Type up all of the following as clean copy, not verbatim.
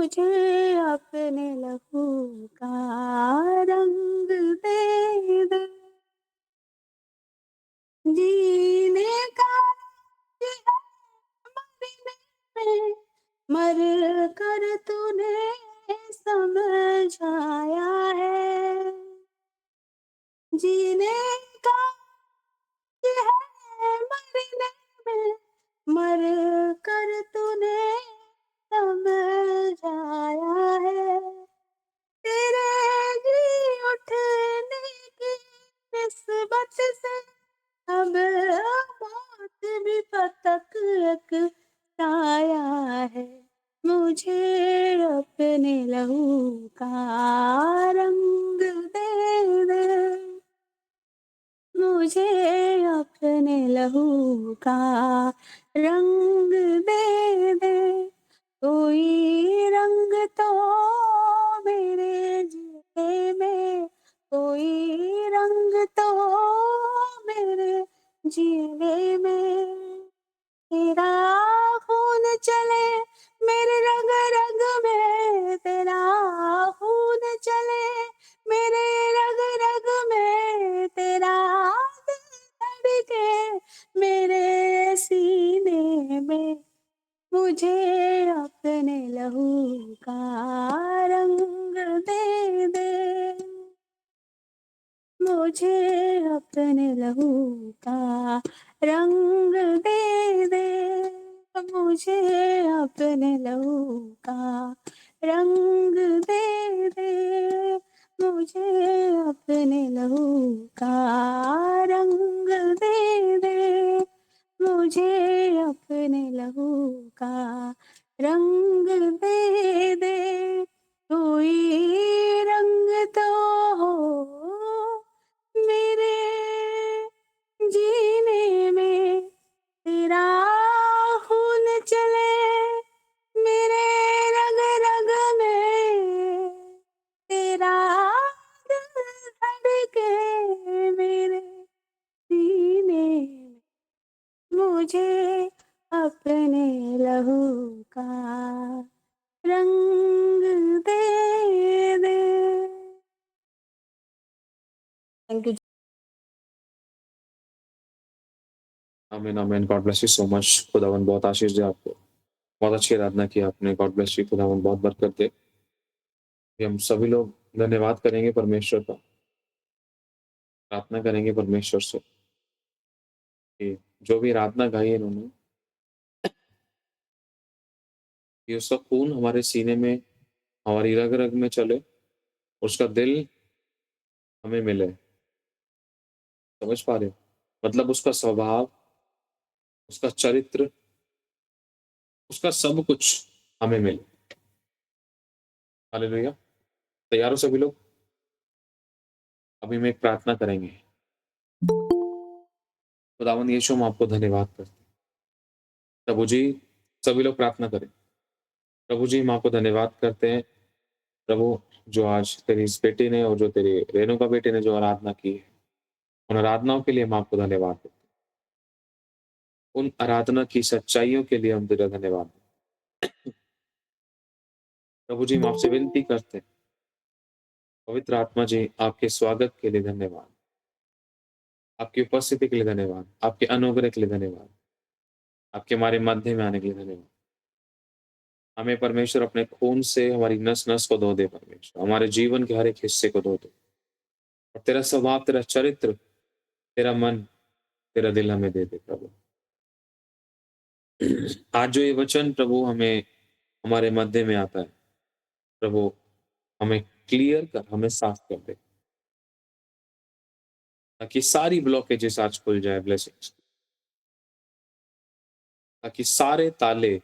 मुझे अपने लहू का रंग दे दे, जीने का है मरने में, मर कर तूने समझाया है, जीने का है मरने में, मर कर तूने समझाया है, तेरे जी उठने की निस्बत से अब मौत भी पतक एक साया है, मुझे अपने लहू का रंग दे दे, मुझे अपने लहू का रंग दे दे, कोई रंग तो मेरे जीने में, कोई रंग तो मेरे जीने में, तेरा खून चले मेरे रग रग में, तेरा खून चले मेरे रग रग में, तेरा दिल धड़के मेरे सीने में, मुझे अपने लहू का रंग दे दे, मुझे अपने लहू का रंग दे दे, मुझे अपने लहू का रंग दे दे, मुझे अपने लहू का रंग दे दे, मुझे अपने लहू का रंग दे दे, कोई रंग तो हो मेरे जीने में, तेरा खून चले मेरे रग रग में, तेरा दिल धड़के मेरे सीने में, मुझे अपने लहू का रंग दे दे। Thank you. आमीन आमीन। God bless you so much. खुदावन बहुत आशीष दे आपको। बहुत अच्छी आराधना की आपने। God bless you. खुदावन बहुत बरकत दे। कि हम सभी लोग धन्यवाद करेंगे परमेश्वर का, प्रार्थना करेंगे परमेश्वर से कि जो भी आराधना गाई है इन्होंने, कि उसका खून हमारे सीने में, हमारी रग रग में चले, उसका दिल हमें मिले। समझ पा रहे हो? मतलब उसका स्वभाव, उसका चरित्र, उसका सब कुछ हमें मिले। हालेलुया। तैयार हो सभी लोग? अभी हम एक प्रार्थना करेंगे। खुदावंद यीशु, हम आपको धन्यवाद करते हैं। प्रभु जी, सभी लोग प्रार्थना करें। प्रभु जी, हम आपको धन्यवाद करते हैं। प्रभु, जो आज तेरी इस बेटी ने और जो तेरी रेणुका बेटी ने जो आराधना की है, उन आराधनाओं के लिए हम आपको धन्यवाद देते हैं। उन आराधना की सच्चाइयों के लिए हम तेरा धन्यवाद देते हैं। प्रभु जी, हम आपसे विनती करते हैं, पवित्र आत्मा जी, आपके स्वागत के लिए धन्यवाद, आपकी उपस्थिति के लिए धन्यवाद, आपके अनुग्रह के लिए धन्यवाद, आपके हमारे मध्य में आने के लिए धन्यवाद। हमें परमेश्वर अपने खून से हमारी नस-नस को धो दे परमेश्वर, हमारे जीवन के हर एक हिस्से को धो दे और तेरा स्वभाव, तेरा चरित्र, तेरा मन, तेरा दिल हमें दे दे प्रभु। आज जो ये वचन प्रभु हमें हमारे मध्य में आता है, प्रभु हमें क्लियर कर, हमें साफ कर दे, ताकि सारी ब्लॉकेजेस आज खुल जाए ब्लेसिंग्स, ताकि सारे ताले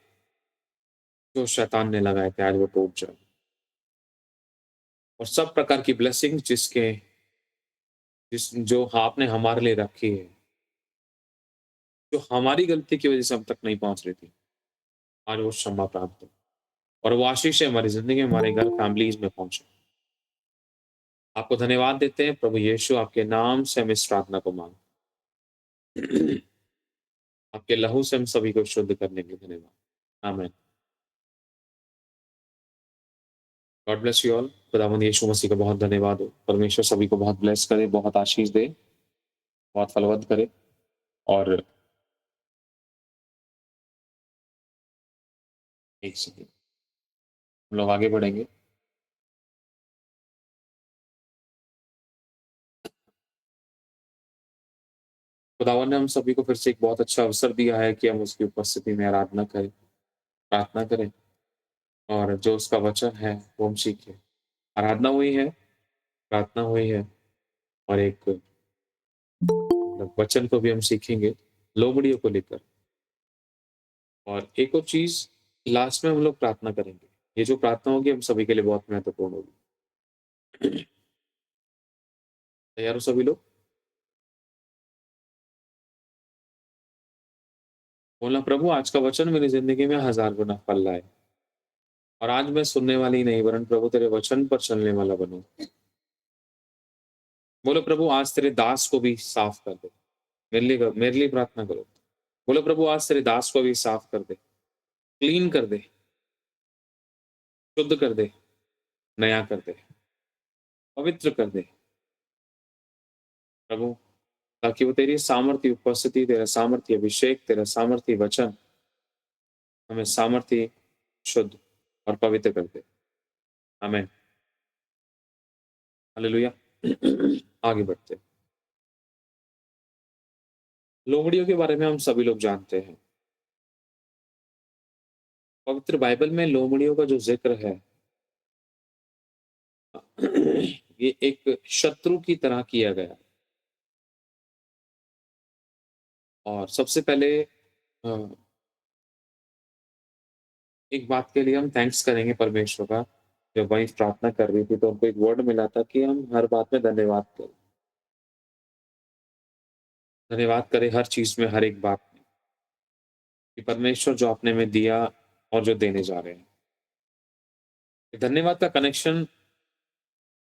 जो शैतान ने लगाए थे आज वो टूट जाए और सब प्रकार की ब्लेसिंग्स जो आपने हमारे लिए रखी है, जो हमारी गलती की वजह से हम तक नहीं पहुंच रही थी, आज वो क्षमा प्राप्त हो और वो आशीष हमारी जिंदगी में, हमारे घर, फैमिलीज में पहुंचे। आपको धन्यवाद देते हैं प्रभु यीशु, आपके नाम से हम इस प्रार्थना को मांग, आपके लहू से हम सभी को शुद्ध करने के लिए धन्यवाद। आमीन। God bless you all. खुदावंद यीशु मसीह का बहुत धन्यवाद हो। परमेश्वर सभी को बहुत ब्लेस करे, बहुत आशीष दे, बहुत फलवद करे। और एक सेकेंड, हम लोग आगे बढ़ेंगे। खुदावंद ने हम सभी को फिर से एक बहुत अच्छा अवसर दिया है कि हम उसकी उपस्थिति में आराधना करें, प्रार्थना करें, और जो उसका वचन है वो हम सीखें। आराधना हुई है, प्रार्थना हुई है, और एक मतलब वचन को भी हम सीखेंगे लोमड़ियों को लेकर। और एक और चीज, लास्ट में हम लोग प्रार्थना करेंगे। ये जो प्रार्थना होगी हम सभी के लिए बहुत महत्वपूर्ण होगी। तैयार हो सभी लोग? बोलना, प्रभु आज का वचन मेरी जिंदगी में 1000 गुना फल लाए, और आज मैं सुनने वाली नहीं वरन प्रभु तेरे वचन पर चलने वाला बनूं। बोलो, प्रभु आज तेरे दास को भी साफ कर दे। मेरे लिए प्रार्थना करो। बोलो, प्रभु आज तेरे दास को भी साफ कर दे, क्लीन कर दे, शुद्ध कर दे, नया कर दे, पवित्र कर दे प्रभु, ताकि वो तेरी सामर्थ्य उपस्थिति, तेरा सामर्थ्य अभिषेक, तेरा सामर्थ्य वचन हमें सामर्थ्य, शुद्ध और पवित्र कर दे। आमीन। हालेलुया। आगे बढ़ते हैं। लोमड़ियों के बारे में हम सभी लोग जानते हैं। पवित्र बाइबल में लोमड़ियों का जो जिक्र है, ये एक शत्रु की तरह किया गया। और सबसे पहले एक बात के लिए हम थैंक्स करेंगे परमेश्वर का। जब वाइफ प्रार्थना कर रही थी तो उनको एक वर्ड मिला था कि हम हर बात में धन्यवाद करें। धन्यवाद करें हर चीज में, हर एक बात में, कि परमेश्वर जो आपने में दिया और जो देने जा रहे हैं। धन्यवाद का कनेक्शन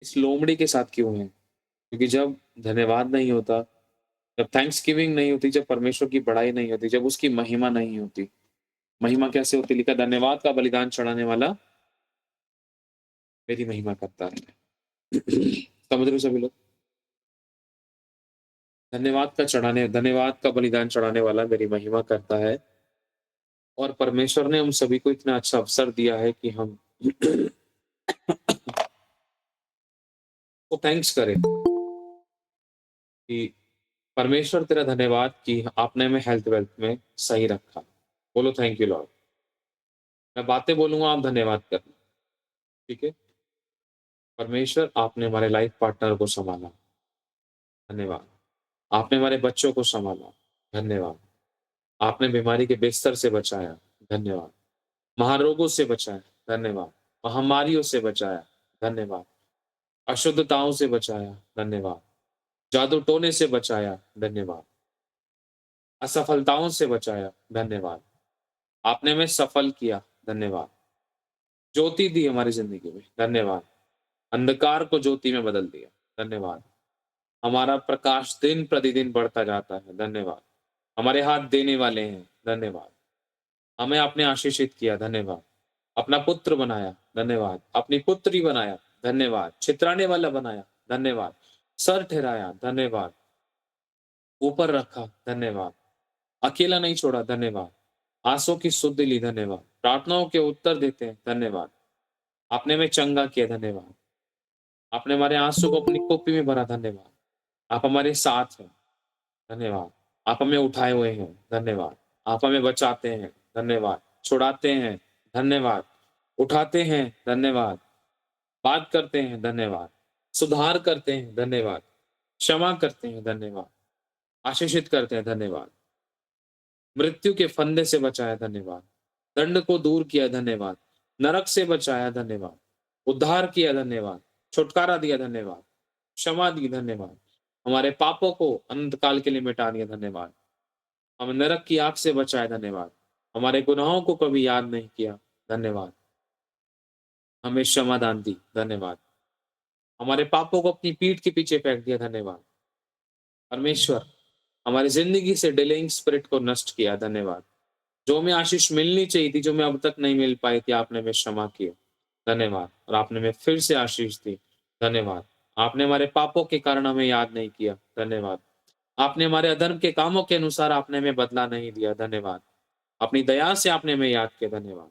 इस लोमड़ी के साथ क्यों है? क्योंकि जब धन्यवाद नहीं होता, जब थैंक्स गिविंग नहीं होती, जब परमेश्वर की बड़ाई नहीं होती, जब उसकी महिमा नहीं होती। महिमा कैसे होती? लिखा, धन्यवाद का बलिदान चढ़ाने वाला मेरी महिमा करता है। समझ रहे हो सभी लोग? धन्यवाद का बलिदान चढ़ाने वाला मेरी महिमा करता है। और परमेश्वर ने हम सभी को इतना अच्छा अवसर दिया है कि हम वो थैंक्स करें कि परमेश्वर तेरा धन्यवाद कि आपने हमें हेल्थ वेल्थ में सही रखा। बोलो थैंक यू लॉर्ड। मैं बातें बोलूंगा, आप धन्यवाद करना, ठीक है? परमेश्वर आपने हमारे लाइफ पार्टनर को संभाला, धन्यवाद। आपने हमारे बच्चों को संभाला, धन्यवाद। आपने बीमारी के बिस्तर से बचाया, धन्यवाद। महारोगों से बचाया, धन्यवाद। महामारियों से बचाया, धन्यवाद। अशुद्धताओं से बचाया, धन्यवाद। जादू टोने से बचाया, धन्यवाद। असफलताओं से बचाया, धन्यवाद। आपने हमें सफल किया, धन्यवाद। ज्योति दी हमारी जिंदगी में, धन्यवाद। अंधकार को ज्योति में बदल दिया, धन्यवाद। हमारा प्रकाश दिन प्रतिदिन बढ़ता जाता है, धन्यवाद। हमारे हाथ देने वाले हैं, धन्यवाद। हमें आपने आशीषित किया, धन्यवाद। अपना पुत्र बनाया, धन्यवाद। अपनी पुत्री बनाया, धन्यवाद। छितराने वाला बनाया, धन्यवाद। सर ठहराया, धन्यवाद। ऊपर रखा, धन्यवाद। अकेला नहीं छोड़ा, धन्यवाद। आंसू की सुध ली, धन्यवाद। प्रार्थनाओं के उत्तर देते हैं, धन्यवाद। आपने हमें चंगा किया, धन्यवाद। आपने हमारे आंसू को अपनी कॉपी में भरा, धन्यवाद। आप हमारे साथ हैं, धन्यवाद। आप हमें उठाए हुए हैं, धन्यवाद। आप हमें बचाते हैं, धन्यवाद। छुड़ाते हैं, धन्यवाद। उठाते हैं, धन्यवाद। बात करते हैं, धन्यवाद। सुधार करते हैं, धन्यवाद। क्षमा करते हैं, धन्यवाद। आशीषित करते हैं, धन्यवाद। मृत्यु के फंदे से बचाया, धन्यवाद। दंड को दूर किया, धन्यवाद। नरक से बचाया, धन्यवाद। उद्धार किया, धन्यवाद। छुटकारा दिया, धन्यवाद। क्षमा दी, धन्यवाद। हमारे पापों को अनंत काल के लिए मिटा दिया, धन्यवाद। हमें नरक की आग से बचाया, धन्यवाद। हमारे गुनाहों को कभी याद नहीं किया, धन्यवाद। हमें क्षमा दान दी, धन्यवाद। हमारे पापों को अपनी पीठ के पीछे फेंक दिया, धन्यवाद। परमेश्वर हमारी जिंदगी से डिलेइंग स्पिरिट को नष्ट किया, धन्यवाद। जो हमें आशीष मिलनी चाहिए थी, जो हमें अब तक नहीं मिल पाई थी, आपने हमें क्षमा किया, धन्यवाद। और आपने हमें फिर से आशीष दी, धन्यवाद। आपने हमारे पापों के कारण हमें याद नहीं किया, धन्यवाद। आपने हमारे अधर्म के कामों के अनुसार आपने हमें बदला नहीं दिया, धन्यवाद। अपनी दया से आपने हमें याद किया, धन्यवाद।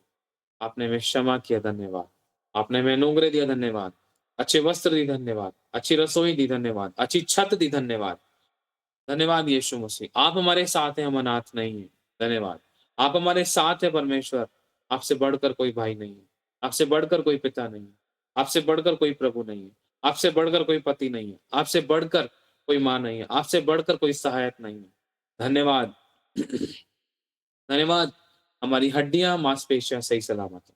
आपने हमें क्षमा किया, धन्यवाद। आपने हमें अनुग्रह दिया, धन्यवाद। अच्छे वस्त्र दी, धन्यवाद। अच्छी रसोई दी, धन्यवाद। अच्छी छत दी, धन्यवाद। धन्यवाद यीशु मसीह। आप हमारे साथ हैं, हम अनाथ नहीं हैं। धन्यवाद। आप हमारे साथ हैं परमेश्वर। आपसे बढ़कर कोई भाई नहीं है। आपसे बढ़कर कोई पिता नहीं है। आपसे बढ़कर कोई प्रभु नहीं है। आपसे बढ़कर कोई पति नहीं है। आपसे बढ़कर कोई माँ नहीं है। आपसे बढ़कर कोई सहायक नहीं है। धन्यवाद। धन्यवाद। हमारी हड्डियाँ, मांसपेशियाँ सही सलामत हैं।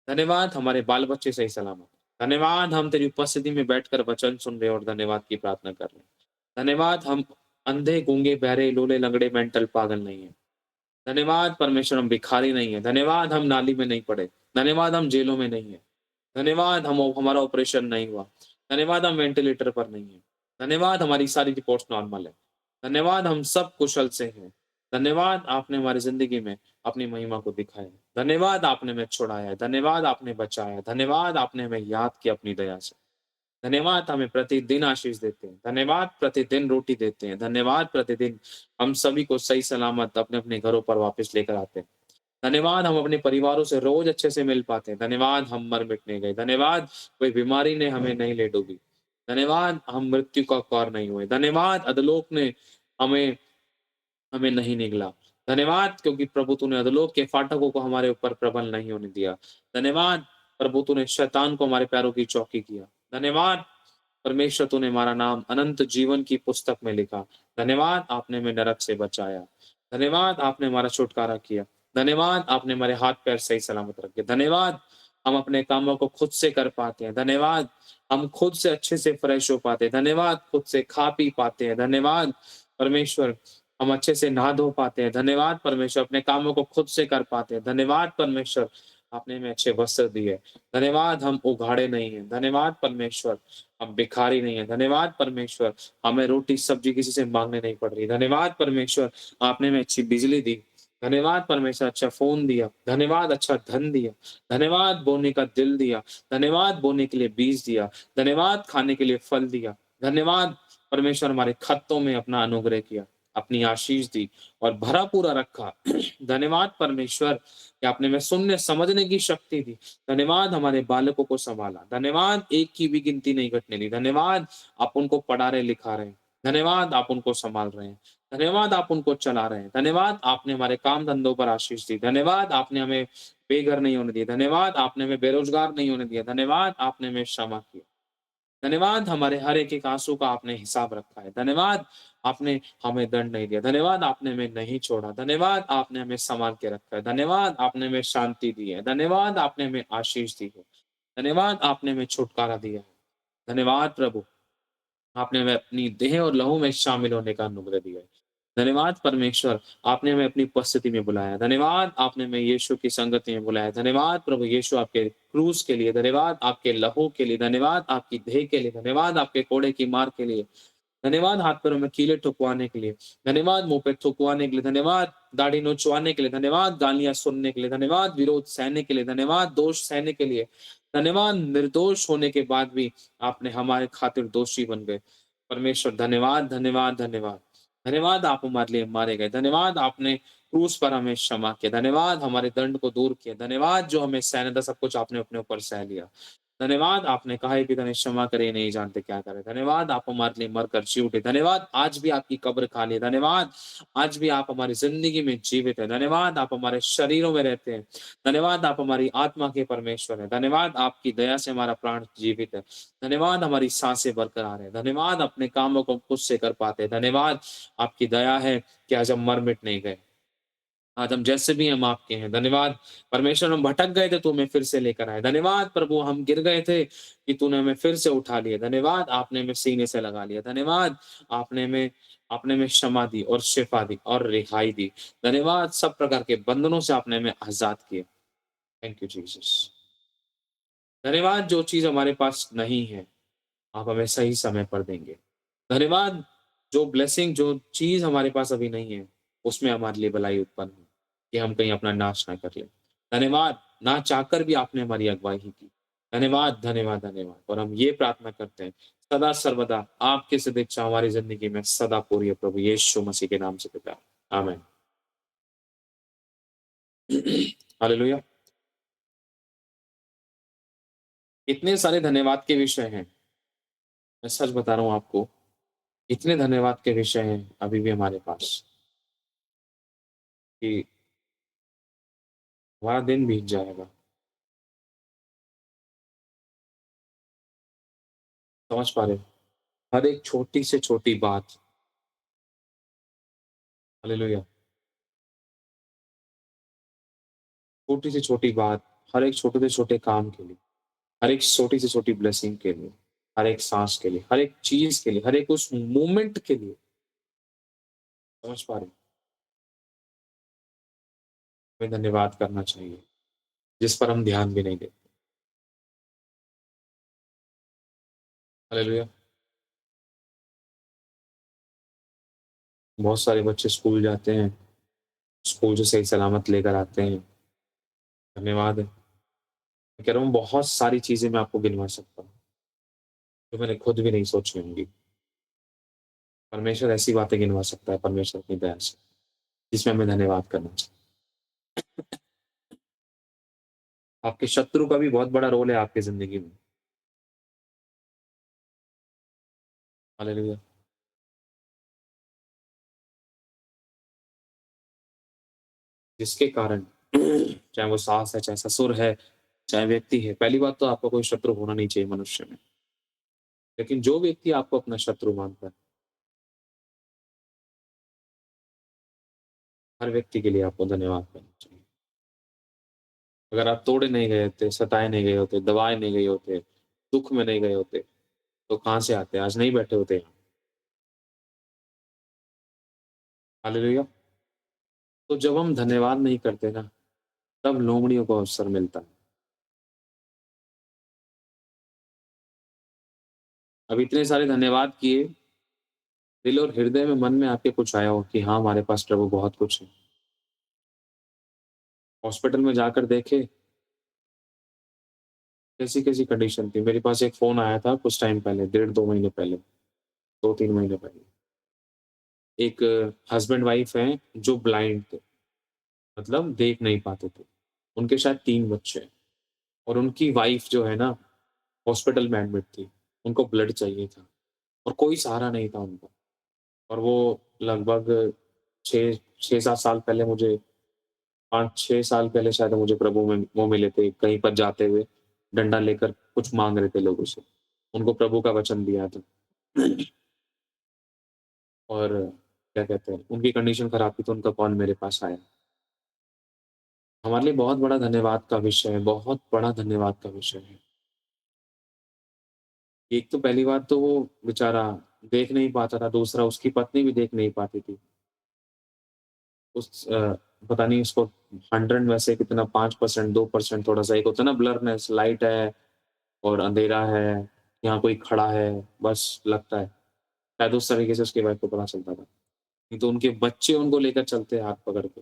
धन्यवाद हमारे बाल-बच्चे सही सलामत हैं। धन्यवाद हम तेरी उपस्थिति में बैठकर वचन सुन रहे हैं और धन्यवाद की प्रार्थना कर रहे हैं। धन्यवाद हम अंधे, गूंगे, बहरे, लूले, लंगड़े, मेंटल पागल नहीं हैं। धन्यवाद परमेश्वर हम भिखारी नहीं हैं। धन्यवाद हम नाली में नहीं पड़े। धन्यवाद हम जेलों में नहीं हैं। धन्यवाद हम हमारा ऑपरेशन नहीं हुआ। धन्यवाद हम वेंटिलेटर पर नहीं हैं। धन्यवाद हमारी सारी रिपोर्ट्स नॉर्मल है। धन्यवाद हम सब कुशल से हैं। धन्यवाद आपने हमारी ज़िंदगी में अपनी महिमा को दिखाया है। धन्यवाद आपने हमें छुड़ाया है। धन्यवाद आपने बचाया है। धन्यवाद आपने हमें याद किया अपनी दया से। धन्यवाद हमें प्रतिदिन आशीष देते हैं। धन्यवाद प्रतिदिन रोटी देते हैं। धन्यवाद प्रतिदिन हम सभी को सही सलामत अपने-अपने घरों पर वापस लेकर आते हैं। धन्यवाद हम अपने परिवारों से रोज़ अच्छे से मिल पाते हैं। धन्यवाद हम मर-मिट नहीं गए। धन्यवाद कोई बीमारी ने हमें नहीं ले डूबी। धन्यवाद हम मृत्यु का शिकार नहीं हुए। धन्यवाद अधोलोक ने हमें हमें नहीं निगला। धन्यवाद क्योंकि प्रभु तूने अधोलोक के फाटकों को हमारे ऊपर प्रबल नहीं होने दिया। धन्यवाद प्रभु तूने शैतान को हमारे पैरों की चौकी किया। धन्यवाद परमेश्वर तूने हमारा नाम अनंत जीवन की पुस्तक में लिखा। धन्यवाद आपने हमें नरक से बचाया। धन्यवाद आपने हमारा छुटकारा किया। धन्यवाद आपने हमारे हाथ-पैर सही सलामत रखे। धन्यवाद हम अपने कामों को खुद से कर पाते हैं। धन्यवाद हम खुद से अच्छे से फ्रेश हो पाते हैं। धन्यवाद खुद से खा-पी पाते हैं। धन्यवाद परमेश्वर हम अच्छे से नहा-धो पाते हैं। धन्यवाद परमेश्वर अपने कामों को खुद से कर पाते हैं। धन्यवाद परमेश्वर आपने हमें अच्छे वस्त्र दिए। धन्यवाद हम उघाड़े नहीं हैं। धन्यवाद परमेश्वर हम भिखारी नहीं हैं। धन्यवाद परमेश्वर हमें रोटी-सब्जी किसी से माँगने नहीं पड़ रही। धन्यवाद परमेश्वर आपने हमें अच्छी बिजली दी। धन्यवाद परमेश्वर अच्छा फ़ोन दिया। धन्यवाद अच्छा धन दिया। धन्यवाद बोने का दिल दिया। धन्यवाद बोने के लिए बीज दिया। धन्यवाद खाने के लिए फल दिया। धन्यवाद परमेश्वर हमारे खत्तों में अपना अनुग्रह किया, अपनी आशीष दी और भरा पूरा रखा। धन्यवाद परमेश्वर कि आपने हमें सुनने समझने की शक्ति दी। धन्यवाद हमारे बालकों को सँभाला। धन्यवाद एक की भी गिनती नहीं घटने दी। धन्यवाद आप उनको पढ़ा रहे, लिखा रहे हैं। धन्यवाद आप उनको सँभाल रहे हैं। धन्यवाद आप उनको चला रहे हैं। धन्यवाद आपने हमारे काम-धंधों पर आशीष दी। धन्यवाद आपने हमें बेघर नहीं होने दिया। धन्यवाद आपने हमें बेरोज़गार नहीं होने दिया। धन्यवाद आपने हमें क्षमा किया। धन्यवाद हमारे हर एक-एक आँसू का आपने हिसाब रखा है। धन्यवाद आपने हमें दंड नहीं दिया। धन्यवाद आपने हमें नहीं छोड़ा। धन्यवाद आपने हमें सँभाल के रखा है। धन्यवाद आपने हमें शांति दी है। धन्यवाद आपने हमें आशीष दी है। धन्यवाद आपने हमें छुटकारा दिया है। धन्यवाद प्रभु आपने हमें अपनी देह और लहू में शामिल होने का अनुग्रह दिया है। धन्यवाद परमेश्वर, आपने हमें अपनी उपस्थिति में बुलाया। धन्यवाद आपने हमें यीशु की संगति में बुलाया। धन्यवाद प्रभु यीशु आपके क्रूस के लिए, धन्यवाद आपके लहू के लिए, धन्यवाद आपकी देह के लिए, धन्यवाद आपके कोड़े की मार के लिए। धन्यवाद हाथ-पैरों में कीलें ठुकवाने के लिए, धन्यवाद मुँह पे थुकवाने के लिए, धन्यवाद दाढ़ी नोचवाने के लिए, धन्यवाद गालियाँ सुनने के लिए, धन्यवाद विरोध सहने के लिए, धन्यवाद दोष सहने के लिए, धन्यवाद निर्दोष होने के बाद भी आपने हमारे खातिर दोषी बन गए। परमेश्वर धन्यवाद, धन्यवाद, धन्यवाद। धन्यवाद आप हमारे लिए मारे गए। धन्यवाद आपने क्रूस पर हमें क्षमा किया। धन्यवाद हमारे दंड को दूर किया। धन्यवाद जो हमें सहना था सब कुछ आपने अपने ऊपर सह लिया। धन्यवाद आपने कहा है पिता ने क्षमा करे, ये नहीं जानते क्या करें। धन्यवाद आप हमारे लिए मरकर जी उठे। धन्यवाद आज भी आपकी कब्र खाली है। धन्यवाद आज भी आप हमारी ज़िंदगी में जीवित हैं। धन्यवाद आप हमारे शरीरों में रहते हैं। धन्यवाद आप हमारी आत्मा के परमेश्वर हैं। धन्यवाद आपकी दया से हमारा प्राण जीवित है। धन्यवाद हमारी साँसें बरकरार हैं। धन्यवाद अपने कामों को खुद से कर पाते हैं। धन्यवाद आपकी दया है कि आज हम मर-मिट नहीं गए। आज हम जैसे भी हैं हम आपके हैं। धन्यवाद परमेश्वर हम भटक गए थे, तू हमें फिर से लेकर आए। धन्यवाद प्रभु हम गिर गए थे कि तूने हमें फिर से उठा लिया। धन्यवाद आपने हमें सीने से लगा लिया। धन्यवाद आपने हमें क्षमा दी और शिफ़ा दी और रिहाई दी। धन्यवाद सब प्रकार के बंधनों से आपने हमें आज़ाद किया। Thank you Jesus. धन्यवाद जो चीज़ हमारे पास नहीं है, आप हमें सही समय पर देंगे। धन्यवाद जो ब्लेसिंग जो चीज़ हमारे पास अभी नहीं है, उसमें हमारे लिए भलाई उत्पन्न हो, कि हम कहीं अपना नाश ना कर लें। धन्यवाद, ना चाहकर भी आपने हमारी अगुवाई ही की। धन्यवाद, धन्यवाद, धन्यवाद और हम ये प्रार्थना करते हैं, सदा सर्वदा आपकी सदिच्छा हमारी ज़िंदगी में सदा पूरी है प्रभु यीशु मसीह के नाम से पिता। आमीन। हालेलुया! इतने सारे धन्यवाद के विषय हैं, मैं सच बता रहा हूँ आपको, इतने धन्यवाद के विषय हैं अभी भी हमारे पास कि हमारा दिन बीत जाएगा। समझ पा रहे हो? हर एक छोटी से छोटी बात हालेलुया! छोटी से छोटी बात, हर एक छोटे से छोटे काम के लिए, हर एक छोटी से छोटी ब्लेसिंग के लिए, हर एक साँस के लिए, हर एक चीज़ के लिए, हर एक उस मोमेंट के लिए, समझ पा रहे हो? हमें धन्यवाद करना चाहिए, जिस पर हम ध्यान भी नहीं देते। हालेलुया! बहुत सारे बच्चे स्कूल जाते हैं, स्कूल से सही सलामत लेकर आते हैं, धन्यवाद है। मैं कह रहा हूँ बहुत सारी चीज़ें मैं आपको गिनवा सकता हूँ, जो मैंने खुद भी नहीं सोची होंगी। परमेश्वर ऐसी बातें गिनवा सकता है, परमेश्वर अपनी दया से, जिसमें हमें धन्यवाद करना चाहिए। आपके शत्रु का भी बहुत बड़ा रोल है आपकी ज़िंदगी में। हालेलुया! जिसके कारण चाहे वो सास है, चाहे ससुर है, चाहे व्यक्ति है, पहली बात तो आपका कोई शत्रु होना नहीं चाहिए मनुष्य में। लेकिन जो व्यक्ति आपको अपना शत्रु मानता है, हर व्यक्ति के लिए आपको धन्यवाद करना चाहिए। अगर आप तोड़े नहीं गए होते, सताए नहीं गए होते, दबाए नहीं गए होते, दुःख में नहीं गए होते, तो कहाँ से आते? आज नहीं बैठे होते यहाँ। हालेलुया! तो जब हम धन्यवाद नहीं करते ना, तब लोमड़ियों को अवसर मिलता है। अब इतने सारे धन्यवाद किए, दिल और हृदय में, मन में आपके कुछ आया हो कि हाँ, हमारे पास प्रभु बहुत कुछ है। हॉस्पिटल में जाकर देखे, कैसी-कैसी कंडीशन थी। मेरे पास एक फ़ोन आया था कुछ टाइम पहले, डेढ़ 2 महीने पहले, 2-3 महीने पहले। एक हस्बैंड-वाइफ हैं जो ब्लाइंड थे, मतलब देख नहीं पाते थे। उनके शायद 3 बच्चे हैं और उनकी वाइफ जो है ना, हॉस्पिटल में एडमिट थी। उनको ब्लड चाहिए था और कोई सहारा नहीं था उनका और वो लगभग 6 6-7 साल पहले मुझे 5-6 साल पहले शायद मुझे प्रभु में वो मिले थे, कहीं पर जाते हुए, डंडा लेकर कुछ माँग रहे थे लोगों से। उनको प्रभु का वचन दिया था। और क्या कहते हैं, उनकी कंडीशन खराब थी तो उनका कॉल मेरे पास आया। हमारे लिए बहुत बड़ा धन्यवाद का विषय है, बहुत बड़ा धन्यवाद का विषय है। एक तो पहली बात तो वो बेचारा देख नहीं पाता था, दूसरा उसकी पत्नी भी देख नहीं पाती थी। उस पता नहीं उसको 100 में से कितना 5% 2% थोड़ा-सा एक होता है ना ब्लरनेस, लाइट है और अंधेरा है, यहाँ कोई खड़ा है, बस लगता है। शायद उस तरीके से उसकी वाइफ को पता चलता था। नहीं तो उनके बच्चे उनको लेकर चलते हैं हाथ पकड़ के।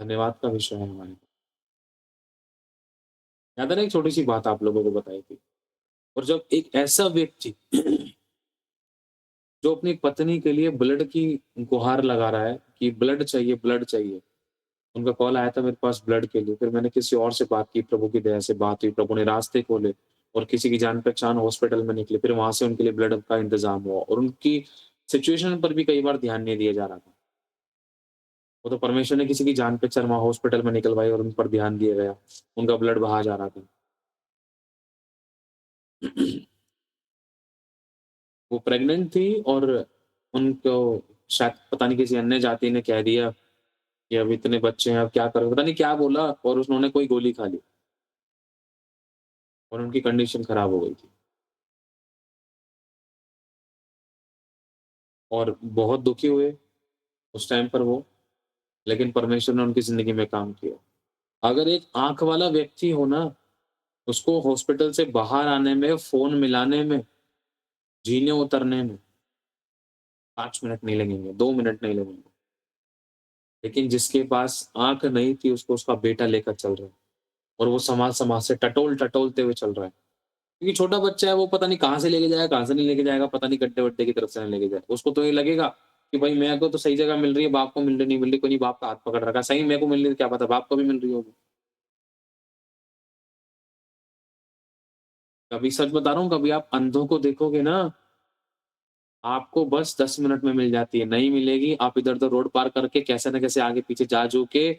धन्यवाद का विषय है हमारे याद है ना एक छोटी-सी बात आप लोगों को बताई थी और जब एक ऐसा व्यक्ति जो अपनी पत्नी के लिए ब्लड की गुहार लगा रहा है कि ब्लड चाहिए, ब्लड चाहिए। उनका कॉल आया था मेरे पास ब्लड के लिए, फिर मैंने किसी और से बात की, प्रभु की दया से बात हुई, प्रभु ने रास्ते खोले और किसी की जान-पहचान हॉस्पिटल में निकली, फिर वहाँ से उनके लिए ब्लड का इंतज़ाम हुआ और उनकी सिचुएशन पर भी कई बार ध्यान नहीं दिया जा रहा था। वो तो परमेश्वर ने किसी की जान-पहचान वहाँ हॉस्पिटल में निकलवाई और उन पर ध्यान दिया गया। उनका ब्लड बहा जा रहा था। वो प्रेग्नेंट थी और उनको शायद पता नहीं किसी अन्य जाति ने कह दिया कि अब इतने बच्चे हैं, अब क्या करोगे? पता नहीं क्या बोला और उन्होंने कोई गोली खा ली और उनकी कंडीशन खराब हो गई थी और बहुत दुखी हुए उस टाइम पर वो, लेकिन परमेश्वर ने उनकी ज़िंदगी में काम किया। अगर एक आँख वाला व्यक्ति हो ना, उसको हॉस्पिटल से बाहर आने में, फ़ोन मिलाने में, जीने उतरने में 5 मिनट नहीं लगेंगे, 2 मिनट नहीं लगेंगे। लेकिन जिसके पास आँख नहीं थी, उसको उसका बेटा लेकर चल रहा है। और वो समाज-समाज से टटोलते हुए चल रहा है। क्योंकि छोटा बच्चा है, वो पता नहीं कहाँ से लेके जाएगा, कहाँ से नहीं लेके जाएगा, पता नहीं गड्ढे-वड्ढे की तरफ से ना लेके जाए। उसको तो ये लगेगा कि भाई मेरे को तो सही जगह मिल रही है, बाप को मिल रही नहीं मिल रही, कोई नहीं बाप का हाथ पकड़ रखा है। सही मेरे को मिल रही है, क्या पता बाप को भी मिल रही होगी। कभी सच बता रहा हूँ, कभी आप अंधों को देखोगे ना, आपको बस 10 मिनट में मिल जाती है, नहीं मिलेगी, आप इधर-उधर रोड पार करके कैसे न कैसे आगे-पीछे जा-जू के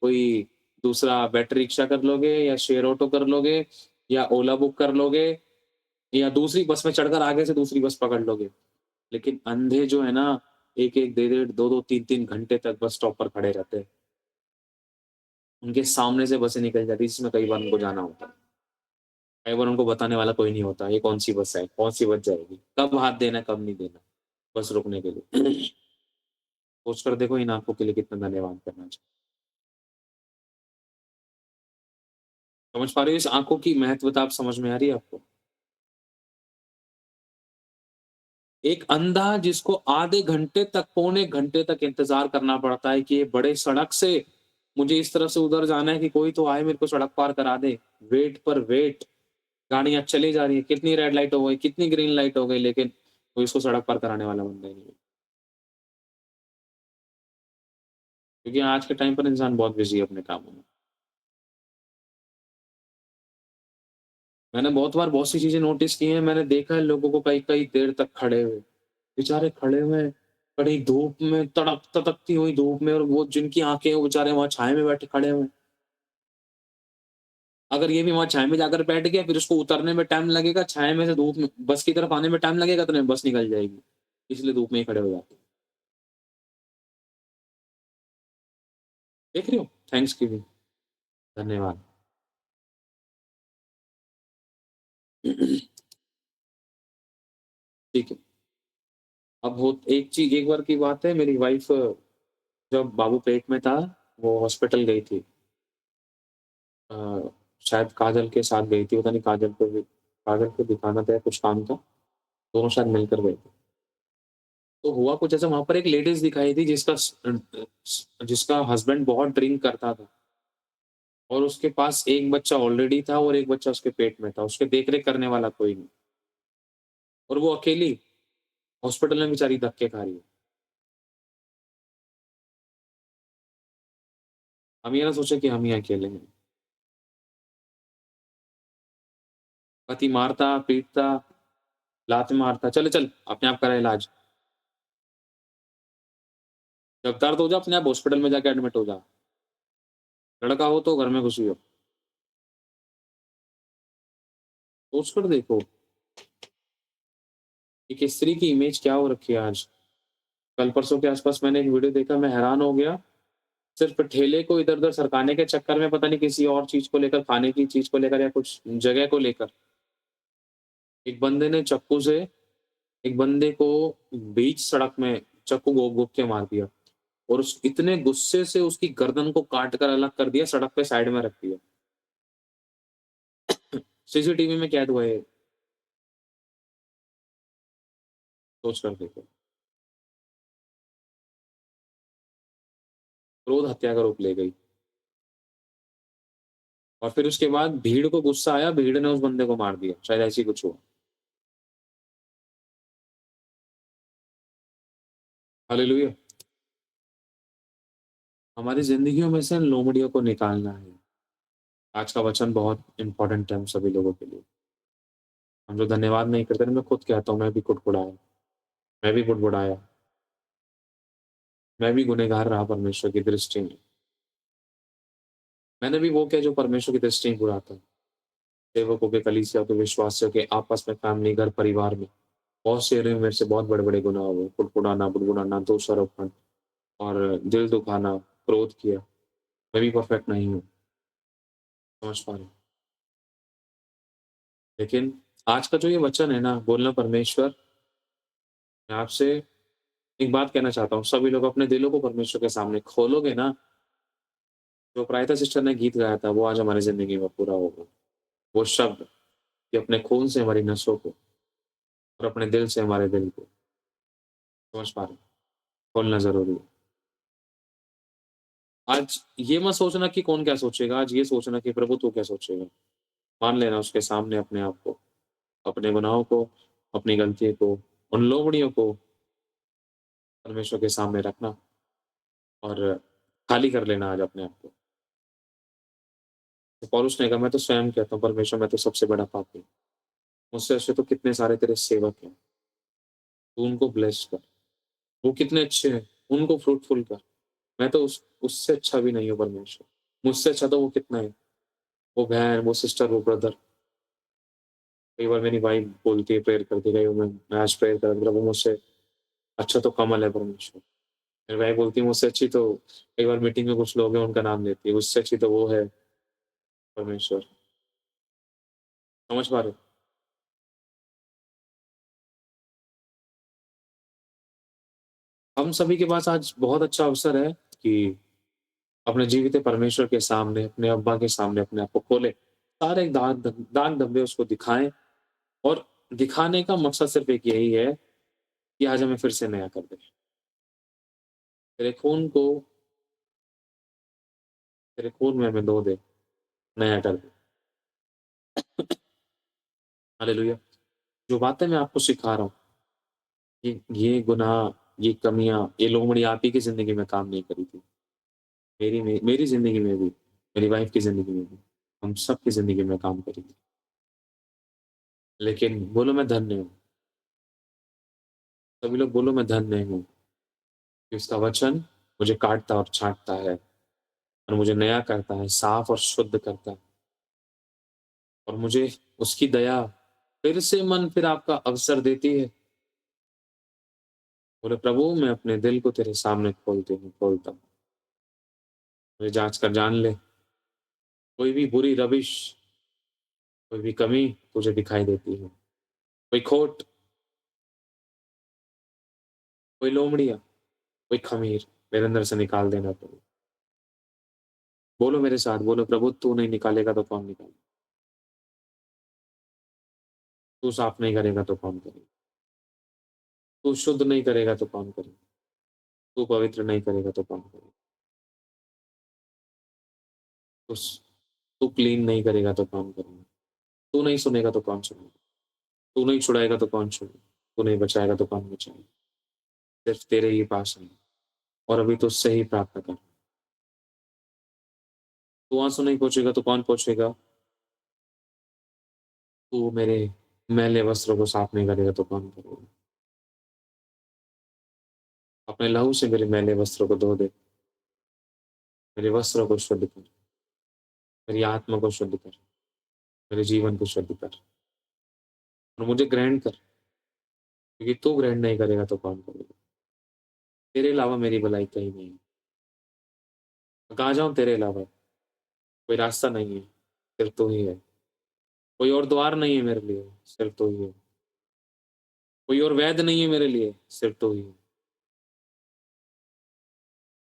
कोई दूसरा बैटरी रिक्शा कर लोगे या शेयर ऑटो कर लोगे या ओला बुक कर लोगे या दूसरी बस में चढ़कर आगे से दूसरी बस पकड़ लोगे। लेकिन अंधे जो है ना, 1-1, डेढ़-डेढ़, 2-2, 3-3 घंटे तक बस स्टॉप पर खड़े रहते हैं। उनके सामने से बसें निकल जाती है, जिसमें कई बार उनको जाना होता है। कई बार उनको बताने वाला कोई नहीं होता, ये कौन-सी बस है, कौन-सी बस जाएगी, कब हाथ देना है, कब नहीं देना, बस रुकने के लिए। सोच कर देखो इन आँखों के लिए कितना धन्यवाद करना चाहिए। समझ पा रहे हो इस आँखों की महत्वता आप समझ में आ रही है आपको? एक अंधा जिसको आधे घंटे तक, पौने घंटे तक इंतज़ार करना पड़ता है कि ये बड़े सड़क से मुझे इस तरफ से उधर जाना है कि कोई तो आए मेरे को सड़क पार करा दे। वेट पर वेट, गाड़ियाँ चली जा रही हैं, कितनी रेड लाइट हो गई, कितनी ग्रीन लाइट हो गई, लेकिन कोई इसको सड़क पार कराने वाला बंदा ही नहीं है। क्योंकि आज के टाइम पर इंसान बहुत बिज़ी है अपने कामों में। मैंने बहुत बार बहुत सी चीज़ें नोटिस की हैं, मैंने देखा है लोगों को कई-कई देर तक खड़े हुए। बेचारे खड़े हुए हैं, कड़ी धूप में, तड़कती हुई धूप में, और वो जिनकी आँखें हैं वो बेचारे वहाँ छाँव में बैठे खड़े हुए हैं। अगर ये भी वहाँ छाँव में जाकर बैठ गया, फिर उसको उतरने में टाइम लगेगा, छाँव में से धूप में बस की तरफ आने में टाइम लगेगा, इतने में बस निकल जाएगी। इसलिए धूप में ही खड़े हो जाते हैं। देख रहे हो? थैंक्सगिविंग, धन्यवाद। ठीक है। अब हो एक बार की बात है, मेरी वाइफ़ जब बाबू पेट में था, वो हॉस्पिटल गई थी। अ, शायद काजल के साथ गई थी, पता नहीं काजल को दिखाना था या कुछ काम था, दोनों शायद मिलकर गए थे। तो हुआ कुछ ऐसा, वहाँ पर एक लेडीज़ दिखाई थी जिसका हस्बैंड बहुत ड्रिंक करता था और उसके पास एक बच्चा ऑलरेडी था और एक बच्चा उसके पेट में था, उसके देख-रेख करने वाला कोई नहीं, और वो अकेली हॉस्पिटल में बेचारी धक्के खा रही है। हम ये ना सोचे कि हम ही अकेले हैं। पति मारता, पीटता, लात मारता, "चले चल, अपने आप करा इलाज। जब दर्द हो जा अपने आप हॉस्पिटल में जाके एडमिट हो जा। लड़का हो तो घर में घुसी हो।" सोच कर देखो, एक स्त्री की इमेज क्या हो रखी है आज। कल-परसों के आस-पास मैंने एक वीडियो देखा, मैं हैरान हो गया। सिर्फ़ ठेले को इधर-उधर सरकाने के चक्कर में, पता नहीं किसी और चीज़ को लेकर, खाने की चीज़ को लेकर या कुछ जगह को लेकर, एक बंदे ने चाकू से एक बंदे को बीच सड़क में चाकू घोंप-घोंप के मार दिया और उस इतने गुस्से से उसकी गर्दन को काट कर अलग कर दिया, सड़क पे साइड में रख दिया। सीसीटीवी में कैद हुआ ये, सोच कर देखो। क्रोध हत्या का रूप ले गई और फिर उसके बाद भीड़ को गुस्सा आया, भीड़ ने उस बंदे को मार दिया, शायद ऐसे ही कुछ हुआ। हालेलुया! हमारी ज़िंदगियों में से इन लोमड़ियों को निकालना है। आज का वचन बहुत इम्पोर्टेंट है हम सभी लोगों के लिए। हम जो धन्यवाद नहीं करते ना, मैं खुद कहता हूँ, मैं भी कुड़कुड़ाया, मैं भी बुड़बुड़ाया, मैं भी गुनहगार रहा परमेश्वर की दृष्टि में। मैंने भी वो किया जो परमेश्वर की दृष्टि में बुरा था। सेवकों के, कलीसिया के, विश्वासियों के आपस में, फैमिली, घर परिवार में बहुत से एरिया में मेरे से बहुत बड़े-बड़े गुनाह हुए। कुड़कुड़ाना, बुड़बुड़ाना, दोषारोपण और दिल दुखाना, क्रोध किया। मैं भी परफेक्ट नहीं हूँ, समझ पा रहे हैं। लेकिन आज का जो ये वचन है ना, बोलना परमेश्वर, मैं आपसे एक बात कहना चाहता हूँ, सभी लोग अपने दिलों को परमेश्वर के सामने खोलोगे ना, जो प्रायता सिस्टर ने गीत गाया था, वो आज हमारी ज़िंदगी में पूरा होगा। वो शब्द कि अपने खून से हमारी नसों को और अपने दिल से हमारे दिल को, समझ पा रहे हैं? खोलना ज़रूरी है। आज ये मत सोचना कि कौन क्या सोचेगा, आज ये सोचना कि प्रभु तू क्या सोचेगा। मान लेना उसके सामने अपने आप को, अपने गुनाहों को, अपनी गलतियों को, उन लोमड़ियों को परमेश्वर के सामने रखना और खाली कर लेना आज अपने आप को। तो पौलुस ने कहा, मैं तो स्वयं कहता हूँ परमेश्वर मैं तो सबसे बड़ा पापी हूँ। मुझसे अच्छे तो कितने सारे तेरे सेवक हैं, तू उनको ब्लेस कर। वो कितने अच्छे हैं, उनको फ्रूटफुल कर। मैं तो उससे अच्छा भी नहीं हूँ परमेश्वर। मुझसे अच्छा तो वो कितना है, वो बहन, वो सिस्टर, वो ब्रदर। कई बार मेरी वाइफ बोलती है, प्रेयर करती है, कई बार मैं आज प्रेयर कर रहा हूँ, मुझसे अच्छा तो कमल है परमेश्वर। मेरी वाइफ बोलती है मुझसे अच्छी तो, कई बार मीटिंग में कुछ लोग हैं उनका नाम लेती है, उससे अच्छी तो वो है परमेश्वर। समझ पा रहे हो? हम सभी के पास आज बहुत अच्छा अवसर है कि अपने जीवित परमेश्वर के सामने, अपने अब्बा के सामने अपने आप को खोलें। सारे दाग धब्बे उसको दिखाएँ और दिखाने का मकसद सिर्फ़ एक यही है कि आज हमें फिर से नया कर दे। तेरे खून को तेरे खून में हमें धो दे, नया कर दे। हालेलुया! जो बातें मैं आपको सिखा रहा हूँ, ये गुनाह, ये कमियाँ, ये लोमड़ी आप ही की ज़िंदगी में काम नहीं करी थी। मेरी ज़िंदगी में भी, मेरी वाइफ़ की ज़िंदगी में भी, हम सबकी ज़िंदगी में काम करी थी। लेकिन बोलो मैं धन्य हूँ, सभी लोग बोलो मैं धन्य हूँ कि उसका वचन मुझे काटता और छाँटता है और मुझे नया करता है, साफ़ और शुद्ध करता है और मुझे उसकी दया फिर आपका अवसर देती है। बोले प्रभु मैं अपने दिल को तेरे सामने खोलता हूँ। मुझे जाँच कर जान ले, कोई भी बुरी रविश, कोई भी कमी तुझे दिखाई देती है, कोई खोट, कोई लोमड़ियाँ, कोई ख़मीर मेरे अंदर से निकाल देना प्रभु। बोलो मेरे साथ, बोलो प्रभु तू नहीं निकालेगा तो कौन निकालेगा? तू साफ़ नहीं करेगा तो कौन करेगा? तू शुद्ध नहीं करेगा तो कौन करेगा? तू पवित्र नहीं करेगा तो कौन करेगा? तू स तू क्लीन नहीं करेगा तो कौन करेगा? तू नहीं सुनेगा तो कौन सुनेगा? तू नहीं छुड़ाएगा तो कौन छुड़ाएगा? तू नहीं बचाएगा तो कौन बचाएगा? सिर्फ़ तेरे ही पास है और अभी तुझसे ही प्रार्थना कर। तू आँसू नहीं पोंछेगा तो कौन पोंछेगा? तू मेरे मैले वस्त्रों को साफ नहीं करेगा तो कौन करेगा? अपने लहू से मेरे मैले वस्त्रों को धो दे, मेरे वस्त्रों को शुद्ध कर, मेरी आत्मा को शुद्ध कर, मेरे जीवन को शुद्ध कर और मुझे ग्रहण कर, क्योंकि तू ग्रहण नहीं करेगा तो कौन करेगा? तेरे अलावा मेरी भलाई कहीं नहीं है। मैं कहाँ जाऊँ तेरे अलावा? कोई रास्ता नहीं है, सिर्फ़ तू ही है। कोई और द्वार नहीं है मेरे लिए, सिर्फ़ तू ही है। कोई और वैध नहीं है मेरे लिए, सिर्फ़ तू ही है।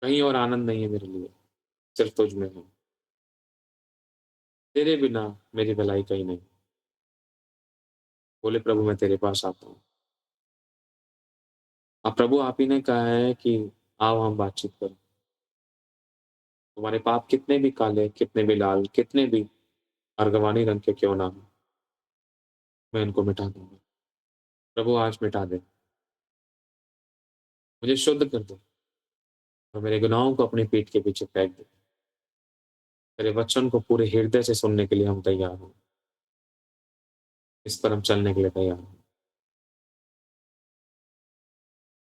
कहीं और आनंद नहीं है मेरे लिए, सिर्फ़ तुझ में है। तेरे बिना मेरी भलाई कहीं नहीं। बोले प्रभु मैं तेरे पास आता हूँ। अब प्रभु आप ही ने कहा है कि आओ हम बातचीत करें। तुम्हारे पाप कितने भी काले, कितने भी लाल, कितने भी अर्गवानी रंग के क्यों ना हों, मैं इनको मिटा दूँगा। प्रभु आज मिटा दे, मुझे शुद्ध कर दो और मेरे गुनाहों को अपनी पीठ के पीछे फेंक दे। तेरे वचन को पूरे हृदय से सुनने के लिए हम तैयार हैं। इस पर हम चलने के लिए तैयार हैं।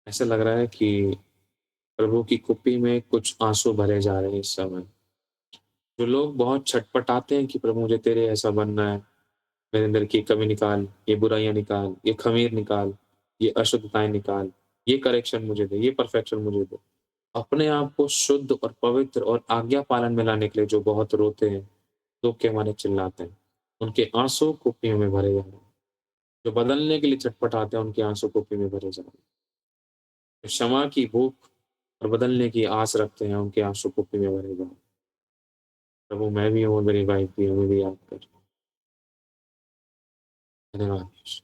ऐसा लग रहा है कि प्रभु की कुप्पी में कुछ आँसू भरे जा रहे हैं इस समय। जो लोग बहुत छटपटाते हैं कि प्रभु मुझे तेरे ऐसा बनना है, मेरे अंदर की कमी निकाल, ये बुराइयाँ निकाल, ये ख़मीर निकाल, ये अशुद्धताएँ निकाल, ये करेक्शन मुझे दे, ये परफेक्शन मुझे दे। अपने आप को शुद्ध और पवित्र और आज्ञा पालन में लाने के लिए जो बहुत रोते हैं, दुःख के मारे चिल्लाते हैं, उनके आँसू कुप्पियों में भरे जा रहे हैं। जो बदलने के लिए छटपटाते हैं, उनके आँसू कुप्पी में भरे जा रहे हैं। जो क्षमा की भूख और बदलने की आस रखते हैं, उनके आँसू कुप्पी में भरे जा रहे हैं। प्रभु मैं भी हूँ और मेरी वाइफ भी है, हमें भी याद कर। धन्यवाद यीशु।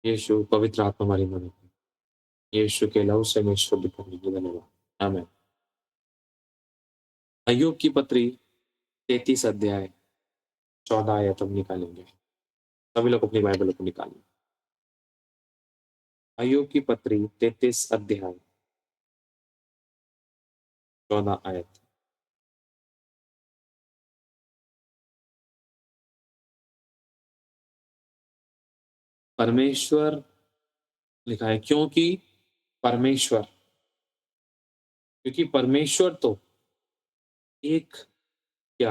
यीशु पवित्र आत्मा हमारी मदद करे। यीशु के लहू से हमें शुद्ध करने के लिए धन्यवाद। आमीन। अय्यूब की पत्री 33 अध्याय 14 आयत हम निकालेंगे। सभी लोग अपनी बाइबल को निकालें। अय्यूब की पत्री 33 अध्याय 14 आयत। परमेश्वर लिखा है परमेश्वर क्योंकि परमेश्वर तो एक क्या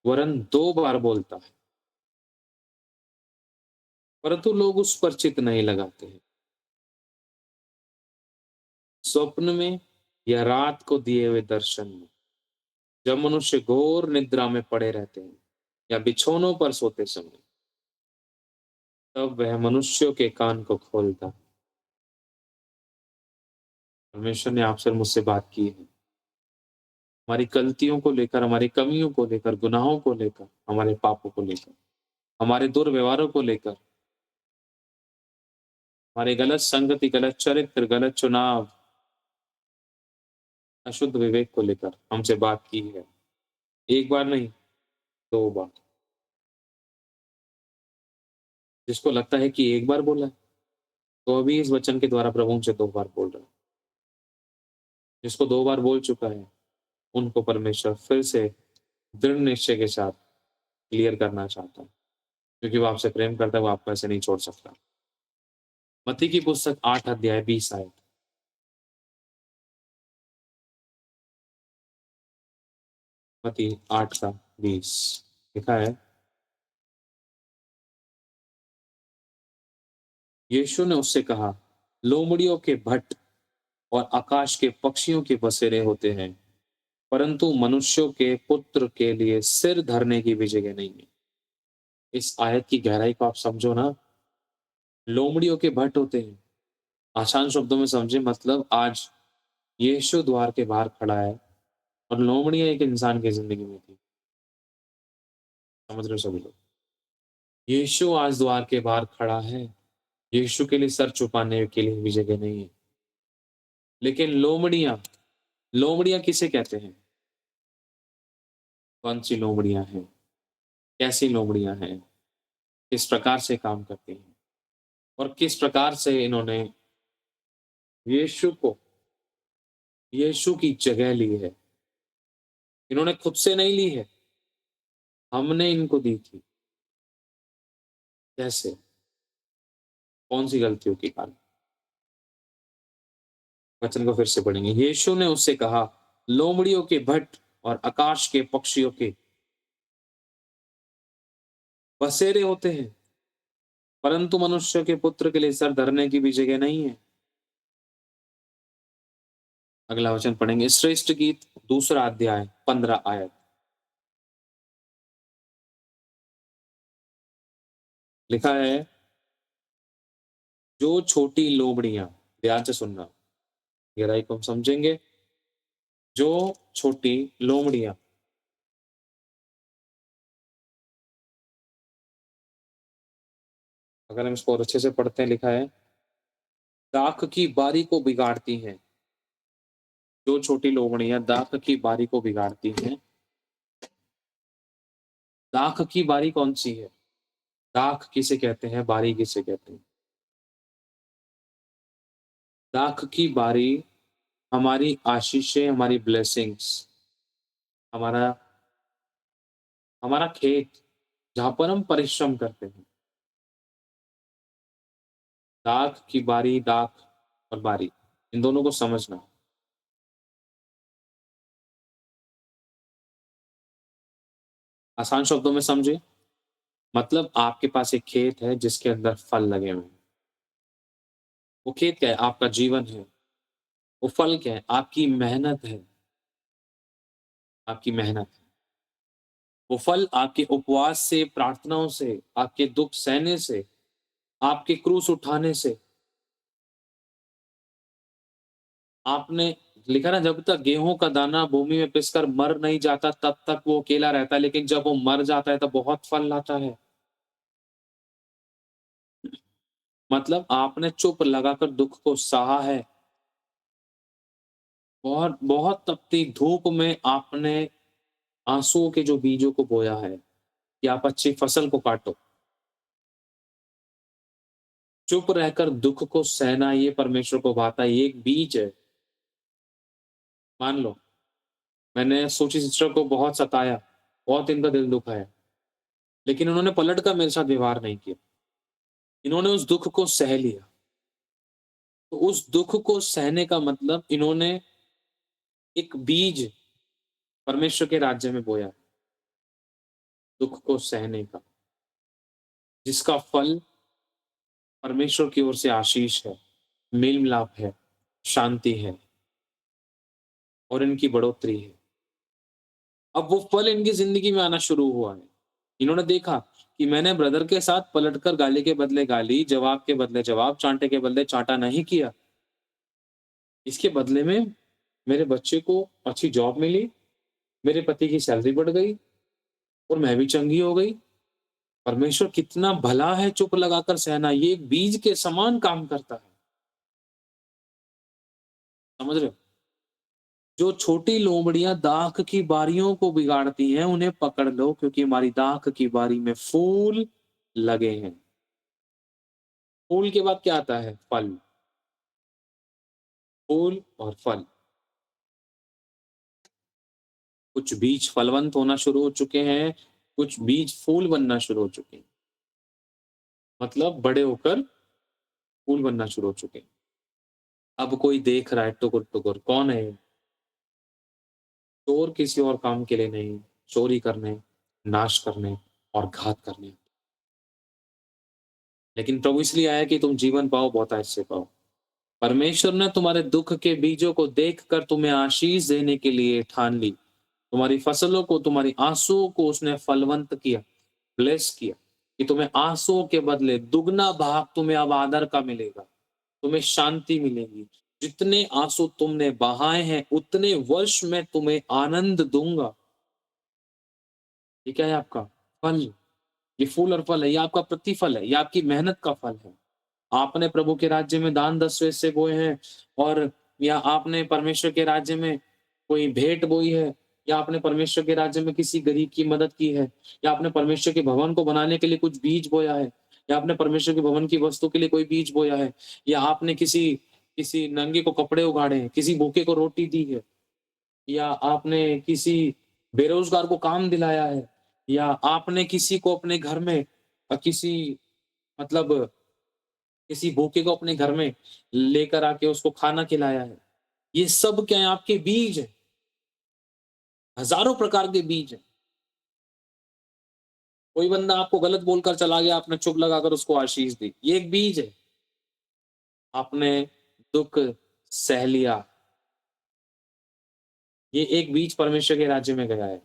वरन 2 बार बोलता है, परंतु लोग उस पर चित्त नहीं लगाते हैं। स्वप्न में या रात को दिए हुए दर्शन में, जब मनुष्य घोर निद्रा में पड़े रहते हैं या बिछौनों पर सोते समय, तब वह मनुष्यों के कान को खोलता है। परमेश्वर ने आपसे और मुझसे बात की है। हमारी गलतियों को लेकर, हमारी कमियों को लेकर, गुनाहों को लेकर, हमारे पापों को लेकर, हमारे दुर्व्यवहारों को लेकर, हमारे गलत संगति, गलत चरित्र, गलत चुनाव, अशुद्ध विवेक को लेकर हमसे बात की है। एक बार नहीं, 2 बार। जिसको लगता है कि एक बार बोला है, तो अभी इस वचन के द्वारा प्रभु उनसे 2 बार बोल रहा है। जिसको 2 बार बोल चुका है, उनको परमेश्वर फिर से दृढ़ निश्चय के साथ क्लियर करना चाहता है, क्योंकि वो आपसे प्रेम करता है, वो आपको ऐसे नहीं छोड़ सकता। मत्ती की पुस्तक 8 अध्याय 20 आयत। मत्ती 8 का 20 लिखा है, यीशु ने उससे कहा, लोमड़ियों के भट्ट और आकाश के पक्षियों के बसेरे होते हैं, परंतु मनुष्यों के पुत्र के लिए सिर धरने की भी जगह नहीं है। इस आयत की गहराई को आप समझो ना। लोमड़ियों के भट्ट होते हैं, आसान शब्दों में समझे, मतलब आज यीशु द्वार के बाहर खड़ा है और लोमड़ियां एक इंसान की जिंदगी में थी। समझ रहे हो सभी लोग? यीशु आज द्वार के बाहर खड़ा है, यीशु के लिए सर छुपाने के लिए भी जगह नहीं है। लेकिन लोमड़ियां, लोमड़ियां किसे कहते हैं? कौन सी लोमड़ियां हैं? कैसी लोमड़ियां हैं? किस प्रकार से काम करती हैं? और किस प्रकार से इन्होंने यीशु को, यीशु की जगह ली है? इन्होंने खुद से नहीं ली है, हमने इनको दी थी। कैसे? कौन सी गलतियों के कारण? वचन को फिर से पढ़ेंगे। यीशु ने उससे कहा, लोमड़ियों के भट्ट और आकाश के पक्षियों के बसेरे होते हैं, परंतु मनुष्य के पुत्र के लिए सर धरने की भी जगह नहीं है। अगला वचन पढ़ेंगे, श्रेष्ठ गीत 2 अध्याय 15 आयत। लिखा है, जो छोटी लोमड़ियां, ध्यान से सुनना, गहराई को हम समझेंगे। जो छोटी लोमड़ियां, अगर हम इसको और अच्छे से पढ़ते हैं, लिखा है, दाख की बारी को बिगाड़ती हैं। जो छोटी लोमड़ियां दाख की बारी को बिगाड़ती हैं। दाख की बारी कौन सी है? दाख किसे कहते हैं? बारी किसे कहते हैं? दाख की बारी हमारी आशीषें, हमारी ब्लेसिंग्स, हमारा हमारा खेत, जहां पर हम परिश्रम करते हैं। दाख की बारी, दाख और बारी, इन दोनों को समझना। आसान शब्दों में समझे, मतलब आपके पास एक खेत है जिसके अंदर फल लगे हुए हैं। वो खेत क्या है? आपका जीवन है। वो फल क्या है? आपकी मेहनत है। आपकी मेहनत। वो फल आपके उपवास से, प्रार्थनाओं से, आपके दुख सहने से, आपके क्रूस उठाने से। आपने लिखा ना, जब तक गेहूं का दाना भूमि में पिसकर मर नहीं जाता, तब तक वो अकेला रहता है, लेकिन जब वो मर जाता है, तब बहुत फल लाता है। मतलब आपने चुप लगाकर दुख को सहा है, बहुत बहुत तपती धूप में आपने आंसुओं के जो बीजों को बोया है कि आप अच्छी फसल को काटो। चुप रहकर दुःख को सहना ये परमेश्वर को भाता है, ये एक बीज है। मान लो, मैंने सोची सिस्टर को बहुत सताया, बहुत इनका दिल दुखाया, लेकिन उन्होंने पलट कर मेरे साथ व्यवहार नहीं किया। इन्होंने उस दुःख को सह लिया। तो उस दुःख को सहने का मतलब इन्होंने एक बीज परमेश्वर के राज्य में बोया, दुःख को सहने का, जिसका फल परमेश्वर की ओर से आशीष है, मेल-मिलाप है, शांति है और इनकी बढ़ोतरी है। अब वो फल इनकी ज़िंदगी में आना शुरू हुआ है। इन्होंने देखा कि मैंने ब्रदर के साथ पलटकर गाली के बदले गाली, जवाब के बदले जवाब, चाँटे के बदले चाँटा नहीं किया। इसके बदले में मेरे बच्चे को अच्छी जॉब मिली, मेरे पति की सैलरी बढ़ गई और मैं भी चंगी हो गई। परमेश्वर कितना भला है चुप लगाकर सहना, ये एक बीज के समान काम करता है। समझ रहे हो? जो छोटी लोमड़ियाँ दाख की बारियों को बिगाड़ती हैं, उन्हें पकड़ लो क्योंकि हमारी दाख की बारी में फूल लगे हैं। फूल के बाद क्या आता है? फल। फूल और फल। कुछ बीज फलवंत होना शुरू हो चुके हैं, कुछ बीज फूल बनना शुरू हो चुके हैं। मतलब बड़े होकर फूल बनना शुरू हो चुके हैं। अब कोई देख रहा है टुकुर-टुकुर, कौन है ये? चोर किसी और काम के लिए नहीं, चोरी करने, नाश करने और घात करने। लेकिन प्रभु इसलिए आया कि तुम जीवन पाओ, बहुतायत से पाओ। परमेश्वर ने तुम्हारे दुःख के बीजों को देखकर तुम्हें आशीष देने के लिए ठान ली। तुम्हारी फसलों को, तुम्हारी आँसुओं को उसने फलवंत किया, ब्लेस किया कि तुम्हें आँसुओं के बदले दुगना भाग तुम्हें अब आदर का मिलेगा। तुम्हें शांति मिलेगी। जितने आँसू तुमने बहाए हैं, उतने वर्ष मैं तुम्हें आनंद दूँगा। ये क्या है आपका? फल। ये फूल और फल है, ये आपका प्रतिफल है, ये आपकी मेहनत का फल है। आपने प्रभु के राज्य में दान 10 हिस्से बोए हैं और या आपने परमेश्वर के राज्य में कोई भेंट बोई है, या आपने परमेश्वर के राज्य में किसी गरीब की मदद की है, या आपने परमेश्वर के भवन को बनाने के लिए कुछ बीज बोया है, या आपने परमेश्वर के भवन की वस्तु के लिए कोई बीज बोया है, या आपने किसी किसी नंगे को कपड़े उगाड़े हैं, किसी भूखे को रोटी दी है, या आपने किसी बेरोज़गार को काम दिलाया है, या आपने किसी को अपने घर में किसी मतलब किसी भूखे को अपने घर में लेकर आके उसको खाना खिलाया है। ये सब क्या है? आपके बीज हैं, हज़ारों प्रकार के बीज हैं। कोई बंदा आपको गलत बोलकर चला गया, आपने चुप लगाकर उसको आशीष दी, ये एक बीज है। आपने दुःख सह लिया, ये एक बीज परमेश्वर के राज्य में गया है।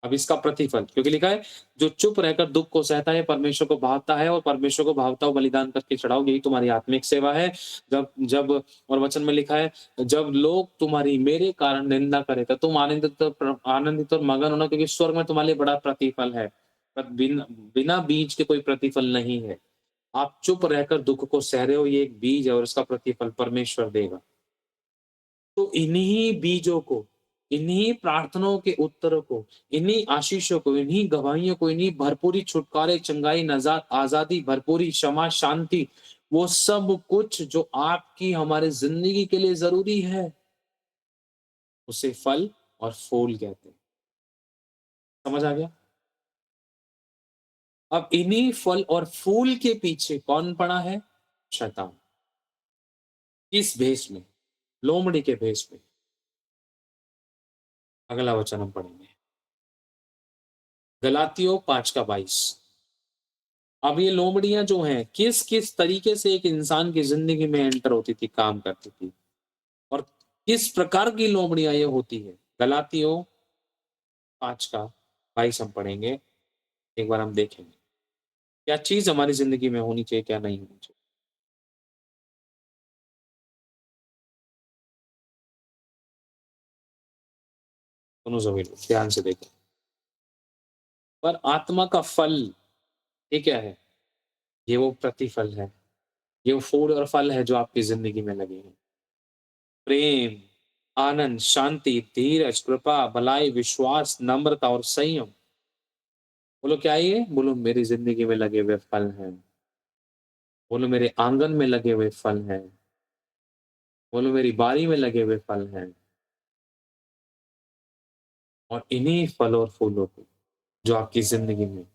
अब इसका प्रतिफल, क्योंकि लिखा है जो चुप रहकर दुःख को सहता है परमेश्वर को भावता है और परमेश्वर को भावता हुआ बलिदान करके चढ़ाओ, यही तुम्हारी आत्मिक सेवा है। जब जब और वचन में लिखा है, जब लोग तुम्हारी मेरे कारण निंदा करें तो तुम आनंदित और मगन होना, क्योंकि स्वर्ग में तुम्हारे लिए बड़ा प्रतिफल है। पर बिना बीज के कोई प्रतिफल नहीं है। आप चुप रहकर दुःख को सह रहे हो, ये एक बीज है और इसका प्रतिफल परमेश्वर देगा। तो इन्हीं बीजों को, इन्हीं प्रार्थनाओं के उत्तरों को, इन्हीं आशीषों को, इन्हीं गवाहियों को, इन्हीं भरपूरी छुटकारे, चंगाई, नजात, आजादी, भरपूरी, क्षमा, शांति, वो सब कुछ जो आपकी हमारे जिंदगी के लिए जरूरी है, उसे फल और फूल कहते हैं। समझ आ गया? अब इन्हीं फल और फूल के पीछे कौन पड़ा है? शैतान। किस भेष में? लोमड़ी के भेष में। अगला वचन हम पढ़ेंगे, गलातियों 5:22। अब ये लोमड़ियाँ जो हैं, किस-किस तरीके से एक इंसान की ज़िंदगी में एंटर होती थी, काम करती थी और किस प्रकार की लोमड़ियाँ ये होती है। गलातियों 5:22 हम पढ़ेंगे, एक बार हम देखेंगे। क्या चीज़ हमारी ज़िंदगी में होनी चाहिए, क्या नहीं होनी चाहिए। सुनो सभी लोग, ध्यान से देखो। पर आत्मा का फल, ये क्या है? ये वो प्रतिफल है, ये वो फूल और फल है जो आपकी ज़िंदगी में लगे हैं। प्रेम, आनंद, शांति, धीरज, कृपा, भलाई, विश्वास, नम्रता और संयम। बोलो क्या है ये? बोलो मेरी ज़िंदगी में लगे हुए फल हैं। बोलो मेरे आंगन में लगे हुए फल हैं। बोलो मेरी बारी में लगे हुए फल हैं। और इन्हीं फल और फूलों को जो आपकी ज़िंदगी में,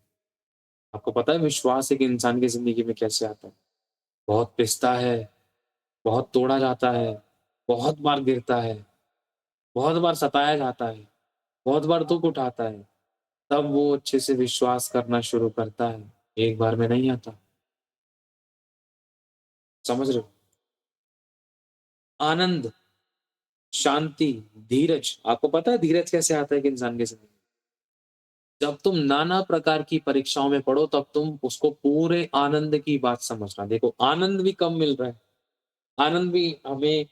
आपको पता है विश्वास एक इंसान की ज़िंदगी में कैसे आता है? बहुत पिसता है, बहुत तोड़ा जाता है, बहुत बार गिरता है, बहुत बार सताया जाता है, बहुत बार दुःख उठाता है, तब वो अच्छे से विश्वास करना शुरू करता है। एक बार में नहीं आता। समझ रहे हो? आनंद, शांति, धीरज, आपको पता है धीरज कैसे आता है एक इंसान की ज़िंदगी में? जब तुम नाना प्रकार की परीक्षाओं में पढ़ो, तब तुम उसको पूरे आनंद की बात समझना। देखो, आनंद भी कब मिल रहा है? आनंद भी हमें,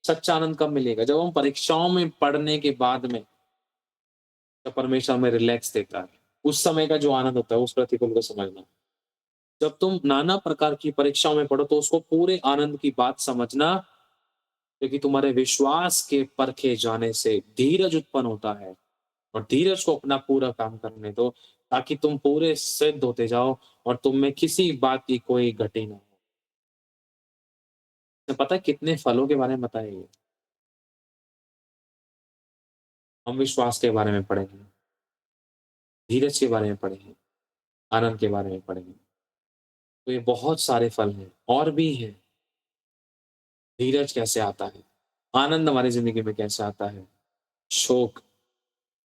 सच्चा आनंद कब मिलेगा? जब हम परीक्षाओं में पढ़ने के बाद में, जब परमेश्वर हमें रिलैक्स देता है, उस समय का जो आनंद होता है, उस प्रतिपल को समझना। जब तुम नाना प्रकार की परीक्षाओं में पढ़ो, तो उसको पूरे आनंद की बात समझना, क्योंकि तुम्हारे विश्वास के परखे जाने से धीरज उत्पन्न होता है। और धीरज को अपना पूरा काम करने दो, ताकि तुम पूरे सिद्ध होते जाओ और तुम में किसी बात की कोई घटी ना हो। तो पता है कितने फलों के बारे में बताया ये? हम विश्वास के बारे में पढ़ेंगे, धीरज के बारे में पढ़ेंगे, आनंद के बारे में पढ़ेंगे। तो ये बहुत सारे फल हैं, और भी हैं। धीरज कैसे आता है? आनंद हमारी ज़िंदगी में कैसे आता है? शोक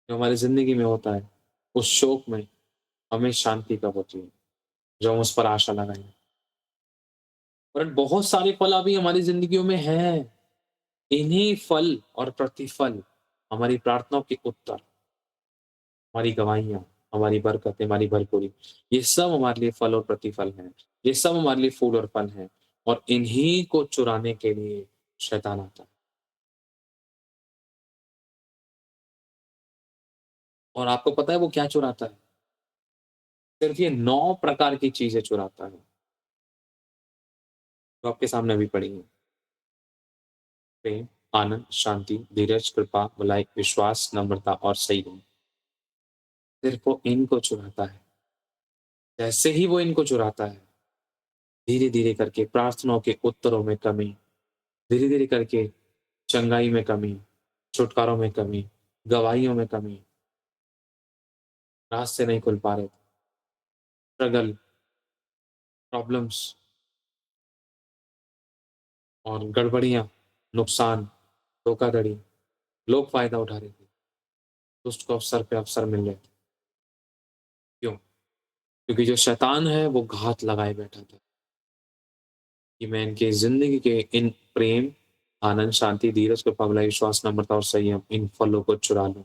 जो हमारी ज़िंदगी में होता है, उस शोक में हमें शांति कब होती है? जब हम उस पर आशा लगाएँ। और बहुत सारे फल अभी हमारी ज़िंदगियों में हैं। इन्हीं फल और प्रतिफल, हमारी प्रार्थनाओं के उत्तर, हमारी गवाहियाँ, हमारी बरकतें, हमारी भरपूरी, ये सब हमारे लिए फल और प्रतिफल हैं। ये सब हमारे लिए फूल और फल हैं, और इन्हीं को चुराने के लिए शैतान आता है। और आपको पता है वो क्या चुराता है? सिर्फ़ ये 9 प्रकार की चीज़ें चुराता है, जो आपके सामने अभी पड़ी हैं। प्रेम, आनंद, शांति, धीरज, कृपा, भलाई, विश्वास, नम्रता और संयम। सिर्फ़ वो इनको चुराता है। जैसे ही वो इनको चुराता है, धीरे-धीरे करके प्रार्थनाओं के उत्तरों में कमी, धीरे-धीरे करके चंगाई में कमी, छुटकारों में कमी, गवाहियों में कमी, रास्ते नहीं खुल पा रहे, स्ट्रगल, प्रॉब्लम्स और गड़बड़ियाँ, नुकसान, धोखाधड़ी, लोग फ़ायदा उठा रहे थे, दुष्ट को अवसर पे अवसर मिल रहे थे। क्यों? क्योंकि जो शैतान है वो घात लगाए बैठा था, कि मैं इनकी ज़िंदगी के इन प्रेम, आनंद, शांति, धीरज, कृपा, भलाई, विश्वास, नम्रता और संयम, इन फलों को चुरा लूँ,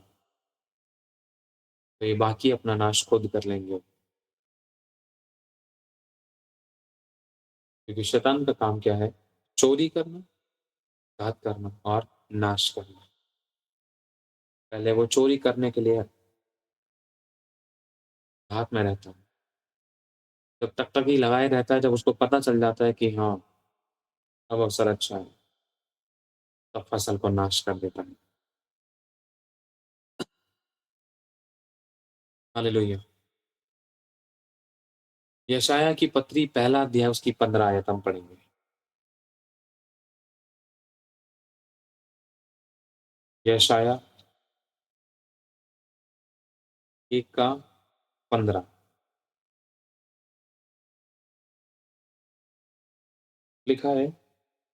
तो ये बाकी अपना नाश खुद कर लेंगे। क्योंकि शैतान का काम क्या है? चोरी करना, घात करना और नाश करना। पहले वो चोरी करने के लिए हाथ में रहता है। जब तक ही लगाए रहता है, जब उसको पता चल जाता है कि हाँ, अब अवसर अच्छा है, तब फसल को नाश कर देता है। हालेलुया! यशायाह की पत्री पहला अध्याय उसकी 15 आयत हम पढ़ेंगे। यशायाह 1 का 15 लिखा है,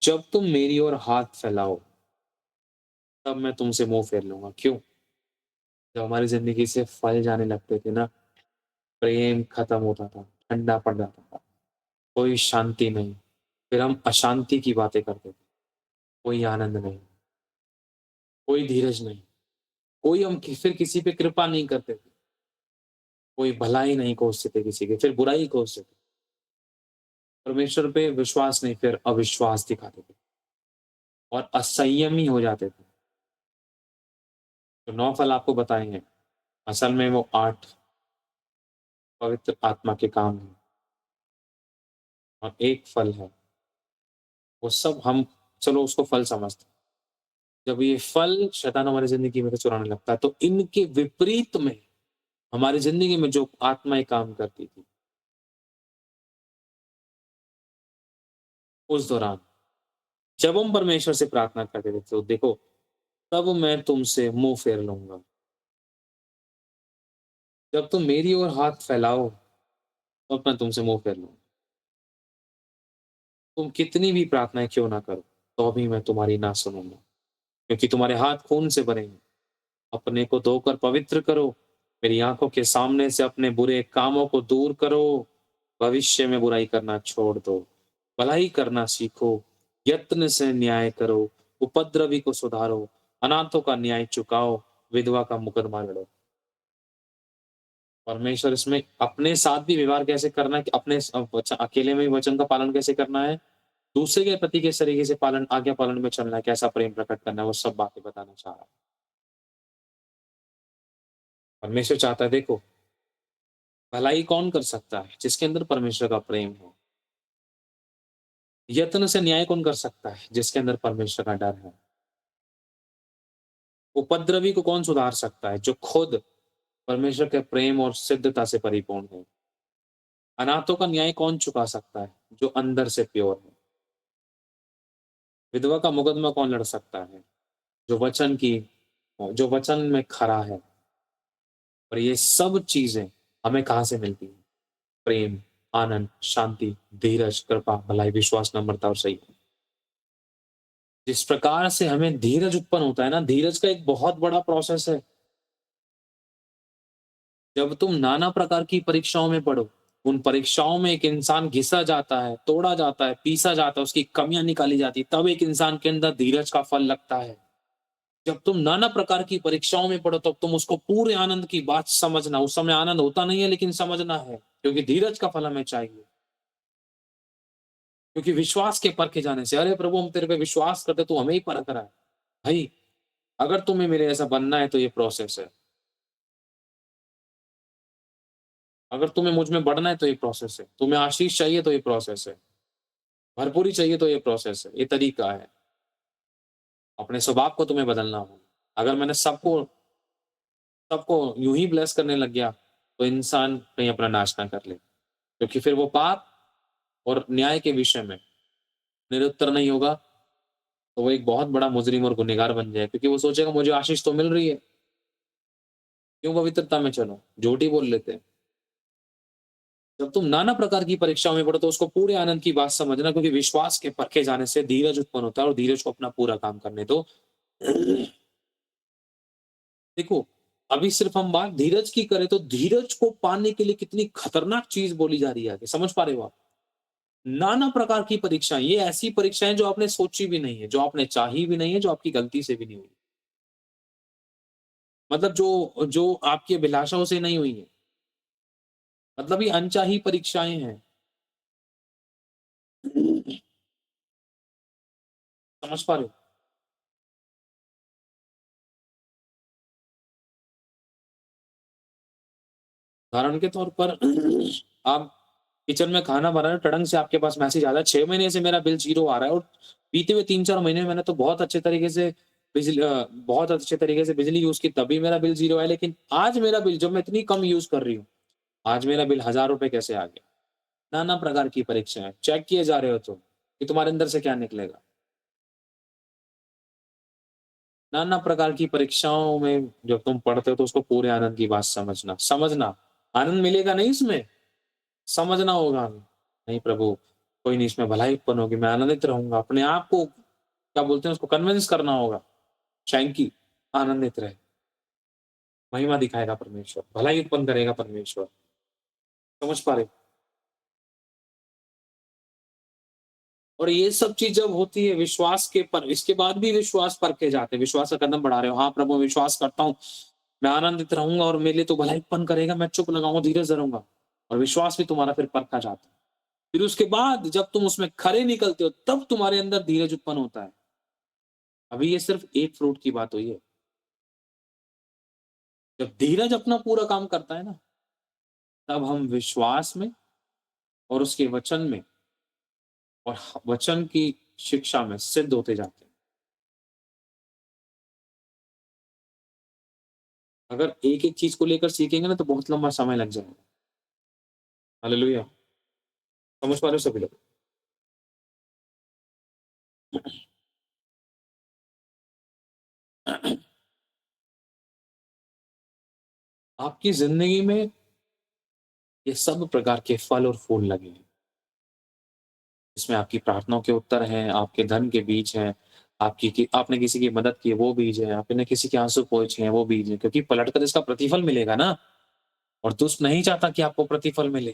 जब तुम मेरी ओर हाथ फैलाओ, तब मैं तुमसे मुँह फेर लूँगा। क्यों? जब हमारी ज़िंदगी से फल जाने लगते थे ना, प्रेम खत्म होता था, ठंडा पड़ जाता था, कोई शांति नहीं, फिर हम अशांति की बातें करते थे, कोई आनंद नहीं, कोई धीरज नहीं, कोई हम फिर किसी पे कृपा नहीं करते थे, कोई भलाई नहीं कोसते थे किसी की, फिर बुराई कोसते थे। परमेश्वर पे विश्वास नहीं, फिर अविश्वास दिखाते थे और असंयमी हो जाते थे। तो 9 फल आपको बताए हैं, असल में वो 8 पवित्र आत्मा के काम हैं, और 1 फल है, वो सब हम, चलो उसको फल समझते हैं। जब ये फल शैतान हमारी ज़िंदगी में से चुराने लगता है, तो इनके विपरीत में हमारी ज़िंदगी में जो आत्माएँ काम करती थी, उस दौरान जब हम परमेश्वर से प्रार्थना करते थे, तो देखो, तब मैं तुमसे मुँह फेर लूँगा। जब तुम मेरी ओर हाथ फैलाओ, तब मैं तुमसे मुँह फेर लूँगा। तुम कितनी भी प्रार्थनाएँ क्यों ना करो, तो भी मैं तुम्हारी ना सुनूँगा, क्योंकि तुम्हारे हाथ खून से भरे हैं। अपने को धोकर पवित्र करो, मेरी आँखों के सामने से अपने बुरे कामों को दूर करो, भविष्य में बुराई करना छोड़ दो, भलाई करना सीखो, यत्न से न्याय करो, उपद्रवी को सुधारो, अनाथों का न्याय चुकाओ, विधवा का मुकदमा लड़ो। परमेश्वर इसमें अपने साथ भी व्यवहार कैसे करना है कि अपने अकेले में भी वचन का पालन कैसे करना है, दूसरे के प्रति किस तरीके से आज्ञा पालन में चलना है, कैसा प्रेम प्रकट करना है, वो सब बातें बताना चाह रहा है। परमेश्वर चाहता है, देखो, भलाई कौन कर सकता है? जिसके अंदर परमेश्वर का प्रेम हो। यत्न से न्याय कौन कर सकता है? जिसके अंदर परमेश्वर का डर है। उपद्रवी को कौन सुधार सकता है? जो खुद परमेश्वर के प्रेम और सिद्धता से परिपूर्ण है। अनाथों का न्याय कौन चुका सकता है? जो अंदर से प्योर है। विधवा का मुकदमा कौन लड़ सकता है? जो जो वचन में खरा है। और ये सब चीज़ें हमें कहाँ से मिलती हैं? प्रेम, आनंद, शांति, धीरज, कृपा, भलाई, विश्वास, नम्रता और सही। जिस प्रकार से हमें धीरज उत्पन्न होता है ना, धीरज का एक बहुत बड़ा प्रोसेस है। जब तुम नाना प्रकार की परीक्षाओं में पड़ो, उन परीक्षाओं में एक इंसान घिसा जाता है, तोड़ा जाता है, पीसा जाता है, उसकी कमियाँ निकाली जाती हैं, तब एक इंसान के अंदर धीरज का फल लगता है। जब तुम नाना प्रकार की परीक्षाओं में पड़ो, तब तुम उसको पूरे आनंद की बात समझना, उस समय आनंद होता नहीं है, लेकिन समझना है, क्योंकि धीरज का फल हमें चाहिए। क्योंकि विश्वास के परखे जाने से, अरे प्रभु हम तेरे पे विश्वास करते, तू हमें ही परख रहा है। भाई, अगर तुम्हें मेरे जैसा बनना है, तो ये प्रोसेस है। अगर तुम्हें मुझ में बढ़ना है, तो ये प्रोसेस है। तुम्हें आशीष चाहिए, तो ये प्रोसेस है। भरपूरी चाहिए, तो ये प्रोसेस है, ये तरीका है। अपने स्वभाव को तुम्हें बदलना होगा। अगर मैंने सबको सबको यूँ ही ब्लेस करने लग गया, तो इंसान कहीं अपना नाश ना कर ले। क्योंकि फिर वो पाप और न्याय के विषय में निरुत्तर नहीं होगा, तो वो एक बहुत बड़ा मुजरिम और गुनहगार बन जाए, क्योंकि वो सोचेगा मुझे आशीष तो मिल रही है, क्यों पवित्रता में चलूँ? झूठ ही बोल लेते हैं। जब तुम नाना प्रकार की परीक्षाओं में पड़ो, तो उसको पूरे आनंद की बात समझना, क्योंकि विश्वास के परखे जाने से धीरज उत्पन्न होता है, और धीरज को अपना पूरा काम करने दो। देखो, अभी सिर्फ हम बात धीरज की करें, तो धीरज को पाने के लिए कितनी खतरनाक चीज़ बोली जा रही है आगे, समझ पा रहे हो आप? नाना प्रकार की परीक्षाएँ, ये ऐसी परीक्षाएँ जो आपने सोची भी नहीं है, जो आपने चाही भी नहीं है, जो आपकी गलती से भी नहीं हुई। मतलब जो जो आपकी अभिलाषाओं से नहीं हुई है। मतलब ये अनचाही परीक्षाएँ हैं। समझ पा रहे हो? उदाहरण के तौर पर आप किचन में खाना बना रहे हो, टड़ंग से आपके पास मैसेज आता है, 6 महीने से मेरा बिल ज़ीरो आ रहा है, और बीते हुए 3-4 महीने में मैंने तो बहुत अच्छे तरीके से बिजली यूज़ की, तभी मेरा बिल ज़ीरो आया, लेकिन आज मेरा बिल, जब मैं इतनी कम यूज़ कर रही हूँ, आज मेरा बिल ₹1000 कैसे आ गया? नाना प्रकार की परीक्षाएँ, चेक किए जा रहे हो तुम, कि तुम्हारे अंदर से क्या निकलेगा। नाना प्रकार की परीक्षाओं में जब तुम पढ़ते हो, तो उसको पूरे आनंद की बात समझना, आनंद मिलेगा नहीं इसमें, समझना होगा हमें। नहीं प्रभु, कोई नहीं, इसमें भलाई उत्पन्न होगी, मैं आनंदित रहूँगा। अपने आप को, क्या बोलते हैं उसको, कन्विंस करना होगा, शैंकी, आनंदित रहे, महिमा दिखाएगा परमेश्वर, भलाई उत्पन्न करेगा परमेश्वर। समझ पा रहे हो? और ये सब चीज़ जब होती है विश्वास के पर, इसके बाद भी विश्वास परखे जाते हैं, विश्वास का कदम बढ़ा रहे हो, हाँ प्रभु मैं विश्वास करता हूँ, मैं आनंदित रहूँगा और मेरे लिए तो भलाई उत्पन्न करेगा, मैं चुप लगाऊँगा, धीरज धरूँगा, और विश्वास भी तुम्हारा फिर परखा जाता है। फिर उसके बाद जब तुम उसमें खरे निकलते हो, तब तुम्हारे अंदर धीरज उत्पन्न होता है। अभी ये सिर्फ एक फ्रूट की बात हुई है। जब धीरज अपना पूरा काम करता है ना, तब हम विश्वास में और उसके वचन में और वचन की शिक्षा में सिद्ध होते जाते हैं। अगर एक-एक चीज़ को लेकर सीखेंगे ना तो बहुत लंबा समय लग जाएगा। हालेलुया! समझ पा रहे हो सभी लोग? आपकी ज़िंदगी में ये सब प्रकार के फल और फूल लगे हैं। इसमें आपकी प्रार्थनाओं के उत्तर हैं, आपके धन के बीज हैं, आपकी कि आपने किसी की मदद की है वो बीज है, आपने किसी के आँसू पोंछे हैं वो बीज है, क्योंकि पलटकर इसका प्रतिफल मिलेगा ना। और दुष्ट नहीं चाहता कि आपको प्रतिफल मिले।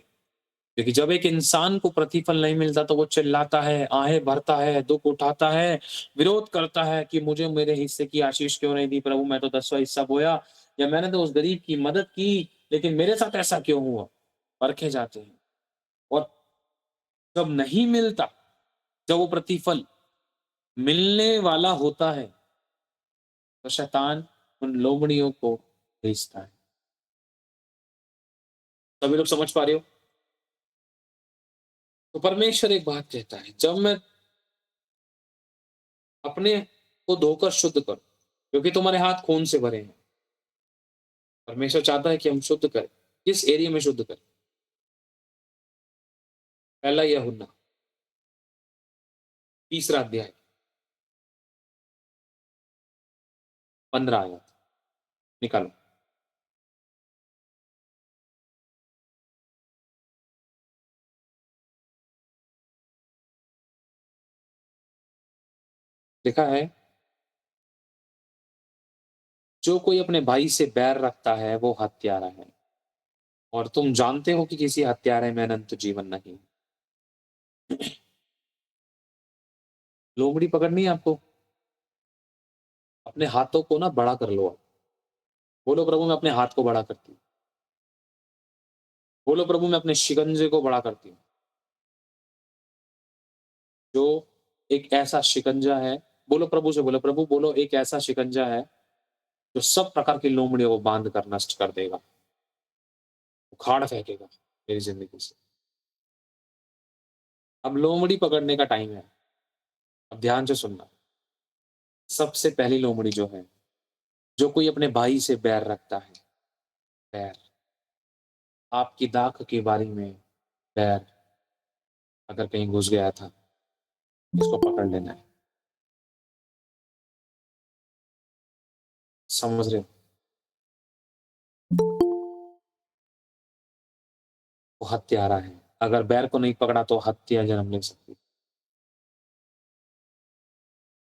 क्योंकि जब एक इंसान को प्रतिफल नहीं मिलता तो वो चिल्लाता है, आहें भरता है, दुःख उठाता है, विरोध करता है कि मुझे मेरे हिस्से की आशीष क्यों नहीं दी प्रभु, मैं तो 10वाँ हिस्सा बोया या मैंने तो उस गरीब की मदद की, लेकिन मेरे साथ ऐसा क्यों हुआ? परखे जाते हैं। और जब नहीं मिलता, जब वो प्रतिफल मिलने वाला होता है, तो शैतान उन लोमड़ियों को भेजता है। सभी लोग समझ पा रहे हो? तो परमेश्वर एक बात कहता है, जब मैं अपने को धोकर शुद्ध करो, क्योंकि तुम्हारे हाथ खून से भरे हैं। परमेश्वर चाहता है कि हम शुद्ध करें। किस एरिया में शुद्ध करें? पहला यूहन्ना, तीसरा अध्याय, 15 आयत निकालो। लिखा है, जो कोई अपने भाई से बैर रखता है, वो हत्यारा है। और तुम जानते हो कि किसी हत्यारे में अनंत जीवन नहीं। लोमड़ी पकड़नी है आपको? अपने हाथों को ना बड़ा कर लो आप। बोलो प्रभु मैं अपने हाथ को बड़ा करती हूँ। बोलो प्रभु मैं अपने शिकंजे को बड़ा करती हूँ। जो एक ऐसा शिकंजा है, बोलो प्रभु से बोलो, प्रभु बोलो एक ऐसा शिकंजा है, जो सब प्रकार की लोमड़ियों को बाँध कर नष्ट कर देगा, उखाड़ फेंकेगा मेरी ज़िंदगी से। अब लोमड़ी पकड़ने का टाइम है। अब ध्यान से सुनना। सबसे पहली लोमड़ी जो है, जो कोई अपने भाई से बैर रखता है, बैर, आपकी दाख की बारी में बैर अगर कहीं घुस गया था, इसको पकड़ लेना है। समझ रहे हो? वो हत्यारा है। अगर बैर को नहीं पकड़ा तो हत्या जन्म ले सकती,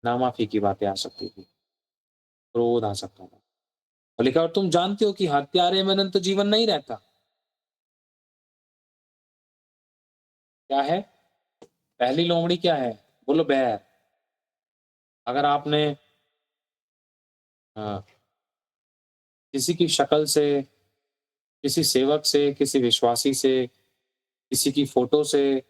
नामाफ़ी की बातें आ सकती थी, क्रोध आ सकता था। और लिखा और तुम जानते हो कि हत्यारे में अनंत जीवन नहीं रहता। क्या है? पहली लोमड़ी क्या है? बोलो बैर। अगर आपने अ, किसी की शक्ल से, किसी सेवक से, किसी विश्वासी से, किसी की फ़ोटो से,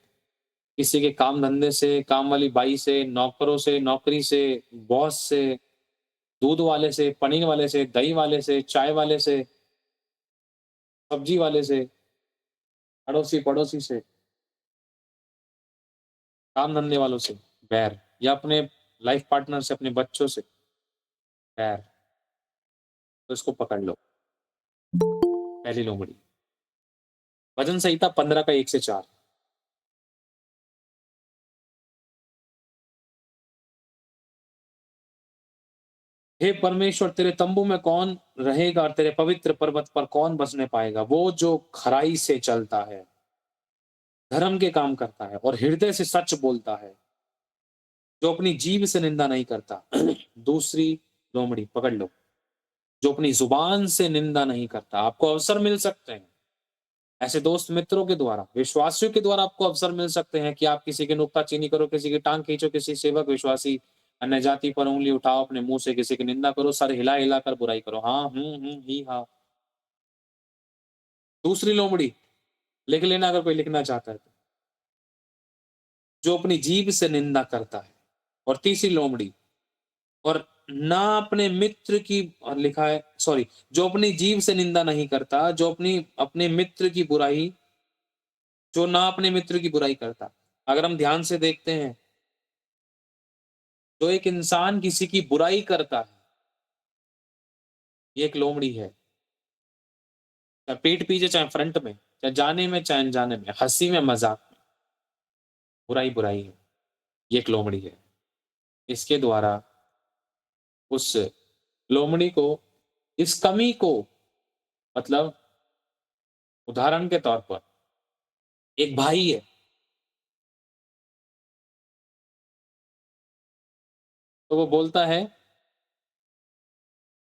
किसी के काम-धंधे से, काम वाली बाई से, नौकरों से, नौकरी से, बॉस से, दूध वाले से, पनीर वाले से, दही वाले से, चाय वाले से, सब्जी वाले से, अड़ोसी-पड़ोसी से, काम-धंधे वालों से, बैर या अपने लाइफ़ पार्टनर से, अपने बच्चों से, बैर, तो इसको पकड़ लो, पहली लोमड़ी। भजन संहिता 15 का 1 से 4। हे परमेश्वर तेरे तम्बू में कौन रहेगा और तेरे पवित्र पर्वत पर कौन बसने पाएगा? वो जो खराई से चलता है, धर्म के काम करता है और हृदय से सच बोलता है, जो अपनी जीभ से निंदा नहीं करता। दूसरी लोमड़ी पकड़ लो, जो अपनी ज़ुबान से निंदा नहीं करता। आपको अवसर मिल सकते हैं, ऐसे दोस्त मित्रों के द्वारा, विश्वासियों के द्वारा आपको अवसर मिल सकते हैं कि आप किसी की नुक्ताचीनी करो, किसी की टाँग खींचो, किसी सेवक विश्वासी अन्य जाति पर उँगली उठाओ, अपने मुँह से किसी की निंदा करो, सर हिला-हिला कर बुराई करो। हाँ, ही, हाँ। दूसरी लोमड़ी, लिख लेना अगर कोई लिखना चाहता है तो। जो अपनी जीभ से निंदा करता है। और तीसरी लोमड़ी, और ना अपने मित्र की, और लिखा है सॉरी, जो अपनी जीभ से निंदा नहीं करता, जो अपनी अपने मित्र की बुराई, जो ना अपने मित्र की बुराई करता। अगर हम ध्यान से देखते हैं, जो एक इंसान किसी की बुराई करता है, ये एक लोमड़ी है। चाहे पीठ पीछे, चाहे फ्रंट में, चाहे जाने में, चाहे अनजाने में, हँसी में, मज़ाक में, बुराई बुराई है। ये एक लोमड़ी है। इसके द्वारा उस लोमड़ी को, इस कमी को, मतलब उदाहरण के तौर पर एक भाई है, तो वो बोलता है,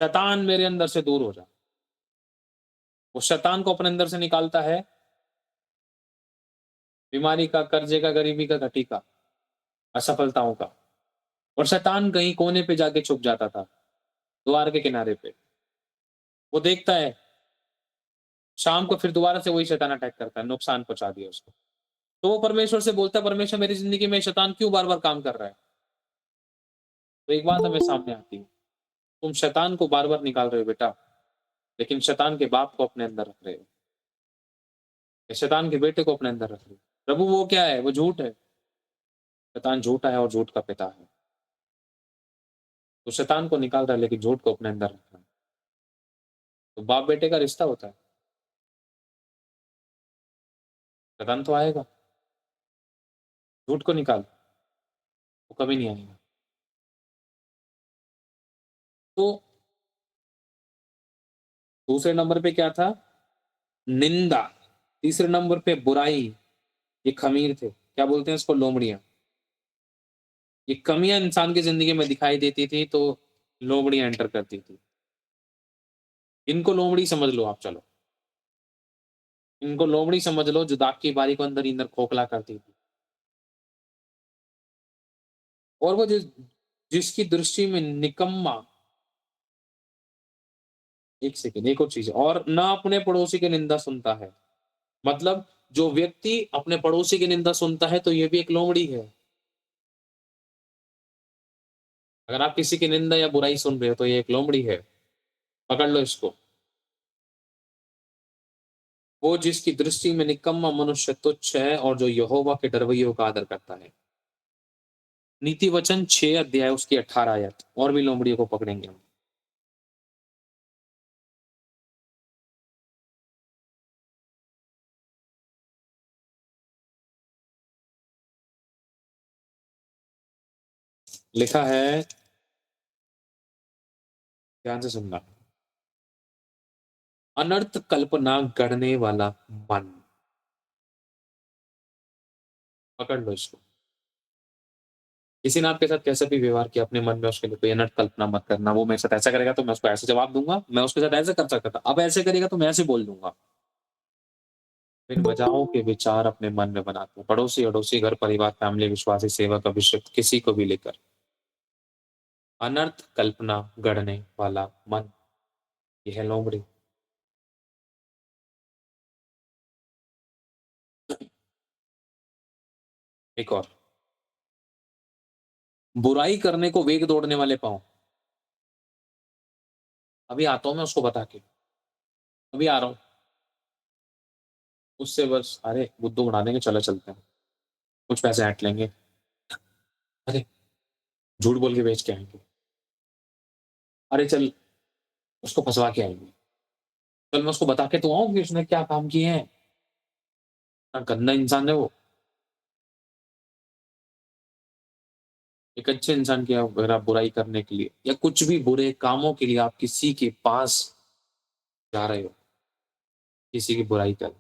शैतान मेरे अंदर से दूर हो जा। वो शैतान को अपने अंदर से निकालता है, बीमारी का, कर्जे का, गरीबी का, घटी का, असफलताओं का। और शैतान कहीं कोने पे जाके छुप जाता था, द्वार के किनारे पे। वो देखता है, शाम को फिर दोबारा से वही शैतान अटैक करता है, नुकसान पहुँचा दिया उसको। तो वो परमेश्वर से बोलता है, परमेश्वर मेरी ज़िंदगी में शैतान क्यों बार-बार काम कर रहा है? तो एक बात हमें सामने आती है, तुम शैतान को बार-बार निकाल रहे हो बेटा, लेकिन शैतान के बाप को अपने अंदर रख रहे हो, या शैतान के बेटे को अपने अंदर रख रहे हो। प्रभु वो क्या है? वो झूठ है। शैतान झूठा है और झूठ का पिता है। तो शैतान को निकाल रहा है, लेकिन झूठ को अपने अंदर रख रहा है। तो बाप-बेटे का रिश्ता होता है। शैतान तो आएगा, झूठ को निकाल, वो कभी नहीं आएगा। तो दूसरे नंबर पे क्या था? निंदा। तीसरे नंबर पे बुराई, ये ख़मीर थे। क्या बोलते हैं इसको? लोमड़ियाँ। ये कमियाँ इंसान की ज़िंदगी में दिखाई देती थी, तो लोमड़ियाँ एंटर करती थी। इनको लोमड़ी समझ लो आप, चलो। इनको लोमड़ी समझ लो, जो दाग की बारी को अंदर ही अंदर खोखला करती थी। और वो जिसकी दृष्टि में निकम्मा, एक सेकंड, एक और चीज़ है, और ना अपने पड़ोसी की निंदा सुनता है। मतलब जो व्यक्ति अपने पड़ोसी की निंदा सुनता है, तो ये भी एक लोमड़ी है। अगर आप किसी की निंदा या बुराई सुन रहे हो, तो ये एक लोमड़ी है। पकड़ लो इसको। वो जिसकी दृष्टि में निकम्मा मनुष्य तुच्छ है, और जो यहोवा के डरवैयों का आदर करता है। नीति वचन 6 अध्याय उसकी 18 आयत। और भी लोमड़ियों को पकड़ेंगे हम। लिखा है, ध्यान से सुनना। अनर्थ कल्पना गढ़ने वाला मन। पकड़ लो इसको। किसी ने आपके साथ कैसा भी व्यवहार किया, अपने मन में उसके लिए कोई अनर्थ कल्पना मत करना। वो मेरे साथ ऐसा करेगा तो मैं उसको ऐसे जवाब दूँगा, मैं उसके साथ ऐसे कर सकता था, अब ऐसे करेगा तो मैं ऐसे बोल दूँगा। इन वजहों के विचार अपने मन में बनाते हैं। पड़ोसी-अड़ोसी, घर परिवार, फैमिली, विश्वासी, सेवक, अभिषिक्त, किसी को भी लेकर। अनर्थ कल्पना गढ़ने वाला मन, ये है लोमड़ी। एक और, बुराई करने को वेग दौड़ने वाले पाँव। अभी आता हूँ मैं उसको बता के, अभी आ रहा हूँ। उससे बस अरे बुद्धू बना देंगे, चलो चलते हैं। कुछ पैसे ऐंठ लेंगे। अरे! झूठ बोल के बेच के आएँगे। अरे चल, उसको फँसवा के आएँगे। कल मैं उसको बता के तो आऊँ कि उसने क्या काम किए हैं। इतना गंदा इंसान है वो। एक अच्छे इंसान की अगर आप बुराई करने के लिए या कुछ भी बुरे कामों के लिए आप किसी के पास जा रहे हो, किसी की बुराई कर,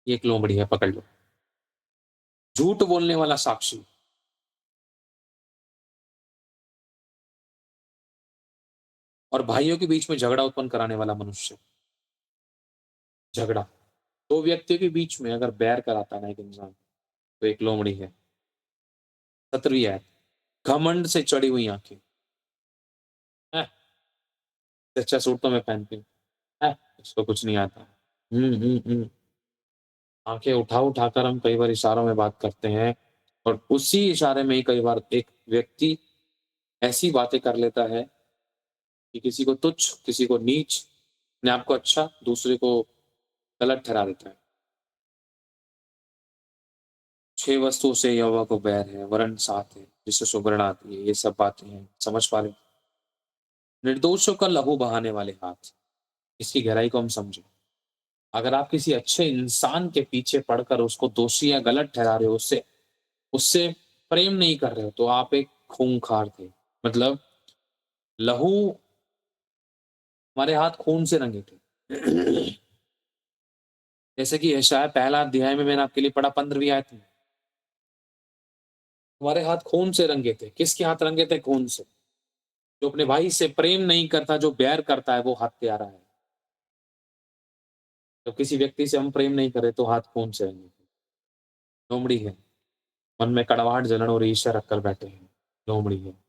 ये एक लोमड़ी है, पकड़ लो। झूठ बोलने वाला साक्षी, और भाइयों के बीच में झगड़ा उत्पन्न कराने वाला मनुष्य। झगड़ा, 2 व्यक्तियों के बीच में अगर बैर कराता है ना एक इंसान, तो एक लोमड़ी है। 17वीं आयत, घमंड से चढ़ी हुई आँखें। हैं, इससे अच्छा सूट तो मैं पहनती हूँ। हैं, इसको कुछ नहीं आता। हुँ। आँखें उठा-उठाकर हम कई बार इशारों में बात करते हैं, और उसी इशारे में ही कई बार एक व्यक्ति ऐसी बातें कर लेता है कि किसी को तुच्छ, किसी को नीच, अपने आप को अच्छा, दूसरे को गलत ठहरा देता है। 6 वस्तुओं से यहोवा को बैर है, वरन 7 है, जिससे सुगंध आती है। ये सब बातें हैं, समझ पा रहे हो? निर्दोषों का लहू बहाने वाले हाथ। इसकी गहराई को हम समझें। अगर आप किसी अच्छे इंसान के पीछे पड़कर उसको दोषी या गलत ठहरा रहे हो, उससे उससे प्रेम नहीं कर रहे हो, तो आप एक खूंखार थे। मतलब लहू, हमारे हाथ खून से रंगे थे। जैसे कि यशायाह पहला अध्याय में मैंने आपके लिए पढ़ा 15वीं आयत में। हमारे हाथ खून से रंगे थे। किसके हाथ रंगे थे? खून से। जो अपने भाई से प्रेम नहीं करता, जो बैर करता है, वो हत्यारा है। जब किसी व्यक्ति से हम प्रेम नहीं करे तो हाथ खून से रंगे थे। लोमड़ी है। मन में कड़वाहट, जलन और ईर्ष्या रखकर बैठे हैं। लोमड़ी है।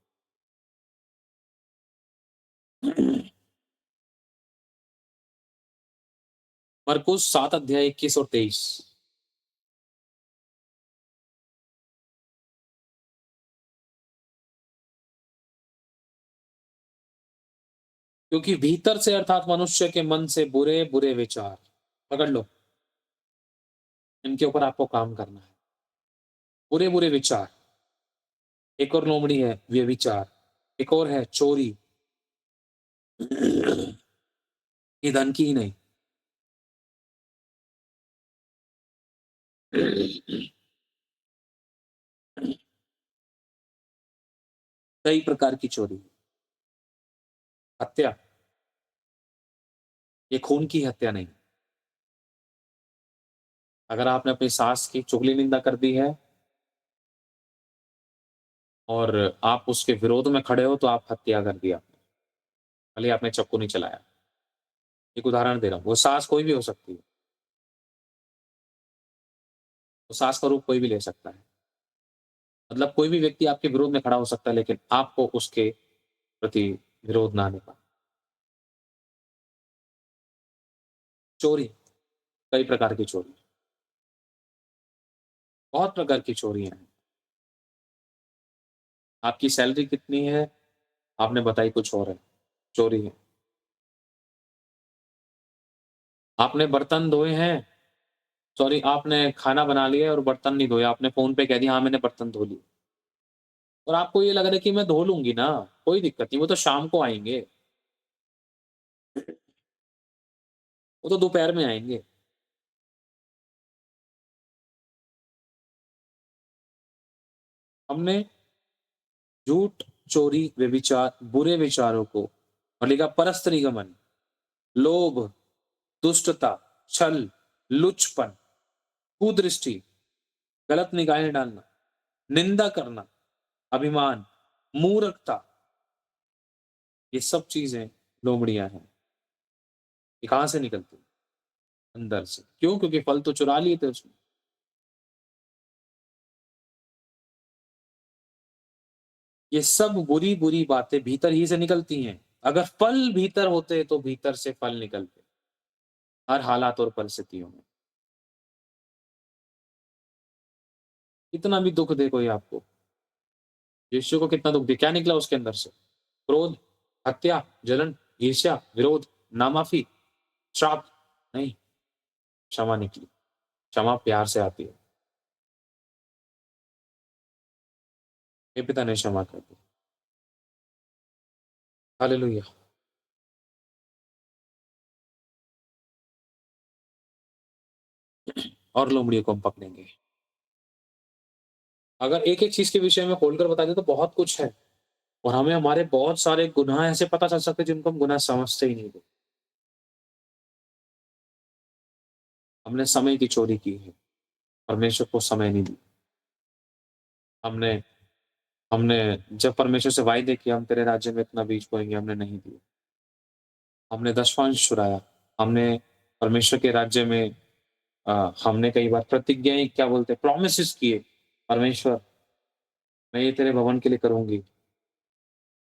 मरकुस 7 अध्याय 21 और 23। क्योंकि भीतर से अर्थात मनुष्य के मन से बुरे बुरे विचार, पकड़ लो, इनके ऊपर आपको काम करना है। बुरे बुरे विचार। एक और लोमड़ी है व्यभिचार। एक और है चोरी। ये धन की ही नहीं, कई प्रकार की चोरी। हत्या। ये खून की हत्या नहीं। अगर आपने अपनी सास की चुगली निंदा कर दी है और आप उसके विरोध में खड़े हो, तो आप हत्या कर दिया। भले ही आपने चाकू नहीं चलाया। एक उदाहरण दे रहा हूँ। वो सास कोई भी हो सकती है। वो सास का रूप कोई भी ले सकता है। मतलब कोई भी व्यक्ति आपके विरोध में खड़ा हो सकता है, लेकिन आपको उसके प्रति विरोध ना आने पाए। चोरी। कई प्रकार की चोरी। बहुत प्रकार की चोरियाँ हैं। आपकी सैलरी कितनी है? आपने बताई कुछ और है, चोरी है। आपने बर्तन धोए हैं, सॉरी, आपने खाना बना लिया और बर्तन नहीं धोए, आपने फ़ोन पे कह दिया, हाँ, मैंने बर्तन धो लिए। और आपको ये लग रहा है कि मैं धो लूँगी ना, कोई दिक्कत नहीं, वो तो शाम को आएँगे, वो तो दोपहर में आएँगे। हमने झूठ, चोरी, व्यभिचार, बुरे विचारों को और लिखा परस्त्रीगमन, लोभ, दुष्टता, छल, लुचपन, कुदृष्टि, गलत निगाहें डालना, निंदा करना, अभिमान, मूर्खता, ये सब चीज़ें लोमड़ियाँ हैं। ये कहाँ से निकलती हैं? अंदर से। क्यों? क्योंकि फल तो चुरा लिए थे उसने। ये सब बुरी-बुरी बातें भीतर ही से निकलती हैं। अगर फल भीतर होते तो भीतर से फल निकलते, हर हालात और परिस्थितियों में। कितना भी दुःख दे कोई आपको, यीशु को कितना दुःख दिया, क्या निकला उसके अंदर से? क्रोध, हत्या, जलन, ईर्ष्या, विरोध, नामाफ़ी, श्राप नहीं, क्षमा निकली। क्षमा प्यार से आती है। हे पिता ने क्षमा कर दी। हालेलुया! और लोमड़ियों को हम पकड़ेंगे। अगर एक-एक चीज़ के विषय में खोलकर बता दें तो बहुत कुछ है और हमें हमारे बहुत सारे गुनाह ऐसे पता चल सकते हैं जिनको हम गुनाह समझते ही नहीं थे। हमने समय की चोरी की है, परमेश्वर को समय नहीं दिया। हमने हमने जब परमेश्वर से वायदे किए हम तेरे राज्य में इतना बीज बोएँगे, हमने नहीं दिया। हमने दशमांश चुराया। हमने परमेश्वर के राज्य में हमने कई बार प्रतिज्ञाएँ क्या बोलते हैं प्रोमिसेस किए, परमेश्वर मैं ये तेरे भवन के लिए करूँगी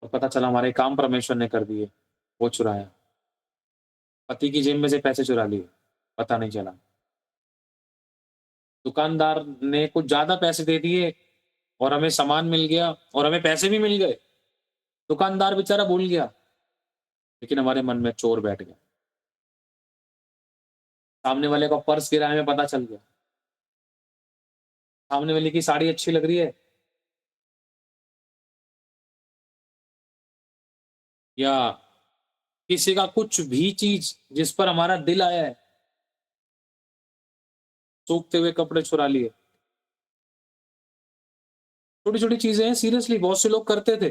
और पता चला हमारे काम परमेश्वर ने कर दिए, वो चुराया। पति की जेब में से पैसे चुरा लिए, पता नहीं चला। दुकानदार ने कुछ ज़्यादा पैसे दे दिए और हमें सामान मिल गया और हमें पैसे भी मिल गए। दुकानदार बेचारा भूल गया, लेकिन हमारे मन में चोर बैठ गया। सामने वाले का पर्स गिरा हमें पता चल गया। सामने वाले की साड़ी अच्छी लग रही है, या किसी का कुछ भी चीज जिस पर हमारा दिल आया है, सूखते हुए कपड़े चुरा लिए। छोटी-छोटी चीजें हैं, सीरियसली बहुत से लोग करते थे।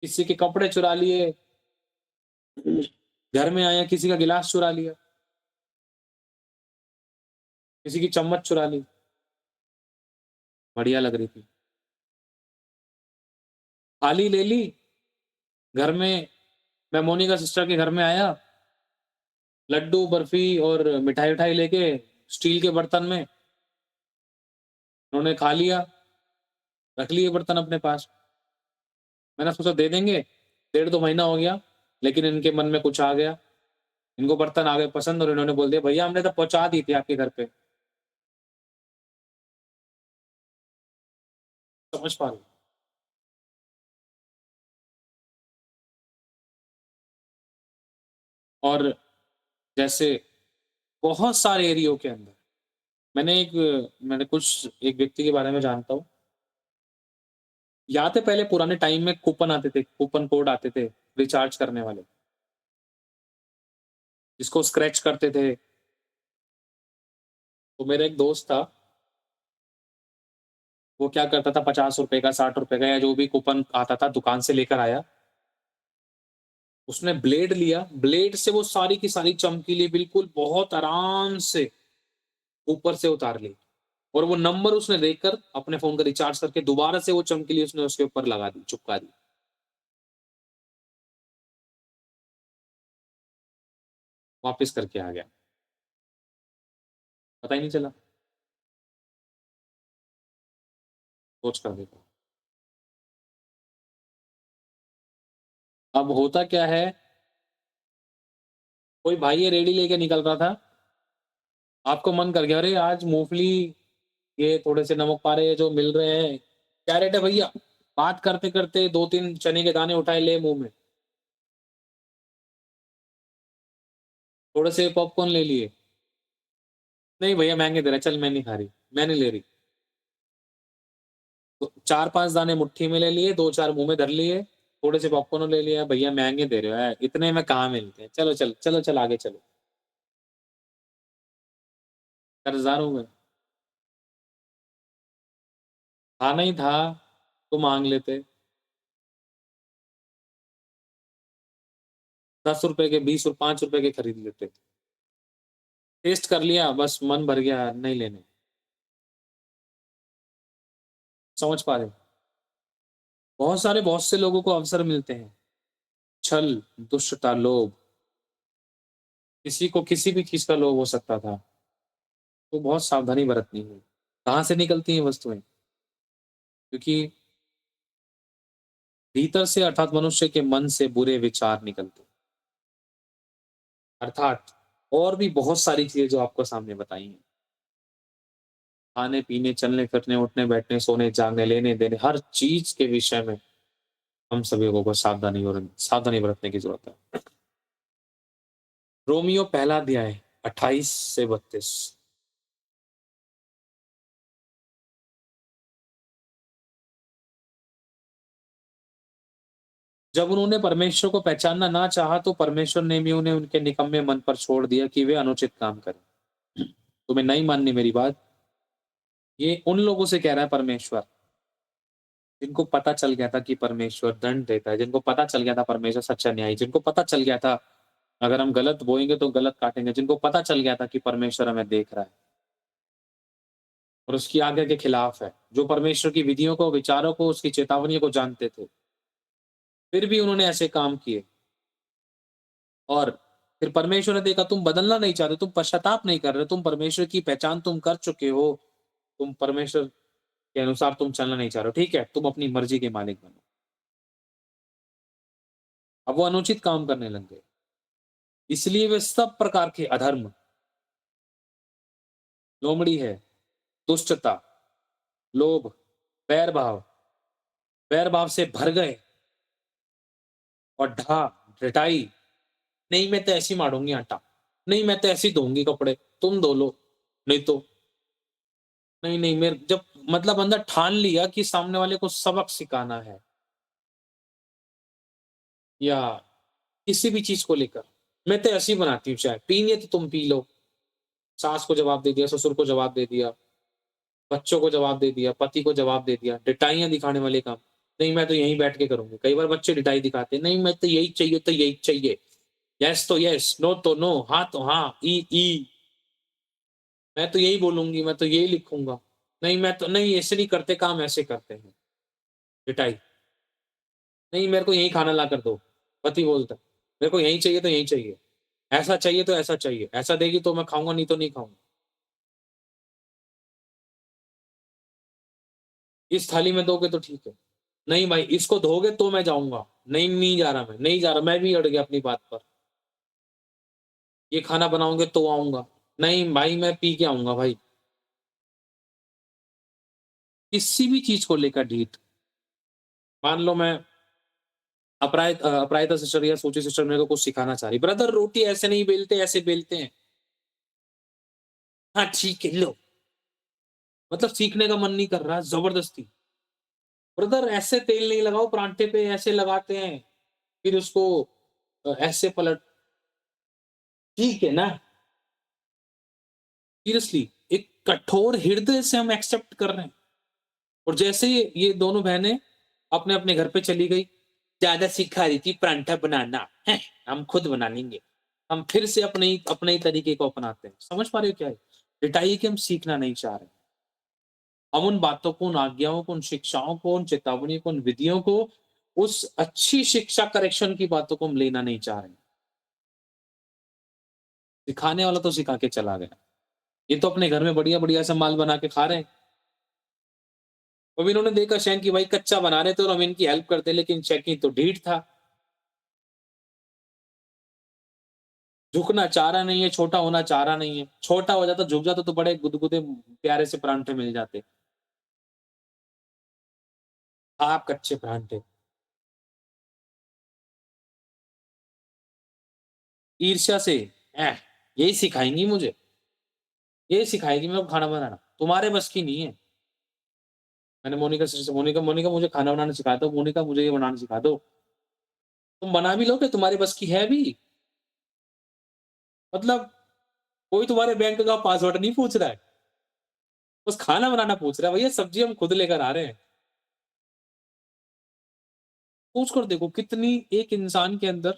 किसी के कपड़े चुरा लिए, घर में आया किसी का गिलास चुरा लिया, किसी की चम्मच चुरा ली, बढ़िया लग रही थी। थाली ले ली, घर में मैं मोनिका सिस्टर के घर में आया, लड्डू, बर्फी और मिठाई-विठाई लेके स्टील के बर्तन में, उन्होंने खा लिया, रख लिए बर्तन अपने पास। मैंने सोचा दे देंगे, 1.5-2 महीना हो गया, लेकिन इनके मन में कुछ आ गया, इनको बर्तन आ गए पसंद और इन्होंने बोल दिया, "भैया हमने तो पहुँचा दी थी आपके घर पे।" समझ पा रहे हो? और जैसे बहुत सारे एरियो के अंदर मैंने कुछ एक व्यक्ति के बारे में जानता हूँ। याद है पहले पुराने टाइम में कूपन आते थे, कूपन कोड आते थे, रिचार्ज करने वाले, जिसको स्क्रैच करते थे। तो मेरा एक दोस्त था, वो क्या करता था ₹50 का, ₹60 का या जो भी कूपन आता था दुकान से लेकर आया। उसने ब्लेड लिया, ब्लेड से वो सारी की सारी चमकीली बिल्कुल बहुत आराम से ऊपर से उतार ली और वो नंबर उसने देखकर अपने फ़ोन का रिचार्ज करके दोबारा से वो चमकीली उसने उसके ऊपर लगा दी, चिपका दी। वापस करके आ गया, पता ही नहीं चला, सोच कर देखो। अब होता क्या है, कोई भाई ये रेडी लेके निकल रहा था, आपको मन कर गया, अरे आज मूँगफली, ये थोड़े से नमक पारे जो मिल रहे हैं, क्या रेट है भैया? बात करते-करते 2-3 चने के दाने उठाए ले मुँह में, थोड़े से पॉपकॉर्न ले लिए, नहीं भैया महँगे दे रहा है, चल मैं नहीं खा रही, मैं नहीं ले रही। तो 4-5 दाने मुट्ठी में ले लिए, 2-4 मुँह में धर लिए, थोड़े से पॉपकॉर्न ले लिया, भैया महँगे दे रहे हो यार, इतने में कहाँ मिलते हैं, चलो चल आगे चलो, कर्ज़दार हूँ मैं, खाना ही था, तो माँग लेते, ₹10 के 20 और ₹5 के खरीद लेते। टेस्ट कर लिया, बस मन भर गया, नहीं लेने, समझ पा रहे हो? बहुत से लोगों को अवसर मिलते हैं, छल, दुष्टता, लोभ, किसी को किसी भी चीज़ का लोभ हो सकता था, तो बहुत सावधानी बरतनी है। कहाँ से निकलती हैं वस्तुएँ? क्योंकि भीतर से अर्थात मनुष्य के मन से बुरे विचार निकलते हैं। अर्थात और भी बहुत सारी चीज़ें जो आपको सामने बताई हैं। खाने-पीने, चलने-फिरने, उठने-बैठने, सोने, जागने, लेने-देने, हर चीज़ के विषय में हम सभी लोगों को सावधानी बरतने की ज़रूरत है। रोमियो पहला अध्याय 28 से 32। जब उन्होंने परमेश्वर को पहचानना ना चाहा, तो परमेश्वर ने भी उन्हें उनके निकम्मे मन पर छोड़ दिया कि वे अनुचित काम करें। तुम्हें नहीं माननी मेरी बात, ये उन लोगों से कह रहा है परमेश्वर, जिनको पता चल गया था कि परमेश्वर दंड देता है, जिनको पता चल गया था परमेश्वर सच्चा न्यायी, जिनको पता चल गया था अगर हम गलत बोएँगे तो गलत काटेंगे, जिनको पता चल गया था कि परमेश्वर हमें देख रहा है और उसकी आज्ञा के खिलाफ है, जो परमेश्वर की विधियों को, विचारों को, उसकी चेतावनियों को जानते थे, फिर भी उन्होंने ऐसे काम किए और फिर परमेश्वर ने देखा तुम बदलना नहीं चाहते, तुम पश्चाताप नहीं कर रहे, तुम परमेश्वर की पहचान तुम कर चुके हो, तुम परमेश्वर के अनुसार तुम चलना नहीं चाह रहे हो, ठीक है, तुम अपनी मर्ज़ी के मालिक बनो। अब वो अनुचित काम करने लग गए, इसलिए वे सब प्रकार के अधर्म, लोमड़ी है, दुष्टता, लोभ, बैर-भाव, बैर-भाव से भर गए और ढिठाई, नहीं मैं तो ऐसे ही मारूँगी आटा, नहीं मैं तो ऐसे ही धोऊँगी कपड़े, तुम धो लो, नहीं तो नहीं मेरे जब मतलब अंदर ठान लिया कि सामने वाले को सबक सिखाना है, या किसी भी चीज़ को लेकर। मैं तो ऐसे ही बनाती हूँ चाय, पीनी है तो तुम पी लो। सास को जवाब दे दिया, ससुर को जवाब दे दिया, बच्चों को जवाब दे दिया, पति को जवाब दे दिया, डिटाइयाँ दिखाने वाले काम। नहीं मैं तो यहीं बैठ के करूँगी। कई बार बच्चे डिटाई दिखाते हैं, नहीं मैं तो यही चाहिए तो यही चाहिए। येस तो येस, नो तो नो, हाँ तो हाँ, ई। मैं तो यही बोलूँगी, मैं तो यही लिखूँगा। नहीं मैं तो नहीं ऐसे नहीं करते काम ऐसे करते हैं। पिटाई, नहीं मेरे को यही खाना ला कर दो। पति बोलता है, मेरे को यही चाहिए तो यही चाहिए। ऐसा चाहिए तो ऐसा चाहिए। ऐसा देगी तो मैं खाऊँगा नहीं तो नहीं खाऊँगा। इस थाली में दोगे तो ठीक है। नहीं भाई इसको धोगे तो मैं जाऊँगा। नहीं, नहीं जा रहा मैं, नहीं जा रहा। मैं भी अड़ गया अपनी बात पर। ये खाना बनाओगे तो आऊँगा। नहीं भाई मैं पी के आऊँगा भाई। किसी भी चीज़ को लेकर ढीठ। मान लो मैं अपराजिता सिस्टर या सोची सिस्टर मेरे को कुछ सिखाना चाह रही, ब्रदर रोटी ऐसे नहीं बेलते, ऐसे बेलते हैं। हाँ, ठीक है लो। मतलब सीखने का मन नहीं कर रहा, ज़बरदस्ती। ब्रदर ऐसे तेल नहीं लगाओ परांठे पे, ऐसे लगाते हैं। फिर उसको ऐसे पलट ठीक है ना? सीरियसली एक कठोर हृदय से हम एक्सेप्ट कर रहे हैं। और जैसे ही ये दोनों बहनें अपने-अपने घर पे चली गई, ज़्यादा सिखा रही थी परांठा बनाना, हैं, हम खुद बना लेंगे। हम फिर से अपने ही तरीके को अपनाते हैं। समझ पा रहे हो क्या है? पिटाई कि हम सीखना नहीं चाह रहे। हम उन बातों को, उन आज्ञाओं को, उन शिक्षाओं को, उन चेतावनी को, उन विधियों को, उस अच्छी शिक्षा करेक्शन की बातों को हम लेना नहीं चाह रहे। सिखाने वाला तो सिखा के चला गया। ये तो अपने घर में बढ़िया-बढ़िया सा माल बना के खा रहे हैं। अब इन्होंने देखा शैन कि भाई कच्चा बना रहे थे और हम इनकी हेल्प करते, लेकिन चेकी तो ढीठ था। झुकना चाह रहा नहीं है, छोटा होना चाह रहा नहीं है। छोटा हो जाता, झुक जाता तो बड़े गुदगुदे प्यारे से परांठे मिल जाते। आप कच्चे परांठे। ईर्ष्या से यही सिखाएँगी मुझे, यही सिखाएगी मेरे को खाना बनाना। तुम्हारे बस की नहीं है। मैंने मोनिका से मोनिका मोनिका मुझे खाना बनाना सिखा दो, मोनिका मुझे ये बनाना सिखा दो। तुम बना भी लोगे, तुम्हारे बस की है भी। मतलब कोई तुम्हारे बैंक का पासवर्ड नहीं पूछ रहा है, बस खाना बनाना पूछ रहा है। भैया सब्ज़ी हम खुद लेकर आ रहे हैं। सोच कर देखो कितनी एक इंसान के अंदर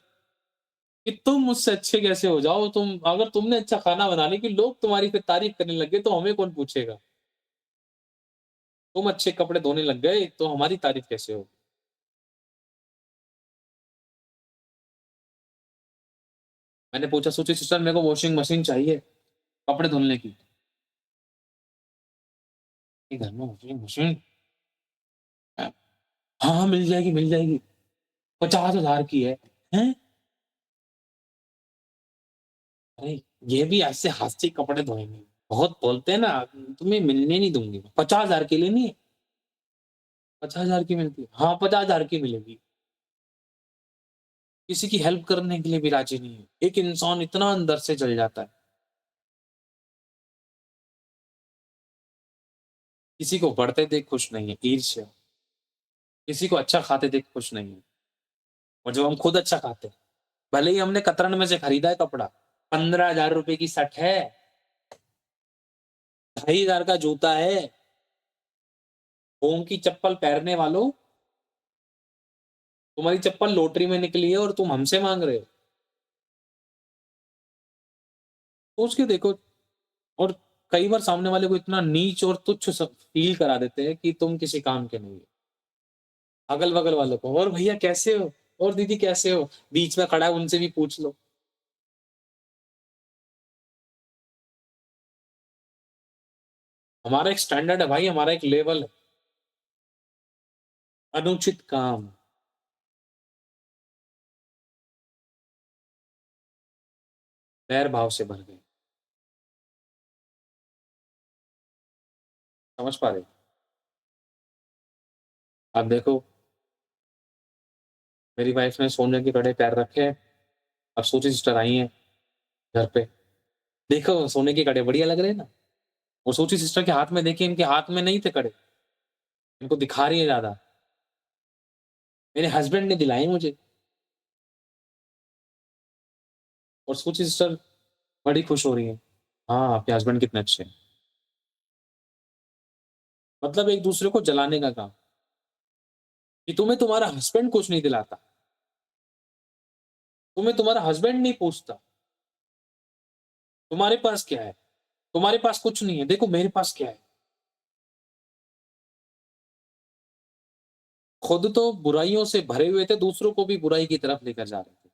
कि तुम मुझसे अच्छे कैसे हो जाओ, तुम अगर तुमने अच्छा खाना बना ली कि लोग तुम्हारी फिर तारीफ़ करने लग गए तो हमें कौन पूछेगा? तुम अच्छे कपड़े धोने लग गए तो हमारी तारीफ़ कैसे होगी? मैंने पूछा सोची सिस्टर मेरे को वॉशिंग मशीन चाहिए, कपड़े धुलने की। कि घर में वॉशिंग मशीन हाँ, हाँ, मिल जाएगी, मिल जाएगी। 50,000 की है। हैं? अरे! ये भी ऐसे हाथ से कपड़े धोएँगे। बहुत बोलते हैं ना, तुम्हें मिलने नहीं दूँगी। 50,000 की लेनी है? 50,000 की मिलती है। हाँ, 50,000 की मिलेगी। किसी की हेल्प करने के लिए भी राज़ी नहीं है। एक इंसान इतना अंदर से जल जाता है। किसी को बढ़ते देख खुश नहीं है, ईर्ष्या। किसी को अच्छा खाते देख खुश नहीं है। और जब हम खुद अच्छा खाते हैं, भले ही हमने कतरन में से खरीदा है कपड़ा, 15,000 रुपए की शर्ट है, 2,500 का जूता है, ओम की चप्पल पहनने वालों, तुम्हारी चप्पल लॉटरी में निकली है और तुम हमसे माँग रहे हो। सोच के देखो और कई बार सामने वाले को इतना नीच और तुच्छ फ़ील करा देते हैं कि तुम किसी काम के नहीं हो। अगल-बगल वालों को, और भैया कैसे हो? और दीदी कैसे हो? बीच में खड़ा है उनसे भी पूछ लो। हमारा एक स्टैंडर्ड है भाई, हमारा एक लेवल है। अनुचित काम, बैर भाव से भर गए। समझ पा रहे हो? अब देखो, मेरी वाइफ ने सोने के कड़े पैर रखे हैं, अब सोची सिस्टर आई हैं घर पे। देखो सोने के कड़े बढ़िया लग रहे हैं ना? और सोची सिस्टर के हाथ में देखिए, इनके हाथ में नहीं थे कड़े, इनको दिखा रही है ज़्यादा। मेरे हस्बैंड ने दिलाए मुझे। और सूची सिस्टर बड़ी खुश हो रही है। हाँ, आपके हस्बैंड कितने अच्छे हैं। मतलब एक दूसरे को जलाने का काम, कि तुम्हें तुम्हारा हस्बैंड कुछ नहीं दिलाता, तुम्हें तुम्हारा हस्बैंड नहीं पूछता, तुम्हारे पास क्या है? तुम्हारे पास कुछ नहीं है, देखो मेरे पास क्या है। खुद तो बुराइयों से भरे हुए थे, दूसरों को भी बुराई की तरफ लेकर जा रहे थे।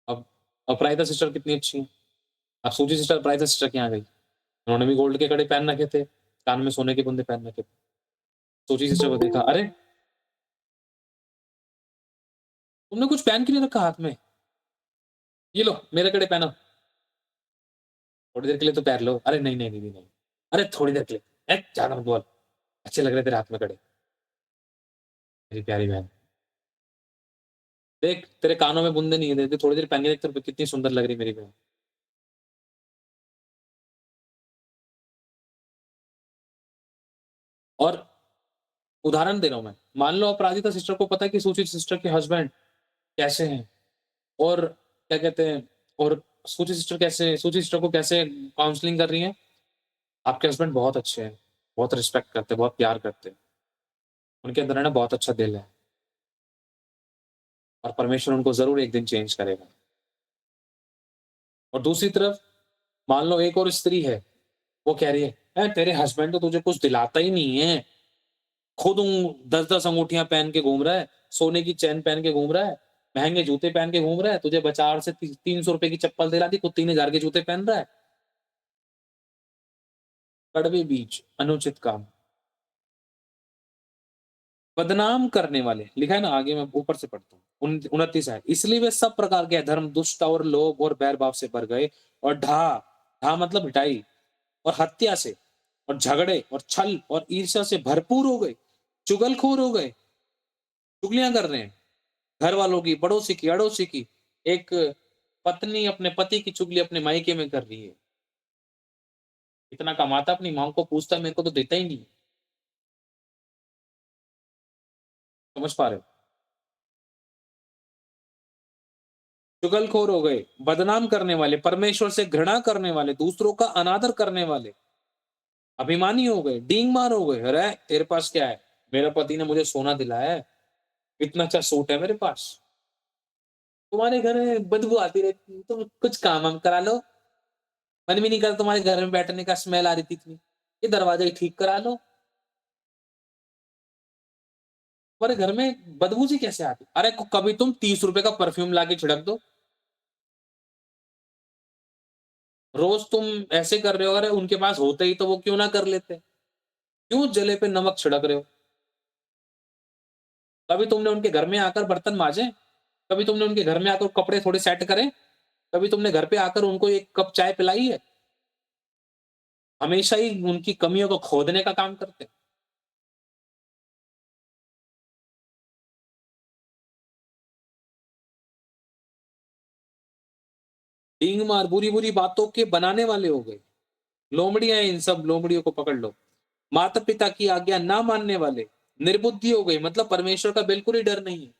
अब अपराजिता सिस्टर कितनी अच्छी है। अब सूची सिस्टर अपराजिता सिस्टर के यहाँ गई, उन्होंने भी गोल्ड के कड़े पहन रखे थे, कान में सोने के बूंदे पहन रखे थे। सूची सिस्टर को देखा, अरे तुमने कुछ पहन क्यों नहीं रखा हाथ में? ये लो मेरे कड़े पहनो, थोड़ी देर के लिए तो पैर लो। अरे नहीं नहीं नहीं नहीं, अरे थोड़ी देर के लिए, ज्यादा मत बोल, अच्छे लग रहे तेरे हाथ में कड़े। मेरी प्यारी बहन, देख तेरे कानों में बूंदे नहीं है, थोड़ी देर पहन के देख, तेरे पे कितनी सुंदर लग रही मेरी बहन। और उदाहरण दे रहा हूं मैं, मान लो अपराजिता सिस्टर को पता है कि सूची सिस्टर के हस्बैंड कैसे हैं, और क्या कहते हैं, और सूची सिस्टर को कैसे काउंसलिंग कर रही है। आपके हस्बैंड बहुत अच्छे हैं, बहुत रिस्पेक्ट करते हैं, बहुत प्यार करते हैं, उनके अंदर है ना बहुत अच्छा दिल है, और परमेश्वर उनको जरूर एक दिन चेंज करेगा। और दूसरी तरफ मान लो एक और स्त्री है, वो कह रही है, तेरे हस्बैंड तो तुझे कुछ दिलाता ही नहीं है, खुद 10-10 अंगूठियां पहन के घूम रहा है, सोने की चैन पहन के घूम रहा है, महंगे जूते पहन के घूम रहा है, तुझे बाजार से 300 रुपए की चप्पल दिला दी, खुद 3000 के जूते पहन रहा है। कड़वे बीज, अनुचित काम, बदनाम करने वाले, लिखा है ना आगे, मैं ऊपर से पढ़ता हूँ 29 है, इसलिए वे सब प्रकार के धर्म, दुष्टता और लोभ और बैर भाव से भर गए, और ढा ढा मतलब ढाई, और हत्या से और झगड़े और छल और ईर्ष्या से भरपूर हो गए, चुगलखोर हो गए, चुगलियां कर रहे हैं, घर वालों की, पड़ोसी की, अड़ोसी की। एक पत्नी अपने पति की चुगली अपने मायके में कर रही है, इतना कमाता अपनी मां को पूछता, मेरे को तो देता ही नहीं। समझ पा रहे हो? चुगलखोर हो गए, बदनाम करने वाले, परमेश्वर से घृणा करने वाले, दूसरों का अनादर करने वाले, अभिमानी हो गए, डींग मार हो गए। अरे तेरे पास क्या है? मेरा पति ने मुझे सोना दिलाया है, इतना अच्छा सूट है मेरे पास, तुम्हारे घर में बदबू आती रहती, तुम कुछ काम हम करा लो, मन भी नहीं करता तुम्हारे घर में बैठने का, स्मेल आ रही थी इतनी, ये दरवाजा ही ठीक करा लो। तुम्हारे घर में बदबू सी कैसे आती? अरे कभी तुम 30 रुपए का परफ्यूम लाके छिड़क दो, रोज तुम ऐसे कर रहे हो, अरे उनके पास होते ही तो वो क्यों ना कर लेते, क्यों जले पे नमक छिड़क रहे हो? कभी तुमने उनके घर में आकर बर्तन माजे, कभी तुमने उनके घर में आकर कपड़े थोड़े सेट करे, कभी तुमने घर पे आकर उनको एक कप चाय पिलाई है? हमेशा ही उनकी कमियों को खोदने का काम करते। डींग मार, बुरी बुरी बातों के बनाने वाले हो गए, लोमड़ियां हैं, इन सब लोमड़ियों को पकड़ लो। माता पिता की आज्ञा ना मानने वाले, निर्बुद्धि हो गई, मतलब परमेश्वर का बिल्कुल ही डर नहीं है,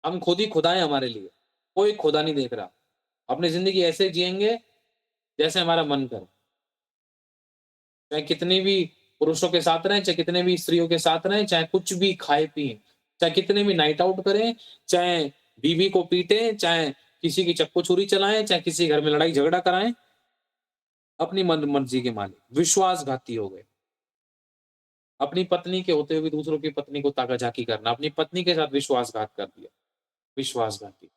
हम खुद ही खुदा है हमारे लिए, कोई खुदा नहीं देख रहा, अपनी जिंदगी ऐसे जिएंगे जैसे हमारा मन करे, चाहे कितनी भी पुरुषों के साथ रहें, चाहे कितने भी स्त्रियों के साथ रहें, चाहे कुछ भी खाए पिए, चाहे कितने भी नाइट आउट करें, चाहे बीवी को पीटे, चाहे किसी की चप्पू छुरी चलाएं, चाहे किसी घर में लड़ाई झगड़ा कराएं, अपनी मन मर्जी के मालिक, विश्वासघाती हो गए। अपनी पत्नी के होते हुए भी दूसरों की पत्नी को ताका-झाकी करना, अपनी पत्नी के साथ विश्वासघात कर दिया, विश्वासघाती।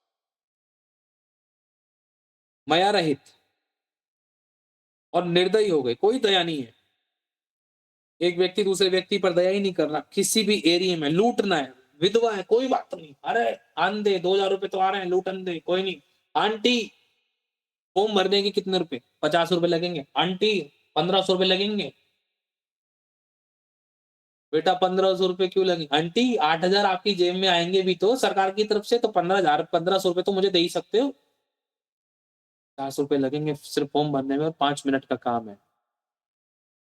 मया रहित और निर्दयी हो गए, कोई दया नहीं है। एक व्यक्ति दूसरे व्यक्ति पर दया ही नहीं कर रहा, किसी भी एरिया में लूटना है, विधवा है, कोई बात नहीं, अरे आंधे 2000 रुपए तो आ रहे हैं, लूटन दे, कोई नहीं। आंटी फॉर्म भर देंगे, कितने रुपए? 50 रुपए लगेंगे। आंटी 1500 रुपए लगेंगे। बेटा 1500 रुपए क्यों लगे? आंटी 8000 आपकी जेब में आएंगे भी तो सरकार की तरफ से, तो 15,000 1500 रुपए तो मुझे दे ही सकते हो। 50 रुपए लगेंगे सिर्फ फॉर्म भरने में, और 5 मिनट का काम है।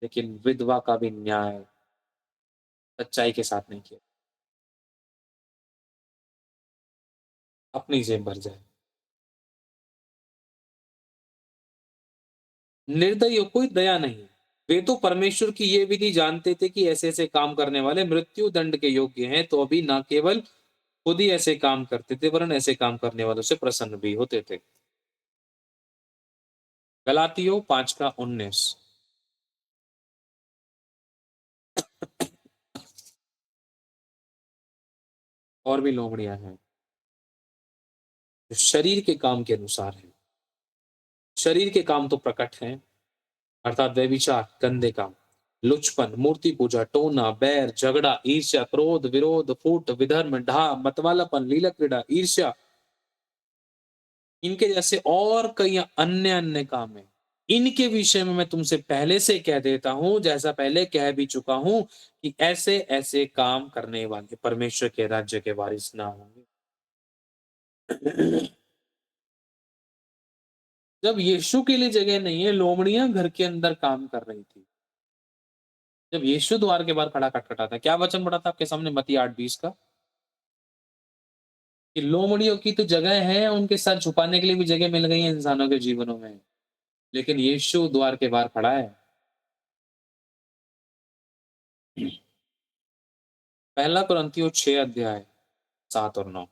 लेकिन विधवा का भी न्याय सच्चाई के साथ नहीं किया। अपनी जेब भर जाए। निर्दयियों कोई दया नहीं। वे तो परमेश्वर की ये विधि जानते थे कि ऐसे-ऐसे काम करने वाले मृत्यु दंड के योग्य हैं, तो अभी न केवल खुद ही ऐसे काम करते थे, वरन ऐसे काम करने वालों से प्रसन्न भी होते थे। गलातियों 5 का 19। और भी लोमड़ियाँ हैं, जो शरीर के काम के अनुसार हैं। शरीर के काम तो प्रकट हैं, अर्थात व्यभिचार, गंदे काम, लुचपन, मूर्ति पूजा, टोना, बैर, झगड़ा, ईर्ष्या, क्रोध, विरोध, फूट, विधर्म, ढा, मतवालापन, लीला क्रीड़ा, ईर्ष्या, इनके जैसे और कई अन्य-अन्य काम हैं। इनके विषय में मैं तुमसे पहले से कह देता हूँ, जैसा पहले कह भी चुका हूँ, कि ऐसे-ऐसे काम करने वाले परमेश्वर के राज्य के वारिस ना होंगे। जब यीशु के लिए जगह नहीं है, लोमड़ियाँ घर के अंदर काम कर रही थी। जब यीशु द्वार के बाहर खड़ा खटखटाता है, क्या वचन पढ़ा था आपके सामने मत्ती 8:20 का? कि लोमड़ियों की तो जगह है, उनके सर छुपाने के लिए भी जगह मिल गई है इंसानों के जीवनों में। लेकिन यीशु द्वार के बाहर खड़ा है। पहला कुरिन्थियों 6 अध्याय 7 और 9।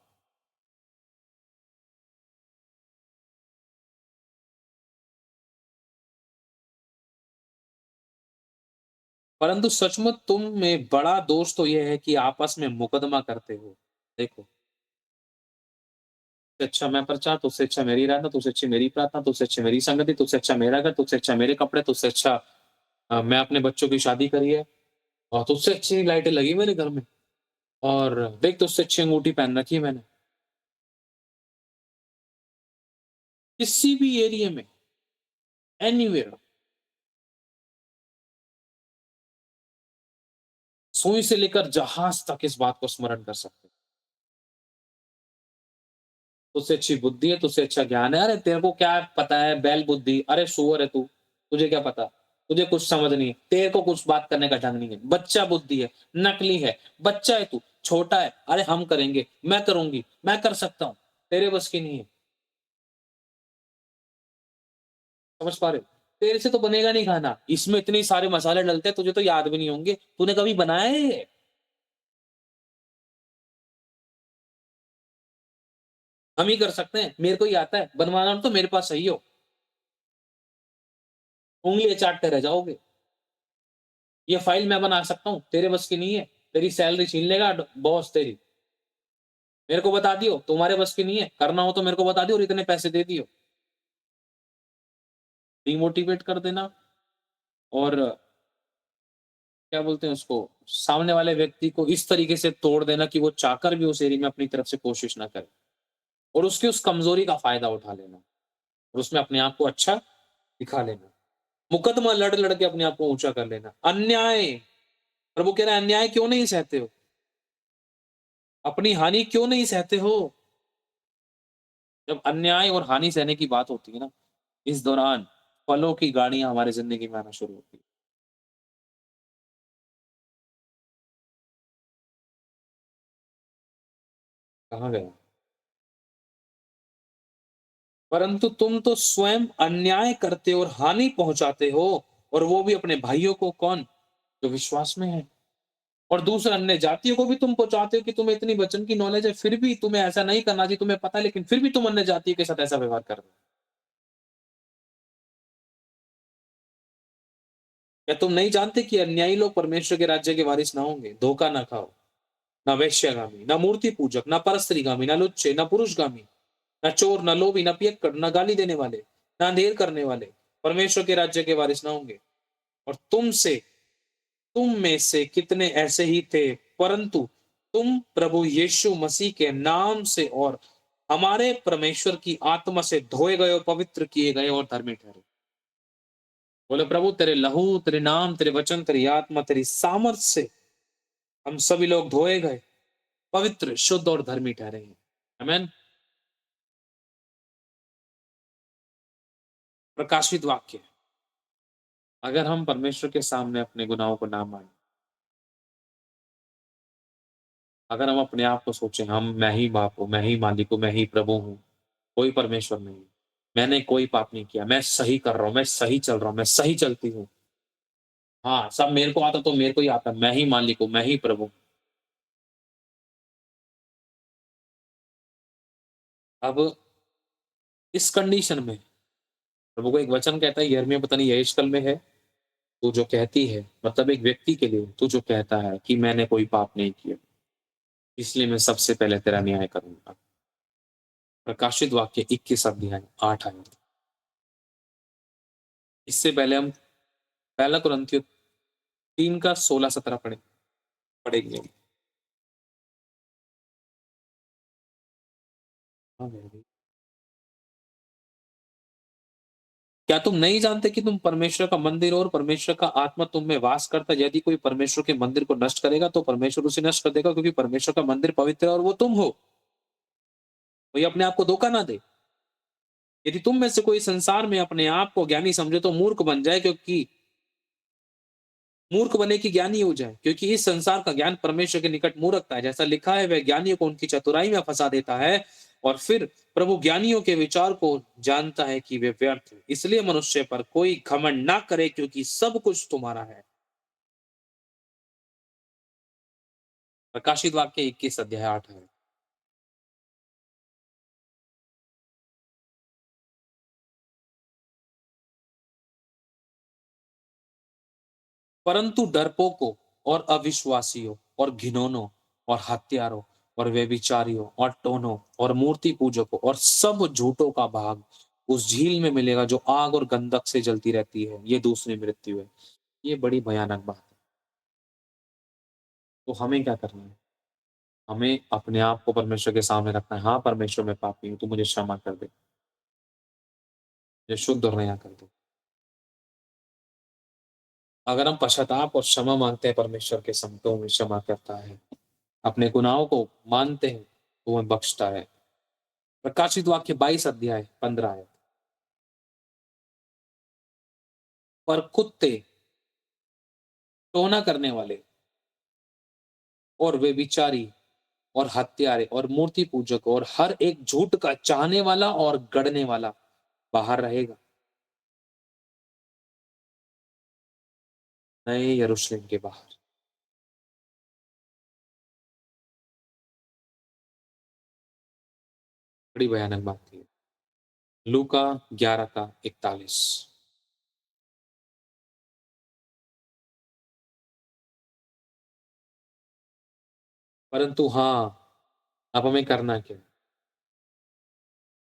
परंतु सचमुच तुम में बड़ा दोष तो यह है कि आपस में मुकदमा करते हो। देखो, तुझसे अच्छा मैं प्रचार, तुझसे अच्छा मेरी आराधना, तुझसे अच्छी मेरी प्रार्थना, तुझसे अच्छी मेरी संगति, तुझसे अच्छा मेरा घर, तुझसे अच्छा मेरे कपड़े, तुझसे अच्छा मैं अपने बच्चों की शादी करी है और तुझसे अच्छी लाइटें लगी मेरे घर में और देख तुझसे अच्छी अंगूठी पहन रखी है मैंने। किसी भी एरिया में, एनीवेयर, सुई से लेकर जहाज तक इस बात को स्मरण कर सकते हैं। तुझसे अच्छी बुद्धि है, तुझसे अच्छा ज्ञान है। अरे तेरे को क्या पता है बैल बुद्धि, अरे सूअर है तू, तुझे क्या पता? तुझे कुछ समझ नहीं है, तेरे को कुछ बात करने का ढंग नहीं है, बच्चा बुद्धि है, नकली है, बच्चा है तू, छोटा है, अरे हम करेंगे, मैं करूँगी, मैं कर सकता हूँ, तेरे बस की नहीं है। समझ पा रहे हो? तेरे से तो बनेगा नहीं खाना, इसमें इतने सारे मसाले डलते हैं, तुझे तो याद भी नहीं होंगे, तूने कभी बनाया है ये? हम ही कर सकते हैं, मेरे को ही आता है, बनवाना तो मेरे पास सही हो, उँगलियाँ चाटते रह जाओगे। ये फाइल मैं बना सकता हूँ, तेरे बस की नहीं है, तेरी सैलरी छीन लेगा बॉस तेरी। मेरे को बता दियो, तुम्हारे बस की नहीं है, करना हो तो मेरे को बता दियो और इतने पैसे दे दियो। डिमोटिवेट कर देना और क्या बोलते हैं उसको, सामने वाले व्यक्ति को इस तरीके से तोड़ देना कि वो चाहकर भी उस एरिया में अपनी तरफ से कोशिश ना करे और उसकी उस कमज़ोरी का फ़ायदा उठा लेना और उसमें अपने आप को अच्छा दिखा लेना। मुकदमा लड़-लड़ के अपने आप को ऊँचा कर लेना। अन्याय, प्रभु कह रहा है अन्याय क्यों नहीं सहते हो? अपनी हानि क्यों नहीं सहते हो? जब अन्याय और हानि सहने की बात होती है ना, इस दौरान फलों की गाड़ियाँ हमारी ज़िंदगी में आना शुरू होती है। कहाँ गया? परंतु तुम तो स्वयं अन्याय करते और हानि पहुँचाते हो और वो भी अपने भाइयों को कौन? जो विश्वास में है। और दूसरे अन्य जातियों को भी तुम पहुँचाते हो कि तुम्हें इतनी वचन की नॉलेज है, फिर भी तुम्हें ऐसा नहीं करना चाहिए, तुम्हें पता है लेकिन फिर भी तुम अन्य जातियों के साथ ऐसा व्यवहार कर रहे हो। क्या तुम नहीं जानते कि अन्यायी लोग परमेश्वर के राज्य के वारिस ना होंगे? धोखा ना खाओ, ना वेश्यागामी, ना मूर्ति पूजक, ना परस्त्रीगामी, ना लुच्चे, ना पुरुषगामी, ना चोर, ना लोभी, ना पियक्कड़, ना गाली देने वाले, ना अंधेर करने वाले, परमेश्वर के राज्य के वारिस ना होंगे। और तुम में से कितने ऐसे ही थे, परंतु तुम प्रभु यीशु मसीह के नाम से और हमारे परमेश्वर की आत्मा से धोए गए और पवित्र किए गए और धर्मी ठहरे। बोले प्रभु तेरे लहू, तेरे नाम, तेरे वचन, तेरी आत्मा, तेरी सामर्थ से हम सभी लोग धोए गए, पवित्र, शुद्ध और धर्मी ठहरे हैं। आमेन। प्रकाशित वाक्य, अगर हम परमेश्वर के सामने अपने गुनाहों को ना माने, अगर हम अपने आप को सोचें, मैं ही बाप हूँ, मैं ही मालिक हूँ, मैं ही प्रभु हूँ, कोई परमेश्वर नहीं है। मैंने कोई पाप नहीं किया, मैं सही कर रहा हूँ, मैं सही चल रहा हूँ, मैं सही चलती हूँ। हाँ, सब मेरे को आता तो मेरे को ही आता, मैं ही मालिक हूँ, मैं ही प्रभु हूँ। अब इस कंडीशन में प्रभु को एक वचन कहता है, यिर्मयाह पता नहीं यहेजकल में है, तू जो कहती है, मतलब एक व्यक्ति के लिए तू जो कहता है कि मैंने कोई पाप नहीं किया, इसलिए मैं सबसे पहले तेरा न्याय करूँगा। प्रकाशित वाक्य 21 अध्याय 8 आयत। इससे पहले हम पहला कुरिन्थियों 3 का 16-17 पढ़ेंगे। हाँ, मेरे क्या तुम नहीं जानते कि तुम परमेश्वर का मंदिर हो और परमेश्वर का आत्मा तुम में वास करता है? यदि कोई परमेश्वर के मंदिर को नष्ट करेगा तो परमेश्वर उसे नष्ट कर देगा, क्योंकि परमेश्वर का मंदिर पवित्र है और वो तुम हो। कोई अपने आप को धोखा ना दे। यदि तुम में से कोई संसार में अपने आप को ज्ञानी समझे तो मूर्ख बन जाए, क्योंकि मूर्ख बने कि ज्ञानी हो जाए, क्योंकि इस संसार का ज्ञान परमेश्वर के निकट मूर्खता है। जैसा लिखा है, वह ज्ञानियों को उनकी चतुराई में फंसा देता है, और फिर प्रभु ज्ञानियों के विचार को जानता है कि वे व्यर्थ हैं। इसलिए मनुष्य पर कोई घमंड ना करे, क्योंकि सब कुछ तुम्हारा है। प्रकाशित वाक्य 21 अध्याय 8 है। परंतु डरपोकों और अविश्वासियों और घिनौनों और हत्यारों और व्यभिचारियों और टोनों और मूर्ति पूजकों और सब झूठों का भाग उस झील में मिलेगा, जो आग और गंधक से जलती रहती है। ये दूसरी मृत्यु है। ये बड़ी भयानक बात है। तो हमें क्या करना है? हमें अपने आप को परमेश्वर के सामने रखना है। हाँ, परमेश्वर मैं पापी हूँ, तू मुझे क्षमा कर दे, मुझे शुद्ध और नया कर दे। अगर हम पश्चाताप और क्षमा मांगते हैं, परमेश्वर के सामने तो हमें क्षमा करता है। अपने गुनाहों को मानते हैं तो वह बख्शता है। प्रकाशित वाक्य 22 अध्याय 15 है। पर कुत्ते, टोना करने वाले और व्यभिचारी और हत्यारे और मूर्ति पूजक और हर एक झूठ का चाहने वाला और गढ़ने वाला बाहर रहेगा, नए यरूशलेम के बाहर। बड़ी भयानक बात थी। लूका 11 का 41। परंतु हाँ, अब हमें करना क्या है?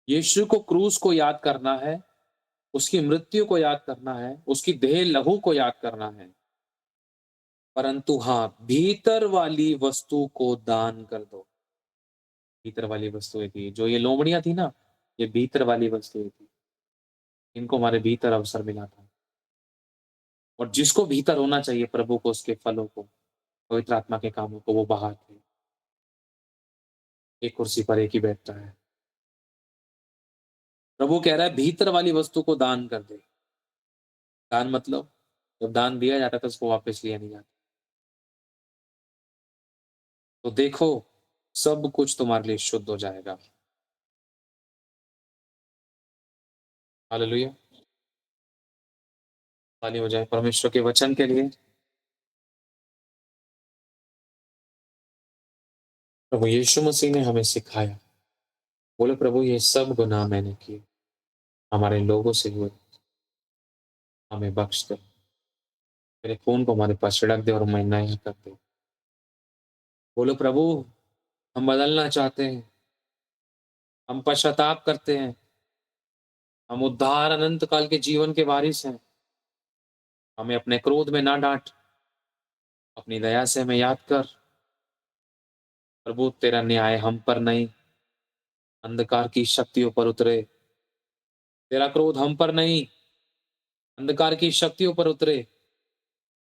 यीशु को क्रूस को याद करना है, उसकी मृत्यु को याद करना है, उसकी देह लहू को याद करना है। परंतु हाँ, भीतर वाली वस्तु को दान कर दो। भीतर वाली वस्तुएं थी, जो ये लोमड़ियां थी ना, ये भीतर वाली वस्तुएं थी। इनको हमारे भीतर अवसर मिला था, और जिसको भीतर होना चाहिए प्रभु को, उसके फलों को, पवित्र आत्मा के कामों को, वो बाहर थे। एक कुर्सी पर एक ही बैठता है। प्रभु कह रहा है भीतर वाली वस्तु को दान कर दे। दान मतलब, जब दान दिया जाता है तो उसको वापस लिया नहीं जाता। तो देखो, सब कुछ तुम्हारे लिए शुद्ध हो जाएगा। हालेलुया। ताली हो जाए परमेश्वर के वचन के लिए। प्रभु यीशु मसीह ने हमें सिखाया। बोले प्रभु, ये सब गुनाह मैंने किए, हमारे लोगों से हुए, हमें बख्श दे। मेरे खून को हमारे पास छिड़क दे और मैं नया कर दे। बोलो प्रभु, हम बदलना चाहते हैं, हम पश्चाताप करते हैं, हम उद्धार अनंत काल के जीवन के वारिस हैं। हमें अपने क्रोध में ना डांट, अपनी दया से हमें याद कर। प्रभु, तेरा न्याय हम पर नहीं, अंधकार की शक्तियों पर उतरे। तेरा क्रोध हम पर नहीं, अंधकार की शक्तियों पर उतरे।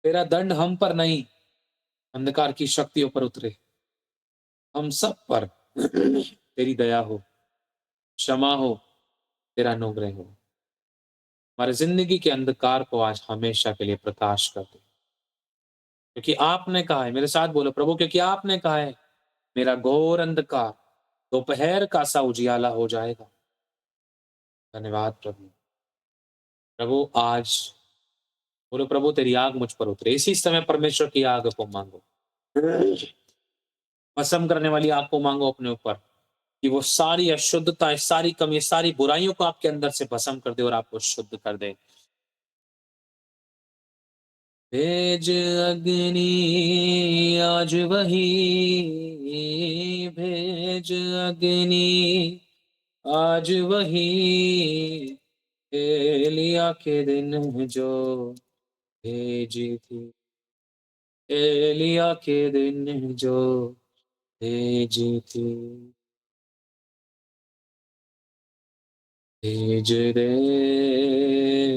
तेरा दंड हम पर नहीं, अंधकार की शक्तियों पर उतरे। हम सब पर तेरी दया हो, क्षमा हो, तेरा अनुग्रह हो। हमारी जिंदगी के अंधकार को आज हमेशा के लिए प्रकाश कर दे, क्योंकि आपने कहा है। मेरे साथ बोलो प्रभु, क्योंकि आपने कहा है मेरा घोर अंधकार दोपहर का सा उजियाला हो जाएगा। धन्यवाद प्रभु। प्रभु आज बोलो प्रभु तेरी आग मुझ पर उतरे। इसी समय परमेश्वर की आग को मांगो। भस्म करने वाली आग को मांगो अपने ऊपर कि वो सारी अशुद्धता, सारी कमी, सारी बुराइयों को आपके अंदर से भस्म कर दे और आपको शुद्ध कर दे। भेज अग्नि आज वही, भेज अग्नि आज वही, एलिया के दिन जो भेजी थी, एलिया के दिन जो भेजी थी। भेज दे,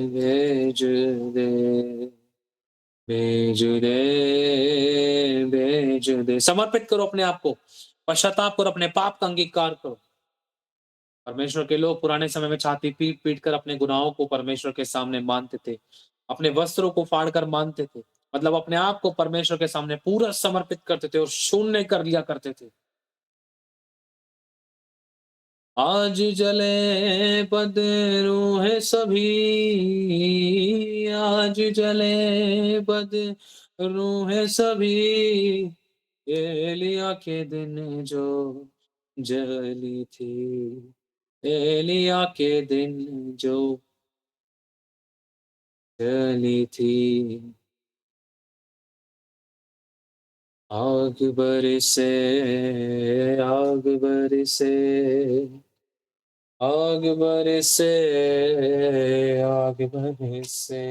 भेज दे, भेज दे, भेज दे। समर्पित करो अपने आप को, पश्चाताप करो, अपने पाप का अंगीकार करो। परमेश्वर के लोग पुराने समय में छाती पीट पीट कर अपने गुनाहों को परमेश्वर के सामने मानते थे, अपने वस्त्रों को फाड़ कर मानते थे, मतलब अपने आप को परमेश्वर के सामने पूरा समर्पित करते थे और शून्य कर लिया करते थे। आज जले बदरू है सभी, आज जले बदरू है सभी, एलिया के दिन जो जली थी, एलिया के दिन जो जली थी। आग बरसे, आग बरसे, आग बरसे, आग बरसे,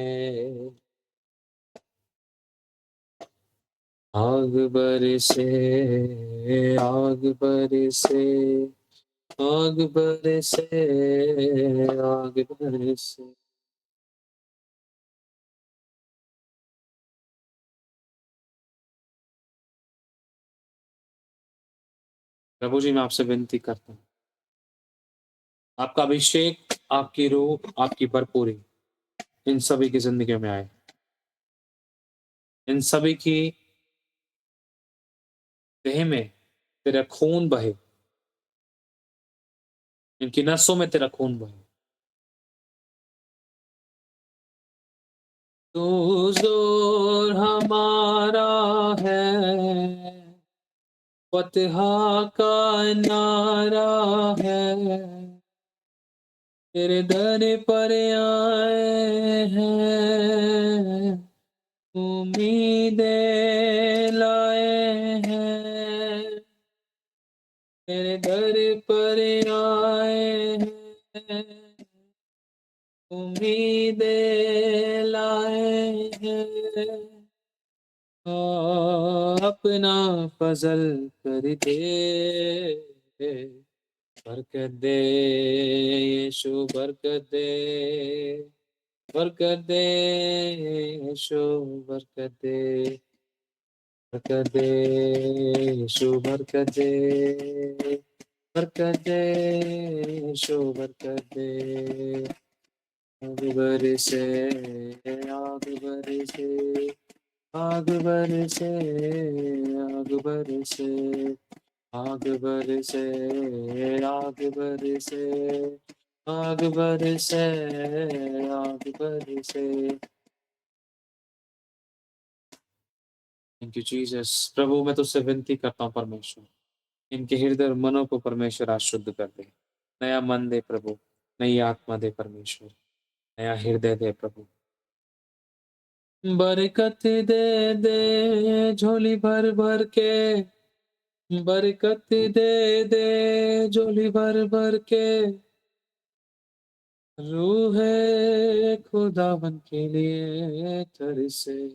आग बरसे, आग बरसे, आग बरसे, आग बरसे। प्रभु जी मैं आपसे विनती करता हूँ, आपका अभिषेक, आपकी रूह, आपकी भरपूरी इन सभी की जिंदगी में आए, इन सभी की देह में तेरा खून बहे, इनकी नसों में तेरा खून बहे। तू जोर हमारा है, फतह का नारा है, तेरे दर पर आए हैं, उम्मीदें लाए हैं, तेरे दर पर आए हैं, उम्मीदें लाए हैं। अपना फजल कर दे, बरकत दे यीशु, बरकत दे, बरकत दे यीशु, बरकत दे, बरकत दे यीशु, बरकत दे, बरकत दे यीशु, बरकत दे। आग बरसे, आग बरसे, आग बरसे, आग बरसे, आग बरसे, आग बरसे, आग बरसे, आग बरसे। Thank you Jesus. प्रभु मैं तुझसे विनती करता हूँ परमेश्वर, इनके हृदय और मनों को परमेश्वर आज शुद्ध कर दे। नया मन दे प्रभु, नई आत्मा दे परमेश्वर, नया हृदय दे प्रभु। बरकत दे दे झोली भर भर के, बरकत दे दे झोली भर भर के, रूह खुदावन के लिए तरसे।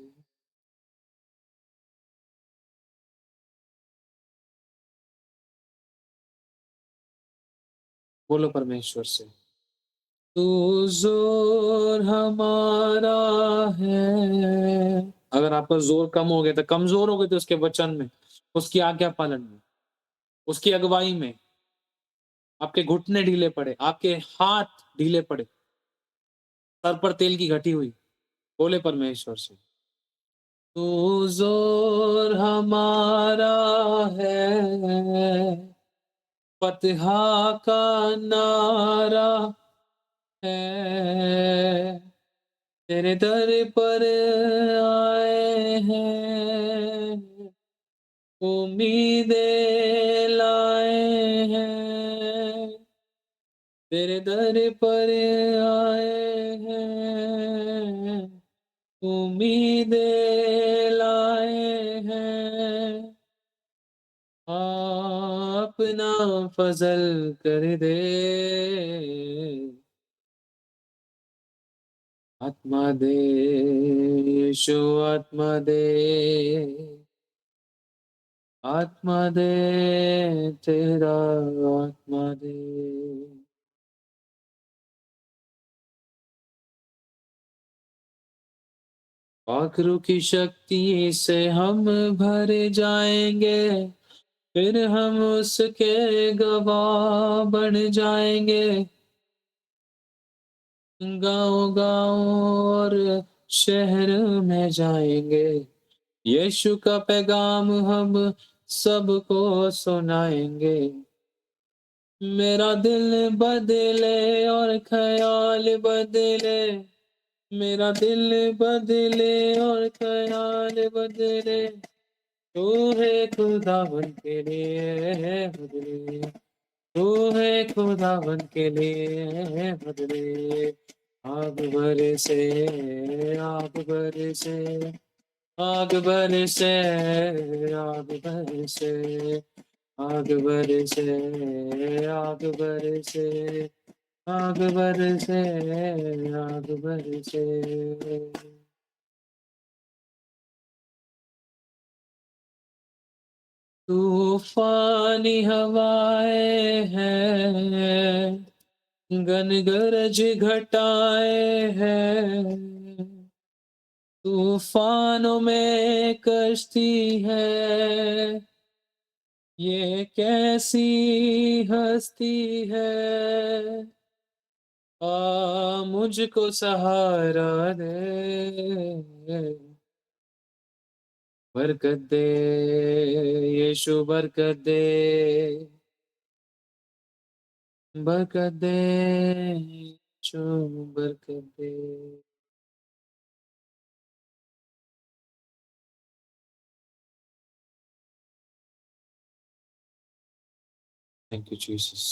बोलो परमेश्वर से, तू जोर हमारा है। अगर आपका जोर कम हो गया तो, कमजोर हो गए तो उसके वचन में, उसकी आज्ञा पालन में, उसकी अगुवाई में आपके घुटने ढीले पड़े, आपके हाथ ढीले पड़े, सर पर तेल की घटी हुई, बोले परमेश्वर से तू जोर हमारा है, फतह का नारा है, तेरे दर पर आए हैं, उम्मीदें लाए हैं, तेरे दर पर आए हैं, उम्मीदें लाए हैं, अपना फजल कर दे, आत्मा दे यीशु, आत्मा दे, आत्मा दे, तेरा आत्मा दे। पाखरू की शक्ति से हम भर जाएंगे, फिर हम उसके गवाह बन जाएंगे, गांव-गांव और शहर में जाएंगे, यीशु का पैगाम हम सबको सुनाएंगे। मेरा दिल बदले और ख्याल बदले, मेरा दिल बदले और ख्याल बदले, तू है खुदावन के लिए बदले, तू है खुदावन के लिए बदले, आग बरसे, आग बरसे, आग बरसे, आग बरसे, आग बरसे, आग बरसे, आग बरसे, आग बरसे। तूफानी हवाएं हैं, गनगरज घटाए हैं, तूफानों में कश्ती है, ये कैसी हस्ती है, मुझको सहारा दे, बरकत दे यीशु, बरकत दे, बरकत दे यीशु, बरकत दे। Thank you Jesus.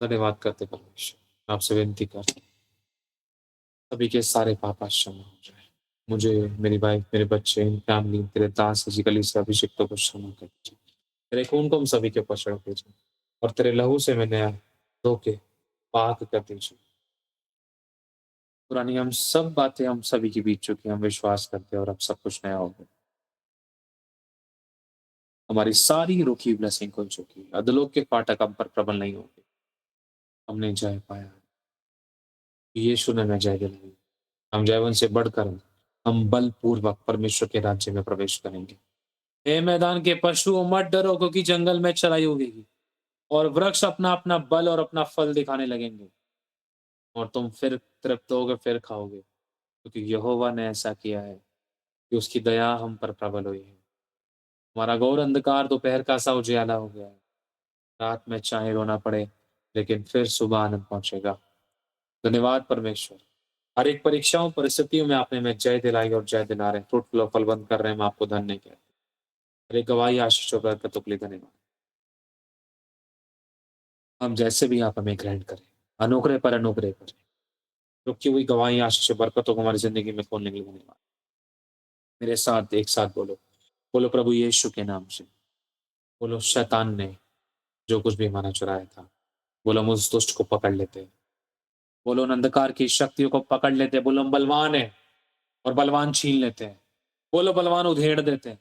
धन्यवाद करते परमेश्वर, आपसे विनती करते सभी के सारे पाप क्षमा हो जाए। मुझे, मेरी वाइफ, मेरे बच्चे, फैमिली, तेरे दास फिजिकली से अभिषिक्तों को क्षमा कर दीजिए। तेरे खून को हम सभी के ऊपर छिड़क दीजिए और तेरे लहू से मैं नया धो के पाक कर दीजिए। पुरानी हम सब बातें हम सभी की बीत चुकी, हम विश्वास करते हैं और अब सब कुछ नया हो गया। हमारी सारी रुकी ब्लेसिंग खुल चुकी है, अधलोक के फाटक हम पर प्रबल नहीं होंगे, हमने जय पाया, यीशु ने हमें जय दिलाई। हम जयवन से बढ़कर हम बलपूर्वक परमेश्वर के राज्य में प्रवेश करेंगे। हे मैदान के पशुओं, मत डरो, क्योंकि जंगल में चराई होगी और वृक्ष अपना अपना बल और अपना फल दिखाने लगेंगे और तुम फिर तृप्त होगे, फिर खाओगे, क्योंकि यहोवा ने ऐसा किया है कि उसकी दया हम पर प्रबल हुई है। हमारा घोर अंधकार दोपहर का सा उजियाला हो गया है। रात में चाहे रोना पड़े, लेकिन फिर सुबह आनंद पहुंचेगा। धन्यवाद परमेश्वर। हर एक परीक्षाओं परिस्थितियों में आपने हमें जय दिलाई और जय दिला रहे हैं, फ्रूटफुल और फलवंत कर रहे हैं, हम आपको धन्य कहते हैं। हर एक गवाही आशीषों बरकतों के लिए धन्यवाद। हम जैसे भी आप हमें ग्रहण करें, अनुग्रह पर अनुग्रह करें, रुकी हुई गवाही आशीष बरकतों को हमारी जिंदगी में खोलने के लिए धन्यवाद। मेरे साथ एक साथ बोलो, बोलो प्रभु यीशु के नाम से। बोलो शैतान ने जो कुछ भी हमारा चुराया था, बोलो हम उस दुष्ट को पकड़ लेते हैं। बोलो उन अंधकार की शक्तियों को पकड़ लेते हैं। बोलो हम बलवान है और बलवान छीन लेते हैं। बोलो बलवान उधेड़ देते हैं।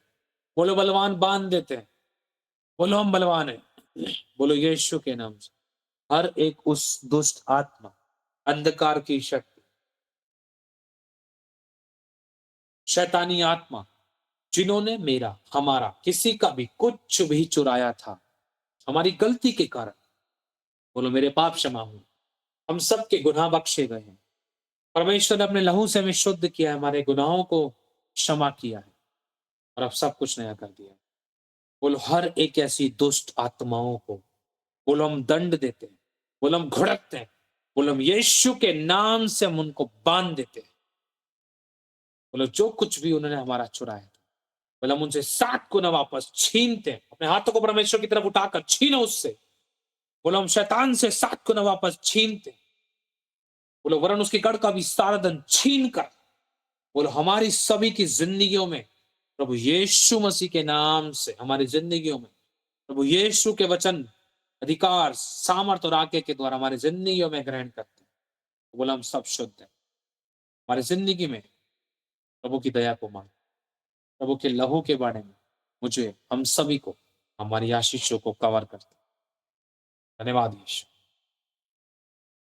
बोलो बलवान बांध देते हैं। बोलो हम बलवान है। बोलो यीशु के नाम से हर एक उस दुष्ट आत्मा, अंधकार की शक्ति, शैतानी आत्मा, जिन्होंने मेरा, हमारा, किसी का भी कुछ भी चुराया था हमारी गलती के कारण, बोलो मेरे पाप क्षमा हो, हम सबके गुनाह बख्शे गए हैं। परमेश्वर ने अपने लहू से हमें शुद्ध किया है, हमारे गुनाहों को क्षमा किया है और अब सब कुछ नया कर दिया है। बोलो हर एक ऐसी दुष्ट आत्माओं को बोलो हम दंड देते हैं, बोलो हम घुड़कते हैं, बोलो हम यीशु के नाम से हम उनको बांध देते हैं। बोलो जो कुछ भी उन्होंने हमारा चुराया था, बोलो हम उनसे 7 गुना वापस छीनते हैं। अपने हाथों को परमेश्वर की तरफ उठाकर छीनो उससे। बोलो हम शैतान से 7 गुना वापस छीनते हैं। बोलो वरन उसके गढ़ का भी सारा धन छीन कर बोलो हमारी सभी की जिंदगियों में प्रभु यीशु मसीह के नाम से हमारी जिंदगियों में प्रभु यीशु के वचन अधिकार सामर्थ और आज्ञा के द्वारा हमारी जिंदगियों में ग्रहण करते हैं। बोला हम सब शुद्ध हैं। हमारी जिंदगी में प्रभु की दया को मान, प्रभु के लहू के बारे में मुझे हम सभी को हमारी आशीषों को कवर करते। धन्यवाद यीशु।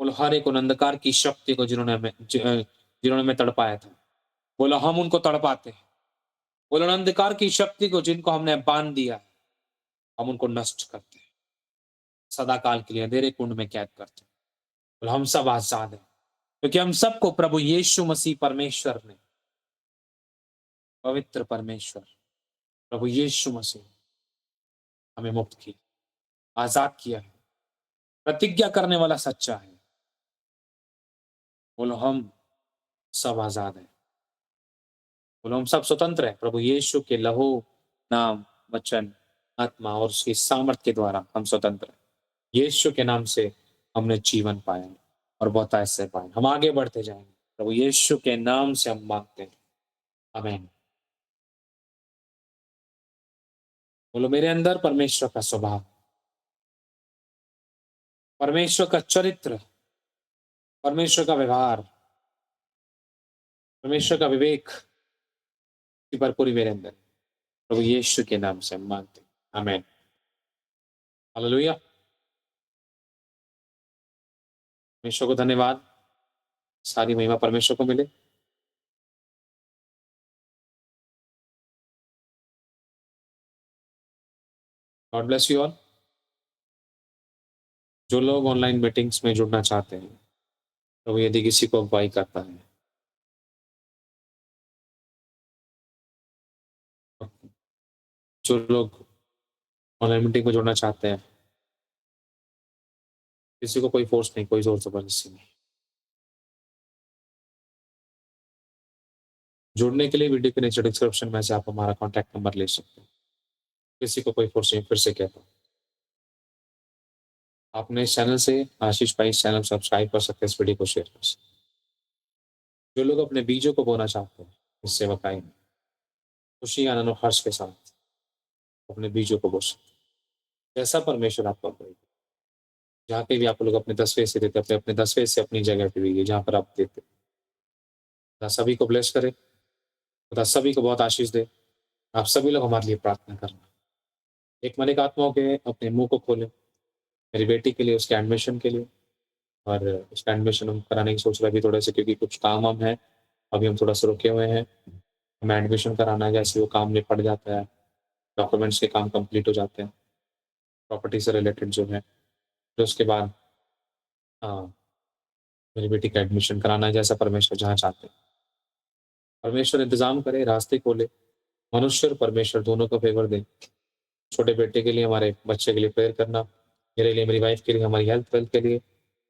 बोलो हर एक उन अंधकार की शक्ति को जिन्होंने में तड़पाया था, बोलो हम उनको तड़पाते हैं। बोलो अंधकार की शक्ति को जिनको हमने बांध दिया हम उनको नष्ट करते हैं, सदा काल के लिए अंधेरे कुंड में कैद करते हैं। बोलो हम सब आजाद हैं क्योंकि हम सबको प्रभु यीशु मसीह परमेश्वर ने, पवित्र परमेश्वर प्रभु यीशु मसीह हमें मुक्त किया, आजाद किया है। प्रतिज्ञा करने वाला सच्चा है। बोलो हम सब आजाद हैं। बोलो हम सब स्वतंत्र हैं। प्रभु यीशु के लहू, नाम, वचन, आत्मा और उसकी सामर्थ के द्वारा हम स्वतंत्र हैं। यीशु के नाम से हमने जीवन पाया और बहुत ऐसे पाए। हम आगे बढ़ते जाएंगे। प्रभु यीशु के नाम से हम मांगते हैं, आमीन। बोलो मेरे अंदर परमेश्वर का स्वभाव, परमेश्वर का चरित्र, परमेश्वर का व्यवहार, परमेश्वर का विवेक की भरपूरी मेरे अंदर। प्रभु यीशु के नाम से हम मांगते हैं, आमीन। हालेलुया। परमेश्वर को धन्यवाद। सारी महिमा परमेश्वर को मिले। God bless you all. जो लोग ऑनलाइन मीटिंग्स में जुड़ना चाहते हैं, तो यदि किसी को अगुवाई करता है, जो लोग ऑनलाइन मीटिंग में जुड़ना चाहते हैं, किसी को कोई फोर्स नहीं, कोई जोर जबरदस्ती नहीं। जुड़ने के लिए वीडियो के नीचे डिस्क्रिप्शन में से आप हमारा कॉन्टैक्ट नंबर ले सकते हैं। किसी को कोई फोर्स नहीं। फिर से कहता हूँ, आपने इस चैनल से आशीष भाई चैनल सब्सक्राइब कर सकते हैं, इस वीडियो को शेयर कर सकते हैं। जो लोग अपने बीजों को बोना चाहते हैं इस सेवकाई में, खुशी, आनंद और हर्ष के साथ अपने बीजों को बो सकते हैं। जैसा परमेश्वर आपको अगुवाई, जहाँ पे भी आप लोग अपने 10वें से देते, अपने 10वें से अपनी जगह पे भी जहाँ पर आप देते, खुदा सभी को ब्लेस करे, खुदा सभी को बहुत आशीष दे। आप सभी लोग हमारे लिए प्रार्थना करना। एक मन एक आत्माओं के अपने मुंह को खोले मेरी बेटी के लिए, उसके एडमिशन के लिए। और उसका एडमिशन हम कराने की सोच रहे अभी थोड़े से, क्योंकि कुछ काम हम है, अभी हम थोड़ा सा रुके हुए हैं। हमें एडमिशन कराना है, जैसे वो काम निपट जाता है, डॉक्यूमेंट्स के काम कंप्लीट हो जाते हैं, प्रॉपर्टी से रिलेटेड जो है, फिर उसके बाद मेरी बेटी का एडमिशन कराना है जैसा परमेश्वर जहाँ चाहते हैं। परमेश्वर इंतजाम करे, रास्ते खोले, मनुष्य और परमेश्वर दोनों को फेवर दे। छोटे बेटे के लिए, हमारे बच्चे के लिए प्रेयर करना, मेरे लिए, मेरी वाइफ के लिए, हमारी हेल्थ के लिए,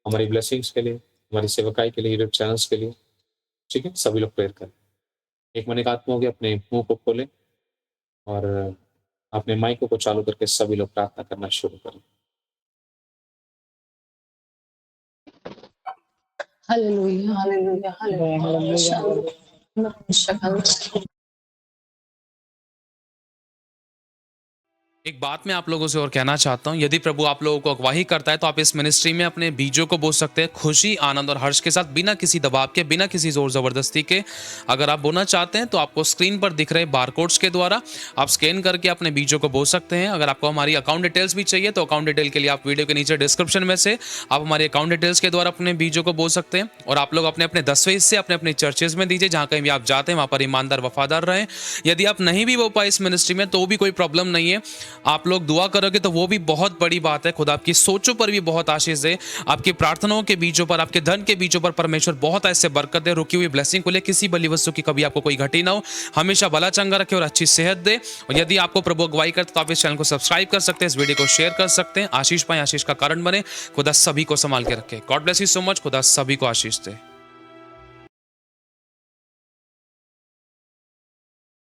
हमारी ब्लेसिंग्स के लिए, हमारी सेवकाई के लिए, यूट्यूब चैनल्स के लिए। ठीक है, सभी लोग प्रेयर करें। एक मन एक आत्मा हो गया, अपने मुंह को खोले और अपने माइकों को चालू करके सभी लोग प्रार्थना करना शुरू करें। Hallelujah, hallelujah, hallelujah. एक बात मैं आप लोगों से और कहना चाहता हूँ, यदि प्रभु आप लोगों को अगवाही करता है तो आप इस मिनिस्ट्री में अपने बीजों को बो सकते हैं, खुशी, आनंद और हर्ष के साथ, बिना किसी दबाव के, बिना किसी जोर ज़बरदस्ती के। अगर आप बोना चाहते हैं तो आपको स्क्रीन पर दिख रहे बारकोड्स के द्वारा आप स्कैन करके अपने बीजों को बो सकते हैं। अगर आपको हमारी अकाउंट डिटेल्स भी चाहिए तो अकाउंट डिटेल के लिए आप वीडियो के नीचे डिस्क्रिप्शन में से आप हमारी अकाउंट डिटेल्स के द्वारा अपने बीजों को बो सकते हैं। और आप लोग अपने अपने 10वें हिस्से अपने अपने चर्चेज में दीजिए, जहाँ कहीं भी आप जाते हैं वहाँ पर ईमानदार वफादार रहें। यदि आप नहीं भी बो पाए इस मिनिस्ट्री में तो भी कोई प्रॉब्लम नहीं है। आप लोग दुआ करोगे तो वो भी बहुत बड़ी बात है। खुदा आपकी सोचों पर भी बहुत आशीष दे, आपकी प्रार्थनाओं के बीचों पर, आपके धन के बीचों पर परमेश्वर बहुत ऐसे बरकत दे, रुकी हुई ब्लेसिंग को ले, किसी बली वस्तु की कभी आपको कोई घटी ना हो, हमेशा भला चंगा रखे और अच्छी सेहत दे। और यदि आपको प्रभु अगुवाई करते तो आप इस चैनल को सब्सक्राइब कर सकते हैं, इस वीडियो को शेयर कर सकते हैं। आशीष पाए, आशीष का कारण बने। खुदा सभी को संभाल के रखे। God bless you so much. खुदा सभी को आशीष दे।